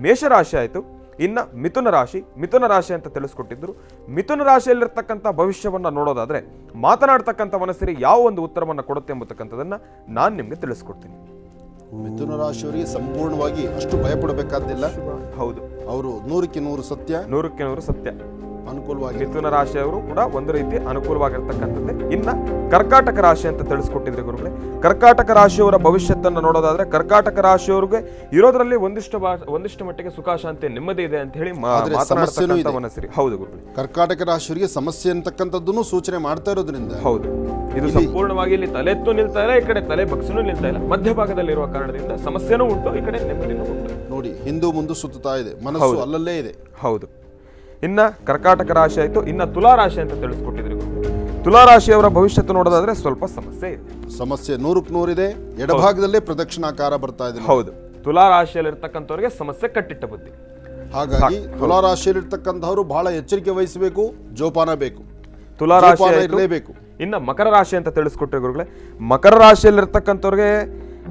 ಮೇಷರಾಶಿ ಆಯಿತು. ಇನ್ನು ಮಿಥುನ ರಾಶಿ. ಮಿಥುನ ರಾಶಿ ಅಂತ ತಿಳಿಸ್ಕೊಟ್ಟಿದ್ರು. ಮಿಥುನ ರಾಶಿಯಲ್ಲಿರ್ತಕ್ಕಂಥ ಭವಿಷ್ಯವನ್ನು ನೋಡೋದಾದರೆ ಮಾತನಾಡ್ತಕ್ಕಂಥ ಮನಸ್ಸರಿ ಯಾವ ಒಂದು ಉತ್ತರವನ್ನು ಕೊಡುತ್ತೆ ಎಂಬತಕ್ಕಂಥದ್ದನ್ನು ನಾನು ನಿಮಗೆ ತಿಳಿಸ್ಕೊಡ್ತೀನಿ. ಮಿಥುನ ರಾಶಿಯವರಿಗೆ ಸಂಪೂರ್ಣವಾಗಿ ಅಷ್ಟು ಭಯಪಡಬೇಕಾದಿಲ್ಲ. ಹೌದು, ಅವರು 100ಕ್ಕೆ 100 ಸತ್ಯ, 100ಕ್ಕೆ 100 ಸತ್ಯ. ಅನುಕೂಲವಾಗಿ ಮಿಥುನ ರಾಶಿಯವರು ಕೂಡ ಒಂದು ರೀತಿ ಅನುಕೂಲವಾಗಿರ್ತಕ್ಕಂಥದ್ದೇ. ಇನ್ನು ಕರ್ಕಾಟಕ ರಾಶಿ ಅಂತ ತಿಳಿಸ್ಕೊಟ್ಟಿದ್ರೆ ಗುರುಗಳೇ. ಕರ್ಕಾಟಕ ರಾಶಿಯವರ ಭವಿಷ್ಯತ್ತನ್ನು ನೋಡೋದಾದ್ರೆ ಕರ್ಕಾಟಕ ರಾಶಿಯವರಿಗೆ ಇರೋದ್ರಲ್ಲಿ ಒಂದಿಷ್ಟು ಮಟ್ಟಿಗೆ ಸುಖಾಶಾಂತಿ ನೆಮ್ಮದಿ ಇದೆ ಅಂತ ಹೇಳಿ ಮಾತನಾಡ್ತಕ್ಕಂಥ ಮನಸ್ಸರಿ. ಹೌದು ಗುರುಗಳೇ. ಕರ್ಕಾಟಕ ರಾಶಿಯವರಿಗೆ ಸಮಸ್ಯೆ ಅಂತಕ್ಕಂಥದ್ದನ್ನು ಸೂಚನೆ ಮಾಡ್ತಾ ಇರೋದ್ರಿಂದ ಹೌದು, ಇದು ಸಂಪೂರ್ಣವಾಗಿ ಇಲ್ಲಿ ತಲೆತ್ತು ನಿಲ್ತಾ ಇಲ್ಲ, ಈ ಕಡೆ ತಲೆ ಬಗ್ಸನು ನಿಲ್ತಾ ಇಲ್ಲ, ಮಧ್ಯಭಾಗದಲ್ಲಿರುವ ಕಾರಣದಿಂದ ಸಮಸ್ಯೆನೂ ಉಂಟು, ಈ ಕಡೆ ನೆಮ್ಮದಿನೂ ಉಂಟು. ನೋಡಿ, ಹಿಂದೂ ಮುಂದೆ ಸುತ್ತಾ ಇದೆ, ಮನಸ್ಸು ಅಲ್ಲಲ್ಲೇ ಇದೆ. ಹೌದು. ಇನ್ನ ಕರ್ಕಾಟಕ ರಾಶಿ ಆಯ್ತು. ಇನ್ನ ತುಲಾ ರಾಶಿ ಅಂತ ತಿಳಿಸ್ಕೊಟ್ಟಿದ್ರಿ. ತುಲಾ ರಾಶಿಯವರ ಭವಿಷ್ಯತ್ತು ನೋಡೋದಾದ್ರೆ ಸ್ವಲ್ಪ ಸಮಸ್ಯೆ ಇದೆ. ಸಮಸ್ಯೆ 100ಕ್ಕೆ 100 ಇದೆ. ಎಡಭಾಗದಲ್ಲೇ ಪ್ರದಕ್ಷಿಣಾಕಾರ ಬರ್ತಾ ಇದೆ. ಹೌದು, ತುಲಾ ರಾಶಿಯಲ್ಲಿ ಇರ್ತಕ್ಕಂಥವ್ರಿಗೆ ಸಮಸ್ಯೆ ಕಟ್ಟಿಟ್ಟ ಬುದ್ಧಿ. ಹಾಗಾಗಿ ತುಲಾ ರಾಶಿಯಲ್ಲಿರ್ತಕ್ಕಂಥವ್ರು ಬಹಳ ಎಚ್ಚರಿಕೆ ವಹಿಸಬೇಕು, ಜೋಪಾನ ಬೇಕು, ತುಲಾ ರಾಶಿ ಇರಲೇಬೇಕು. ಇನ್ನ ಮಕರ ರಾಶಿ ಅಂತ ತಿಳಿಸ್ಕೊಟ್ರಿ ಗುರುಗಳೇ. ಮಕರ ರಾಶಿಯಲ್ಲಿರ್ತಕ್ಕಂಥವ್ರಿಗೆ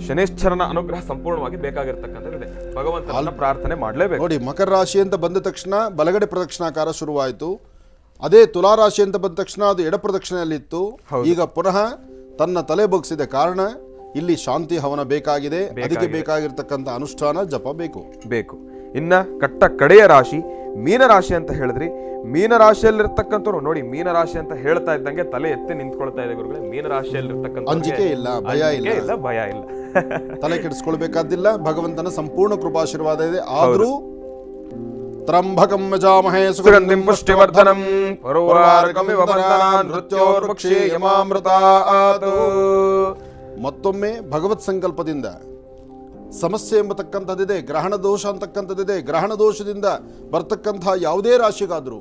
ಶನೇಶ್ವರನ ಅನುಗ್ರಹ ಸಂಪೂರ್ಣವಾಗಿ ಬೇಕಾಗಿರ್ತಕ್ಕಂಥದ್ದಿದೆ. ಭಗವಂತನ ಪ್ರಾರ್ಥನೆ ಮಾಡಲೇಬೇಕು. ನೋಡಿ, ಮಕರ ರಾಶಿ ಅಂತ ಬಂದ ತಕ್ಷಣ ಬಲಗಡೆ ಪ್ರದಕ್ಷಿಣಾಕಾರ ಶುರುವಾಯಿತು. ಅದೇ ತುಲಾ ರಾಶಿ ಅಂತ ಬಂದ ತಕ್ಷಣ ಅದು ಎಡ ಪ್ರದಕ್ಷಿಣೆಯಲ್ಲಿತ್ತು. ಈಗ ಪುನಃ ತನ್ನ ತಲೆ ಬಗ್ಸಿದ ಕಾರಣ ಇಲ್ಲಿ ಶಾಂತಿ ಹವನ ಬೇಕಾಗಿದೆ. ಅದಕ್ಕೆ ಬೇಕಾಗಿರ್ತಕ್ಕಂಥ ಅನುಷ್ಠಾನ ಜಪ ಬೇಕು. ಇನ್ನ ಕಡೆಯ ರಾಶಿ ಮೀನರಾಶಿ ಅಂತ ಹೇಳಿದ್ರಿ. ಮೀನರಾಶಿಯಲ್ಲಿರ್ತಕ್ಕಂಥವ್ರು ನೋಡಿ, ಮೀನರಾಶಿ ಅಂತ ಹೇಳ್ತಾ ಇದ್ದಂಗೆ ತಲೆ ಎತ್ತಿ ನಿಂತ್ಕೊಳ್ತಾ ಇದೆ ಗುರುಗಳೇ. ಮೀನರಾಶಿಯಲ್ಲಿರ್ತಕ್ಕಂಥ ಅಂಜಿಕೆ ಇಲ್ಲ, ಭಯ ಇಲ್ಲ, ತಲೆ ಕೆಡಿಸ್ಕೊಳ್ಬೇಕಾದಿಲ್ಲ. ಭಗವಂತನ ಸಂಪೂರ್ಣ ಕೃಪಾಶೀರ್ವಾದ ಇದೆ. ಆದ್ರೂ ತ್ರಂಬಕಂ ಯಜಾಮಹೇ ಸುಗಂಧಿಂ ಪುಷ್ಟಿವರ್ಧನಂ ಉರ್ವಾರುಕಮಿವ ಬಂಧನಾನ್ ಮೃತ್ಯೋರ್ಮುಕ್ಷೇ ಯಮಾಮೃತಾತ್. ಮತ್ತೊಮ್ಮೆ ಭಗವತ್ ಸಂಕಲ್ಪದಿಂದ ಸಮಸ್ಯೆ ಎಂಬತಕ್ಕಂಥದ್ದಿದೆ, ಗ್ರಹಣ ದೋಷ ಅಂತಕ್ಕಂಥದ್ದಿದೆ. ಗ್ರಹಣ ದೋಷದಿಂದ ಬರ್ತಕ್ಕಂಥ ಯಾವುದೇ ರಾಶಿಗಾದರೂ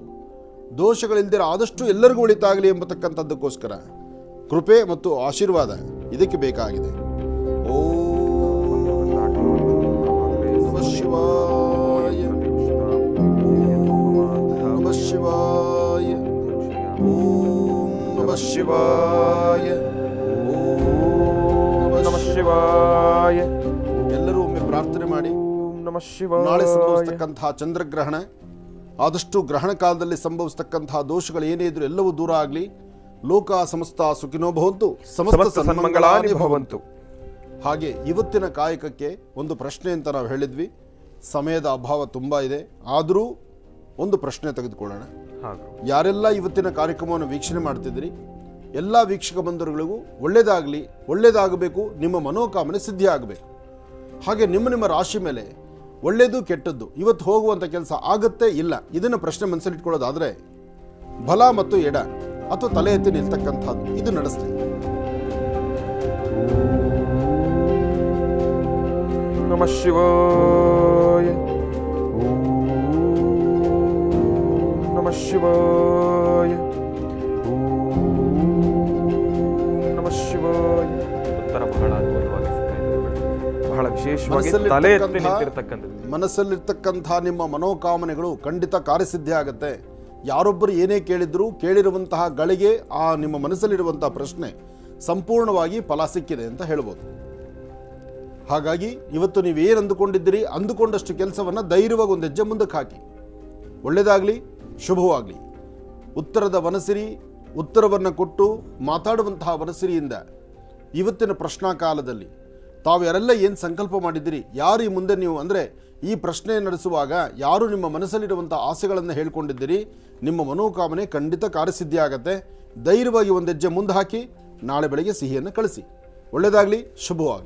ದೋಷಗಳಿಲ್ದಿರ ಆದಷ್ಟು ಎಲ್ಲರಿಗೂ ಒಳಿತಾಗಲಿ ಎಂಬತಕ್ಕಂಥದ್ದಕ್ಕೋಸ್ಕರ ಕೃಪೆ ಮತ್ತು ಆಶೀರ್ವಾದ ಇದಕ್ಕೆ ಬೇಕಾಗಿದೆ. ಓಂ ನಮಃ ಶಿವಾಯ, ನಮಃ ಶಿವಾಯ, ಓಂ ನಮಃ ಶಿವಾಯ, ಓಂ ನಮಃ ಶಿವಾಯ. ಎಲ್ಲರೂ ಒಮ್ಮೆ ಪ್ರಾರ್ಥನೆ ಮಾಡಿ. ನಮಃ ಶಿವಾಯ. ನಾಳೆ ಸಂಭವಿಸ್ತಕ್ಕಂತಹ ಚಂದ್ರಗ್ರಹಣ, ಆದಷ್ಟು ಗ್ರಹಣ ಕಾಲದಲ್ಲಿ ಸಂಭವಿಸ್ತಕ್ಕಂತಹ ದೋಷಗಳು ಏನೇ ಇದ್ರೂ ಎಲ್ಲವೂ ದೂರ ಆಗಲಿ. ಲೋಕ ಸಮಸ್ತ ಸುಖಿನೋ ಭವಂತು, ಸಮಸ್ತ ಸನ್ಮಂಗಳಾನಿ ಭವಂತು. ಹಾಗೆ ಇವತ್ತಿನ ಕಾಯಕಕ್ಕೆ ಒಂದು ಪ್ರಶ್ನೆ ಅಂತ ನಾವು ಹೇಳಿದ್ವಿ. ಸಮಯದ ಅಭಾವ ತುಂಬ ಇದೆ, ಆದರೂ ಒಂದು ಪ್ರಶ್ನೆ ತೆಗೆದುಕೊಳ್ಳೋಣ. ಯಾರೆಲ್ಲ ಇವತ್ತಿನ ಕಾರ್ಯಕ್ರಮವನ್ನು ವೀಕ್ಷಣೆ ಮಾಡ್ತಿದ್ರಿ, ಎಲ್ಲ ವೀಕ್ಷಕ ಬಂಧುಗಳಿಗೂ ಒಳ್ಳೆಯದಾಗಬೇಕು, ನಿಮ್ಮ ಮನೋಕಾಮನೆ ಸಿದ್ಧಿ ಆಗಬೇಕು. ಹಾಗೆ ನಿಮ್ಮ ರಾಶಿ ಮೇಲೆ ಒಳ್ಳೆಯದು ಕೆಟ್ಟದ್ದು ಇವತ್ತು ಹೋಗುವಂಥ ಕೆಲಸ ಆಗುತ್ತೆ ಇಲ್ಲ, ಇದನ್ನು ಪ್ರಶ್ನೆ ಮನಸ್ಸಲ್ಲಿಟ್ಕೊಳ್ಳೋದಾದರೆ ಬಲ ಮತ್ತು ಎಡ ಅಥವಾ ತಲೆ ಎತ್ತಿ ನಿಲ್ತಕ್ಕಂಥದ್ದು ಇದು ನಡೆಸಲಿ. ನಮಃ ಶಿವಾಯ, ನಮಃ ಶಿವಾಯ, ನಮಃ ಶಿವಾಯ. ಉತ್ತರ ಬಹಳ ಅದ್ಭುತವಾಗಿ ಬಹಳ ವಿಶೇಷವಾಗಿ ತಲೆ ಎತ್ತಿ ನಿಂತಿರತಕ್ಕಂಥದ್ದು. ಮನಸ್ಸಲ್ಲಿರ್ತಕ್ಕಂಥ ನಿಮ್ಮ ಮನೋಕಾಮನೆಗಳು ಖಂಡಿತ ಕಾರ್ಯಸಿದ್ಧಿ ಆಗುತ್ತೆ. ಯಾರೊಬ್ಬರು ಏನೇ ಕೇಳಿದ್ರು ಕೇಳಿರುವಂತಹ ಗಳಿಗೆ ಆ ನಿಮ್ಮ ಮನಸ್ಸಲ್ಲಿರುವಂತಹ ಪ್ರಶ್ನೆ ಸಂಪೂರ್ಣವಾಗಿ ಫಲ ಸಿಕ್ಕಿದೆ ಅಂತ ಹೇಳ್ಬೋದು. ಹಾಗಾಗಿ ಇವತ್ತು ನೀವೇನು ಅಂದುಕೊಂಡಿದ್ದೀರಿ ಅಂದುಕೊಂಡಷ್ಟು ಕೆಲಸವನ್ನು ಧೈರ್ಯವಾಗಿ ಒಂದು ಹೆಜ್ಜೆ ಮುಂದಕ್ಕೆ ಹಾಕಿ. ಒಳ್ಳೆಯದಾಗಲಿ, ಶುಭವಾಗಲಿ. ಉತ್ತರದ ವನಸಿರಿ ಉತ್ತರವನ್ನು ಕೊಟ್ಟು ಮಾತಾಡುವಂತಹ ವನಸಿರಿಯಿಂದ ಇವತ್ತಿನ ಪ್ರಶ್ನಾಕಾಲದಲ್ಲಿ ತಾವು ಯಾರೆಲ್ಲ ಏನು ಸಂಕಲ್ಪ ಮಾಡಿದ್ದೀರಿ, ಯಾರು ಈ ಮುಂದೆ ನೀವು ಅಂದರೆ ಈ ಪ್ರಶ್ನೆ ನಡೆಸುವಾಗ ಯಾರು ನಿಮ್ಮ ಮನಸ್ಸಲ್ಲಿರುವಂಥ ಆಸೆಗಳನ್ನು ಹೇಳ್ಕೊಂಡಿದ್ದೀರಿ, ನಿಮ್ಮ ಮನೋಕಾಮನೆ ಖಂಡಿತ ಕಾರ್ಯಸಿದ್ಧಿ ಆಗತ್ತೆ. ಧೈರ್ಯವಾಗಿ ಒಂದು ಹೆಜ್ಜೆ ಮುಂದೆ ಹಾಕಿ ನಾಳೆ ಬೆಳಗ್ಗೆ ಸಿಹಿಯನ್ನು ಕಳಿಸಿ. ಒಳ್ಳೆಯದಾಗಲಿ, ಶುಭವಾಗಲಿ.